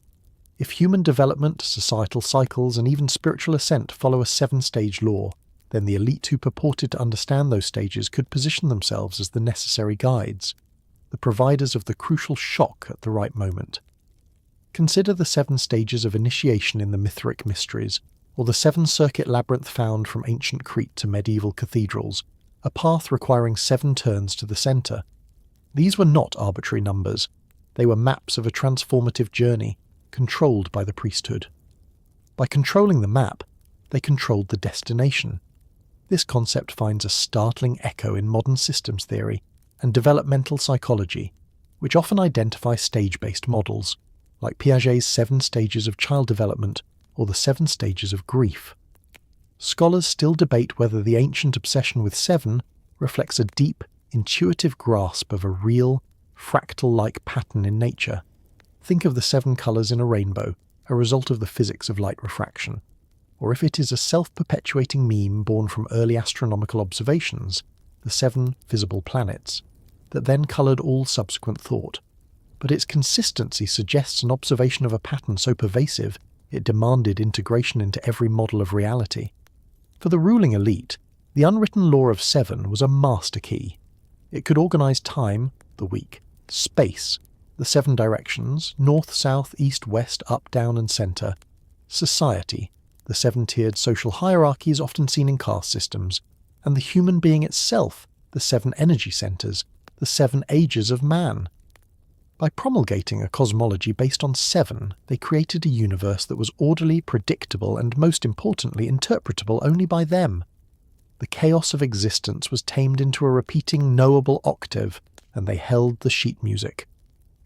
If human development, societal cycles, and even spiritual ascent follow a 7-stage law, then the elite who purported to understand those stages could position themselves as the necessary guides, the providers of the crucial shock at the right moment. Consider the 7 stages of initiation in the Mithric mysteries, or the 7-circuit labyrinth found from ancient Crete to medieval cathedrals, a path requiring 7 turns to the centre. These were not arbitrary numbers. They were maps of a transformative journey, controlled by the priesthood. By controlling the map, they controlled the destination. This concept finds a startling echo in modern systems theory and developmental psychology, which often identify stage-based models, like Piaget's 7 stages of child development or the 7 stages of grief. Scholars still debate whether the ancient obsession with 7 reflects a deep, intuitive grasp of a real, fractal-like pattern in nature. Think of the 7 colours in a rainbow, a result of the physics of light refraction, or if it is a self-perpetuating meme born from early astronomical observations, the 7 visible planets, that then coloured all subsequent thought. But its consistency suggests an observation of a pattern so pervasive it demanded integration into every model of reality. For the ruling elite, the unwritten law of 7 was a master key. It could organise time, the week, space, the 7 directions, north, south, east, west, up, down and centre, society, the 7-tiered social hierarchies often seen in caste systems, and the human being itself, the 7 energy centres, the 7 ages of man. By promulgating a cosmology based on 7, they created a universe that was orderly, predictable, and most importantly, interpretable only by them. The chaos of existence was tamed into a repeating knowable octave, and they held the sheet music.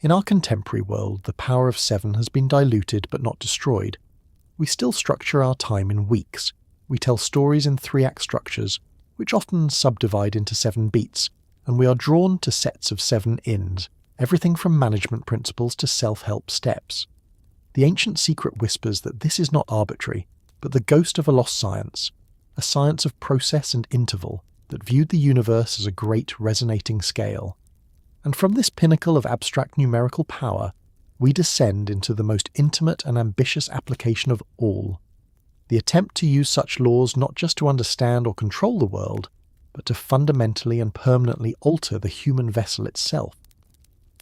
In our contemporary world, the power of 7 has been diluted but not destroyed. We still structure our time in weeks. We tell stories in 3-act structures, which often subdivide into 7 beats, and we are drawn to sets of 7 ins, everything from management principles to self-help steps. The ancient secret whispers that this is not arbitrary, but the ghost of a lost science, a science of process and interval that viewed the universe as a great resonating scale. And from this pinnacle of abstract numerical power, we descend into the most intimate and ambitious application of all, the attempt to use such laws not just to understand or control the world, but to fundamentally and permanently alter the human vessel itself.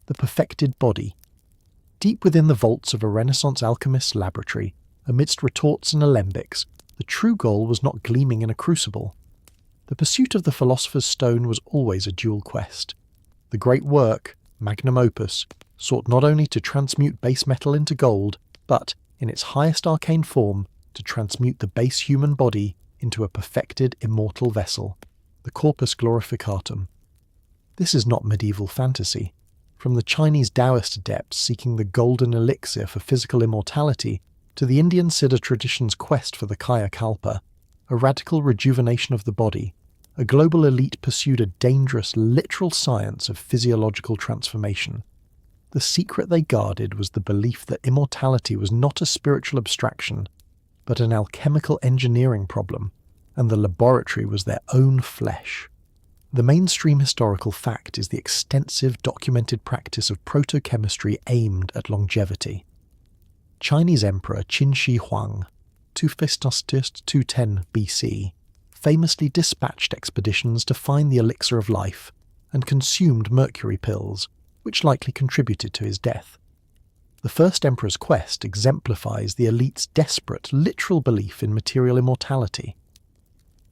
The perfected body. Deep within the vaults of a Renaissance alchemist's laboratory, amidst retorts and alembics, the true goal was not gleaming in a crucible. The pursuit of the philosopher's stone was always a dual quest. The great work, magnum opus, sought not only to transmute base metal into gold, but, in its highest arcane form, to transmute the base human body into a perfected immortal vessel, the corpus glorificatum. This is not medieval fantasy. From the Chinese Taoist adepts seeking the golden elixir for physical immortality, to the Indian Siddha tradition's quest for the Kaya Kalpa, a radical rejuvenation of the body, a global elite pursued a dangerous, literal science of physiological transformation. The secret they guarded was the belief that immortality was not a spiritual abstraction, but an alchemical engineering problem, and the laboratory was their own flesh. The mainstream historical fact is the extensive documented practice of proto-chemistry aimed at longevity. Chinese Emperor Qin Shi Huang, 210 BC, famously dispatched expeditions to find the elixir of life and consumed mercury pills, which likely contributed to his death. The first emperor's quest exemplifies the elite's desperate, literal belief in material immortality.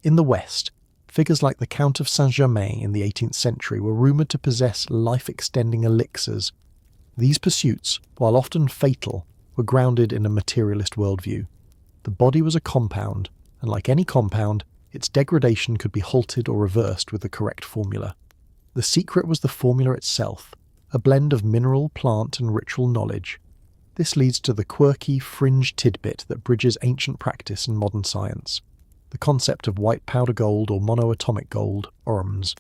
In the West, figures like the Count of Saint-Germain in the 18th century were rumoured to possess life-extending elixirs. These pursuits, while often fatal, were grounded in a materialist worldview. The body was a compound, and like any compound, its degradation could be halted or reversed with the correct formula. The secret was the formula itself, a blend of mineral, plant and ritual knowledge. This leads to the quirky, fringe tidbit that bridges ancient practice and modern science, the concept of white powder gold or monoatomic gold, ORMs.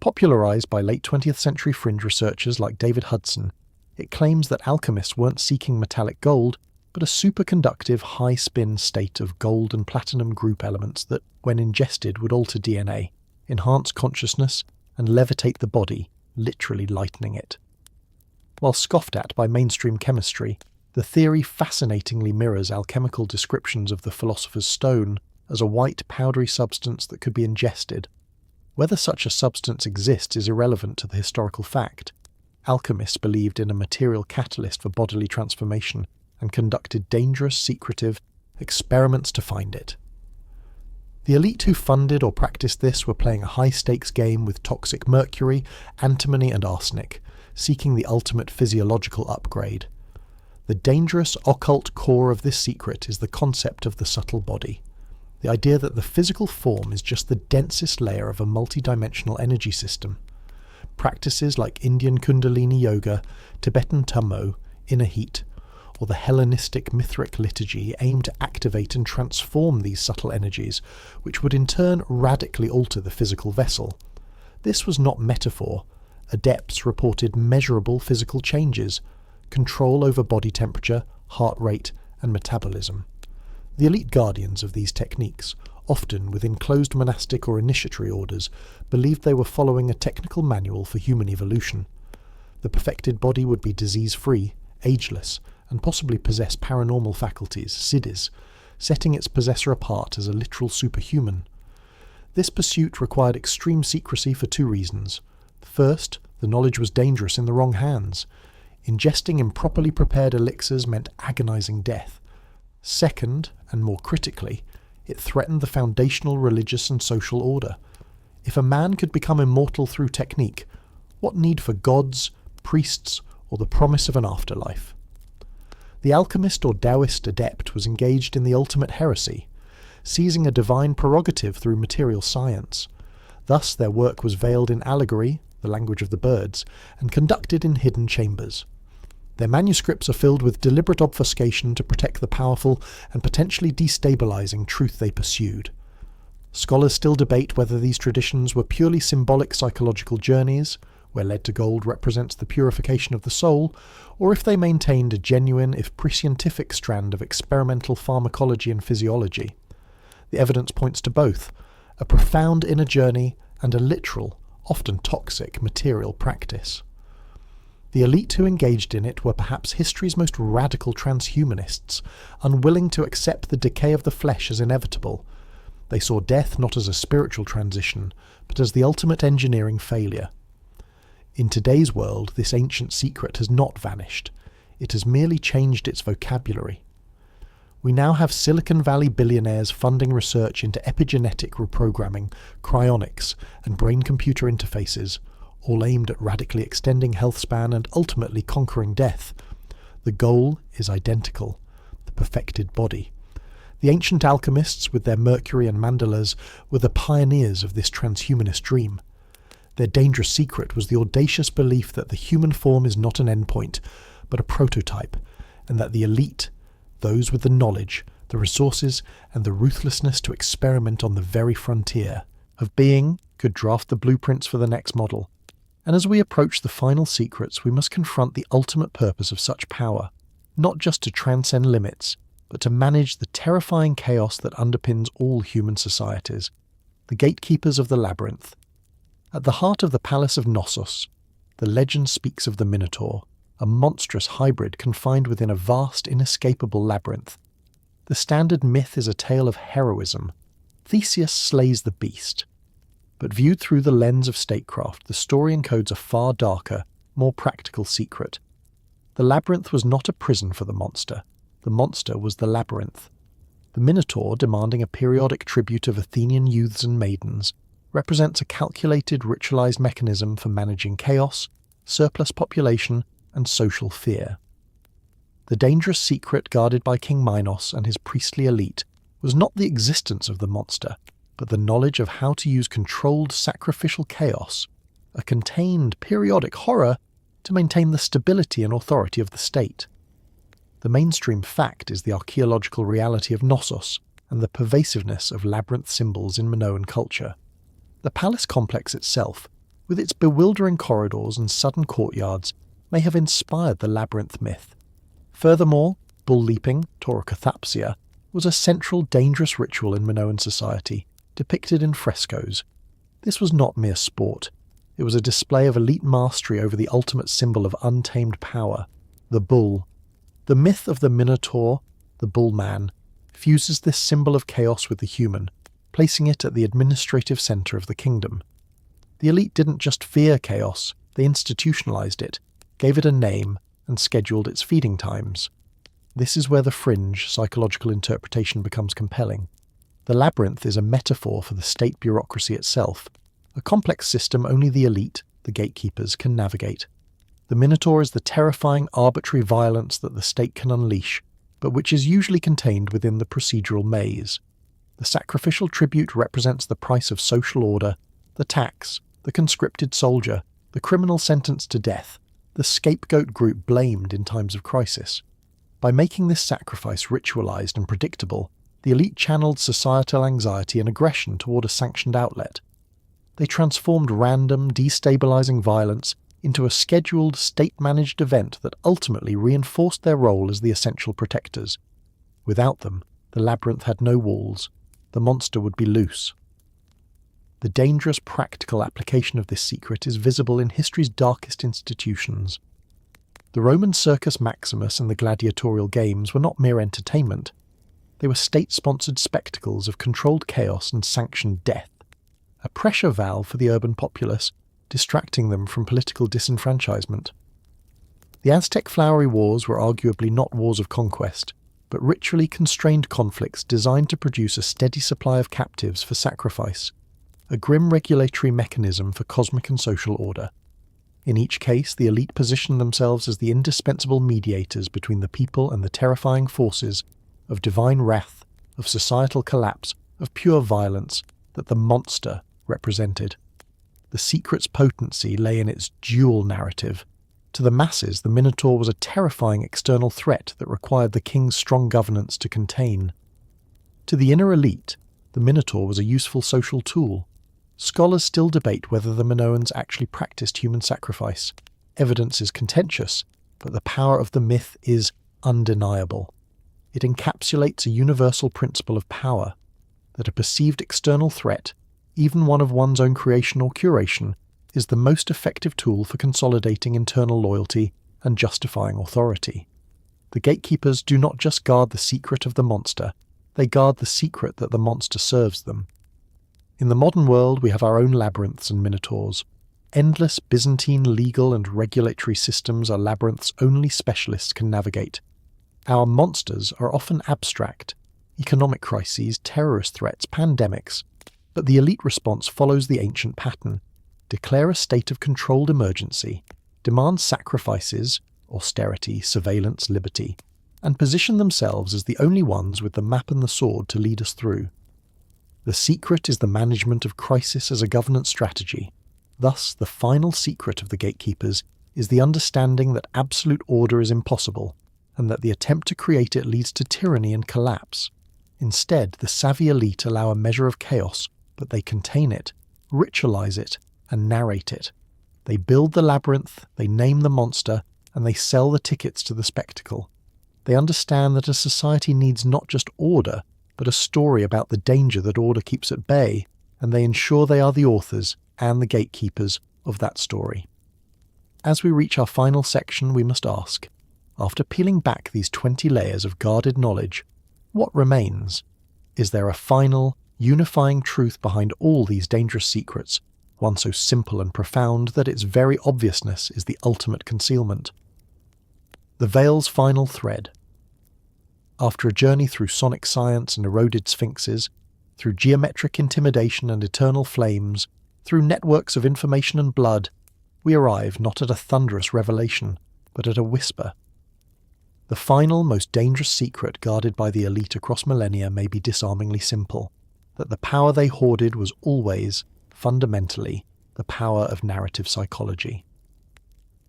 Popularised by late 20th century fringe researchers like David Hudson, it claims that alchemists weren't seeking metallic gold, but a superconductive high-spin state of gold and platinum group elements that, when ingested, would alter DNA, enhance consciousness, and levitate the body, literally lightening it. While scoffed at by mainstream chemistry, the theory fascinatingly mirrors alchemical descriptions of the philosopher's stone as a white, powdery substance that could be ingested. Whether such a substance exists is irrelevant to the historical fact. Alchemists believed in a material catalyst for bodily transformation and conducted dangerous, secretive experiments to find it. The elite who funded or practiced this were playing a high-stakes game with toxic mercury, antimony and arsenic, seeking the ultimate physiological upgrade. The dangerous occult core of this secret is the concept of the subtle body. The idea that the physical form is just the densest layer of a multidimensional energy system. Practices like Indian Kundalini Yoga, Tibetan Tummo, Inner Heat, or the Hellenistic Mithric liturgy aim to activate and transform these subtle energies, which would in turn radically alter the physical vessel. This was not metaphor. Adepts reported measurable physical changes, control over body temperature, heart rate, and metabolism. The elite guardians of these techniques, often within closed monastic or initiatory orders, believed they were following a technical manual for human evolution. The perfected body would be disease-free, ageless, and possibly possess paranormal faculties, siddhis, setting its possessor apart as a literal superhuman. This pursuit required extreme secrecy for two reasons. First, the knowledge was dangerous in the wrong hands. Ingesting improperly prepared elixirs meant agonizing death. Second, and more critically, it threatened the foundational religious and social order. If a man could become immortal through technique, what need for gods, priests, or the promise of an afterlife? The alchemist or Taoist adept was engaged in the ultimate heresy, seizing a divine prerogative through material science. Thus their work was veiled in allegory, the language of the birds, and conducted in hidden chambers. Their manuscripts are filled with deliberate obfuscation to protect the powerful and potentially destabilizing truth they pursued. Scholars still debate whether these traditions were purely symbolic psychological journeys, where lead to gold represents the purification of the soul, or if they maintained a genuine, if prescientific strand of experimental pharmacology and physiology. The evidence points to both, a profound inner journey and a literal, often toxic, material practice. The elite who engaged in it were perhaps history's most radical transhumanists, unwilling to accept the decay of the flesh as inevitable. They saw death not as a spiritual transition, but as the ultimate engineering failure. In today's world, this ancient secret has not vanished. It has merely changed its vocabulary. We now have Silicon Valley billionaires funding research into epigenetic reprogramming, cryonics, and brain-computer interfaces, all aimed at radically extending health span and ultimately conquering death. The goal is identical, the perfected body. The ancient alchemists, with their mercury and mandalas, were the pioneers of this transhumanist dream. Their dangerous secret was the audacious belief that the human form is not an endpoint, but a prototype, and that the elite, those with the knowledge, the resources, and the ruthlessness to experiment on the very frontier of being, could draft the blueprints for the next model. And as we approach the final secrets, we must confront the ultimate purpose of such power, not just to transcend limits, but to manage the terrifying chaos that underpins all human societies, the gatekeepers of the labyrinth. At the heart of the Palace of Knossos, the legend speaks of the Minotaur, a monstrous hybrid confined within a vast, inescapable labyrinth. The standard myth is a tale of heroism. Theseus slays the beast. But viewed through the lens of statecraft, the story encodes a far darker, more practical secret. The labyrinth was not a prison for the monster was the labyrinth. The Minotaur, demanding a periodic tribute of Athenian youths and maidens, represents a calculated, ritualized mechanism for managing chaos, surplus population, and social fear. The dangerous secret guarded by King Minos and his priestly elite was not the existence of the monster, but the knowledge of how to use controlled sacrificial chaos, a contained periodic horror, to maintain the stability and authority of the state. The mainstream fact is the archaeological reality of Knossos and the pervasiveness of labyrinth symbols in Minoan culture. The palace complex itself, with its bewildering corridors and sudden courtyards, may have inspired the labyrinth myth. Furthermore, bull leaping, taurokathapsia, was a central dangerous ritual in Minoan society, depicted in frescoes. This was not mere sport. It was a display of elite mastery over the ultimate symbol of untamed power, the bull. The myth of the Minotaur, the bull man, fuses this symbol of chaos with the human, placing it at the administrative centre of the kingdom. The elite didn't just fear chaos, they institutionalized it, gave it a name, and scheduled its feeding times. This is where the fringe psychological interpretation becomes compelling. The labyrinth is a metaphor for the state bureaucracy itself, a complex system only the elite, the gatekeepers, can navigate. The Minotaur is the terrifying arbitrary violence that the state can unleash, but which is usually contained within the procedural maze. The sacrificial tribute represents the price of social order, the tax, the conscripted soldier, the criminal sentenced to death, the scapegoat group blamed in times of crisis. By making this sacrifice ritualized and predictable, the elite channeled societal anxiety and aggression toward a sanctioned outlet. They transformed random, destabilizing violence into a scheduled, state-managed event that ultimately reinforced their role as the essential protectors. Without them, the labyrinth had no walls. The monster would be loose. The dangerous practical application of this secret is visible in history's darkest institutions. The Roman Circus Maximus and the gladiatorial games were not mere entertainment. They were state-sponsored spectacles of controlled chaos and sanctioned death, a pressure valve for the urban populace, distracting them from political disenfranchisement. The Aztec flowery wars were arguably not wars of conquest, but ritually constrained conflicts designed to produce a steady supply of captives for sacrifice, a grim regulatory mechanism for cosmic and social order. In each case, the elite positioned themselves as the indispensable mediators between the people and the terrifying forces of divine wrath, of societal collapse, of pure violence that the monster represented. The secret's potency lay in its dual narrative. To the masses, the Minotaur was a terrifying external threat that required the king's strong governance to contain. To the inner elite, the Minotaur was a useful social tool. Scholars still debate whether the Minoans actually practiced human sacrifice. Evidence is contentious, but the power of the myth is undeniable. It encapsulates a universal principle of power, that a perceived external threat, even one of one's own creation or curation, is the most effective tool for consolidating internal loyalty and justifying authority. The gatekeepers do not just guard the secret of the monster, they guard the secret that the monster serves them. In the modern world, we have our own labyrinths and minotaurs. Endless Byzantine legal and regulatory systems are labyrinths only specialists can navigate. Our monsters are often abstract: economic crises, terrorist threats, pandemics. But the elite response follows the ancient pattern: declare a state of controlled emergency, demand sacrifices, austerity, surveillance, liberty, and position themselves as the only ones with the map and the sword to lead us through. The secret is the management of crisis as a governance strategy. Thus, the final secret of the gatekeepers is the understanding that absolute order is impossible, and that the attempt to create it leads to tyranny and collapse. Instead, the savvy elite allow a measure of chaos, but they contain it, ritualize it, and narrate it. They build the labyrinth, they name the monster, and they sell the tickets to the spectacle. They understand that a society needs not just order, but a story about the danger that order keeps at bay, and they ensure they are the authors and the gatekeepers of that story. As we reach our final section, we must ask, after peeling back these 20 layers of guarded knowledge, what remains? Is there a final, unifying truth behind all these dangerous secrets, one so simple and profound that its very obviousness is the ultimate concealment? The veil's final thread. After a journey through sonic science and eroded sphinxes, through geometric intimidation and eternal flames, through networks of information and blood, we arrive not at a thunderous revelation, but at a whisper. The final, most dangerous secret guarded by the elite across millennia may be disarmingly simple: that the power they hoarded was always, fundamentally, the power of narrative psychology.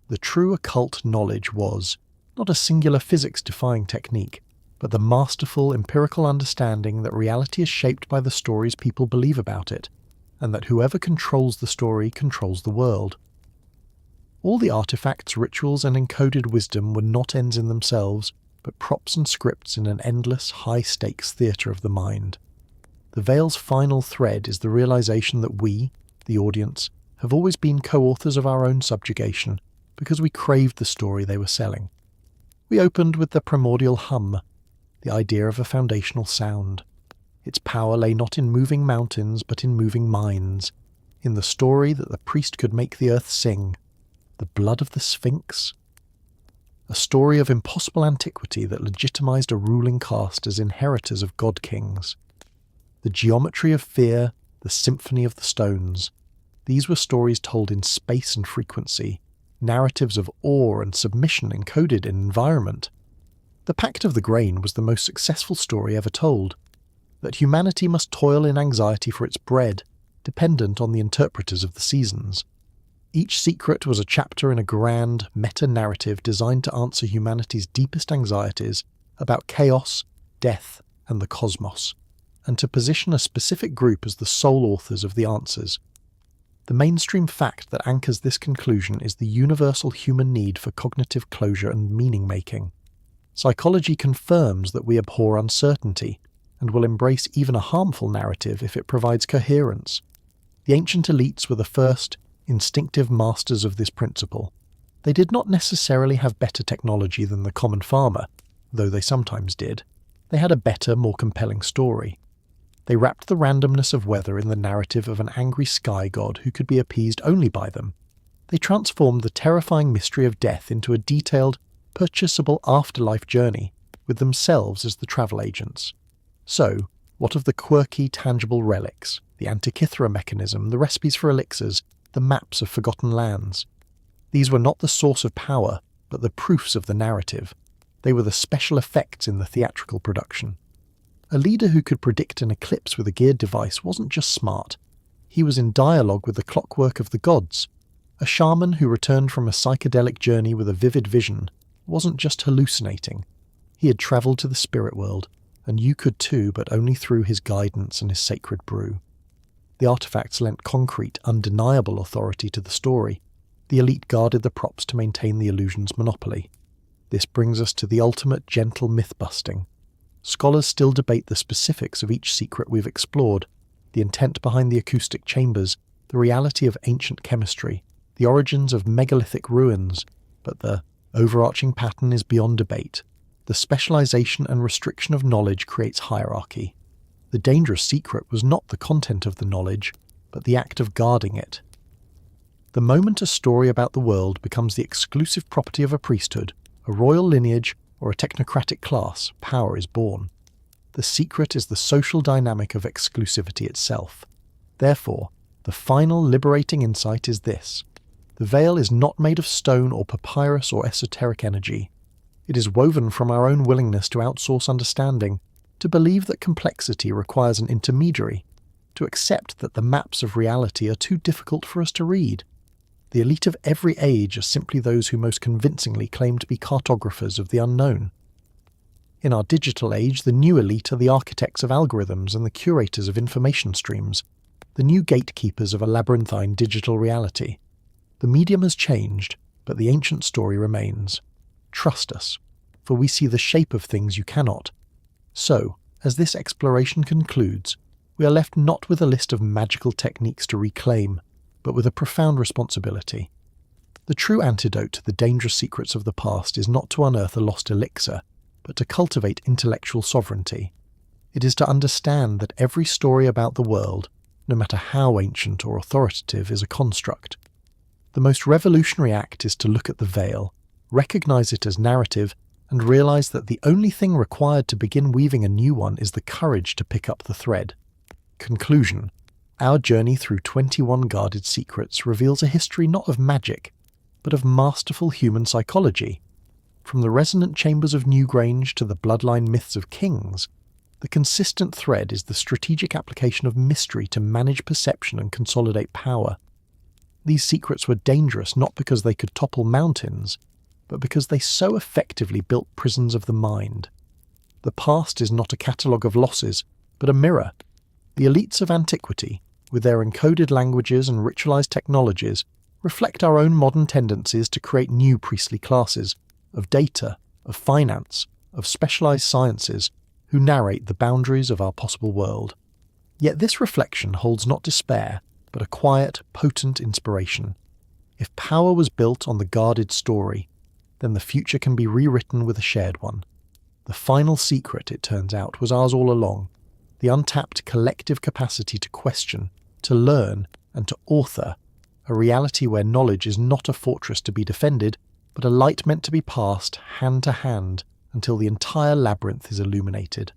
The true occult knowledge was, not a singular physics-defying technique, but the masterful empirical understanding that reality is shaped by the stories people believe about it, and that whoever controls the story controls the world. All the artifacts, rituals, and encoded wisdom were not ends in themselves, but props and scripts in an endless, high-stakes theatre of the mind. The Veil's final thread is the realization that we, the audience, have always been co-authors of our own subjugation, because we craved the story they were selling. We opened with the primordial hum, the idea of a foundational sound. Its power lay not in moving mountains, but in moving minds, in the story that the priest could make the earth sing, the blood of the Sphinx. A story of impossible antiquity that legitimized a ruling caste as inheritors of god-kings. The geometry of fear, the symphony of the stones. These were stories told in space and frequency, narratives of awe and submission encoded in environment. The Pact of the Grain was the most successful story ever told, that humanity must toil in anxiety for its bread, dependent on the interpreters of the seasons. Each secret was a chapter in a grand, meta-narrative designed to answer humanity's deepest anxieties about chaos, death, and the cosmos, and to position a specific group as the sole authors of the answers. The mainstream fact that anchors this conclusion is the universal human need for cognitive closure and meaning-making. Psychology confirms that we abhor uncertainty, and will embrace even a harmful narrative if it provides coherence. The ancient elites were the first, instinctive masters of this principle. They did not necessarily have better technology than the common farmer, though they sometimes did. They had a better, more compelling story. They wrapped the randomness of weather in the narrative of an angry sky god who could be appeased only by them. They transformed the terrifying mystery of death into a detailed, purchasable afterlife journey, with themselves as the travel agents. So, what of the quirky, tangible relics, the Antikythera mechanism, the recipes for elixirs, the maps of forgotten lands? These were not the source of power, but the proofs of the narrative. They were the special effects in the theatrical production. A leader who could predict an eclipse with a geared device wasn't just smart. He was in dialogue with the clockwork of the gods. A shaman who returned from a psychedelic journey with a vivid vision wasn't just hallucinating. He had travelled to the spirit world, and you could too, but only through his guidance and his sacred brew. The artifacts lent concrete, undeniable authority to the story. The elite guarded the props to maintain the illusion's monopoly. This brings us to the ultimate gentle myth-busting. Scholars still debate the specifics of each secret we've explored, the intent behind the acoustic chambers, the reality of ancient chemistry, the origins of megalithic ruins, but the overarching pattern is beyond debate. The specialization and restriction of knowledge creates hierarchy. The dangerous secret was not the content of the knowledge, but the act of guarding it. The moment a story about the world becomes the exclusive property of a priesthood, a royal lineage, or a technocratic class, power is born. The secret is the social dynamic of exclusivity itself. Therefore, the final liberating insight is this. The veil is not made of stone or papyrus or esoteric energy. It is woven from our own willingness to outsource understanding, to believe that complexity requires an intermediary, to accept that the maps of reality are too difficult for us to read. The elite of every age are simply those who most convincingly claim to be cartographers of the unknown. In our digital age, the new elite are the architects of algorithms and the curators of information streams, the new gatekeepers of a labyrinthine digital reality. The medium has changed, but the ancient story remains. Trust us, for we see the shape of things you cannot. So, as this exploration concludes, we are left not with a list of magical techniques to reclaim, but with a profound responsibility. The true antidote to the dangerous secrets of the past is not to unearth a lost elixir, but to cultivate intellectual sovereignty. It is to understand that every story about the world, no matter how ancient or authoritative, is a construct. The most revolutionary act is to look at the veil, recognize it as narrative, and realize that the only thing required to begin weaving a new one is the courage to pick up the thread. Conclusion. Our journey through 21 guarded secrets reveals a history not of magic, but of masterful human psychology. From the resonant chambers of Newgrange to the bloodline myths of kings, the consistent thread is the strategic application of mystery to manage perception and consolidate power. These secrets were dangerous not because they could topple mountains, but because they so effectively built prisons of the mind. The past is not a catalogue of losses, but a mirror. The elites of antiquity, with their encoded languages and ritualized technologies, reflect our own modern tendencies to create new priestly classes, of data, of finance, of specialized sciences, who narrate the boundaries of our possible world. Yet this reflection holds not despair, but a quiet, potent inspiration. If power was built on the guarded story, then the future can be rewritten with a shared one. The final secret, it turns out, was ours all along, the untapped collective capacity to question, to learn, and to author, a reality where knowledge is not a fortress to be defended, but a light meant to be passed hand to hand until the entire labyrinth is illuminated.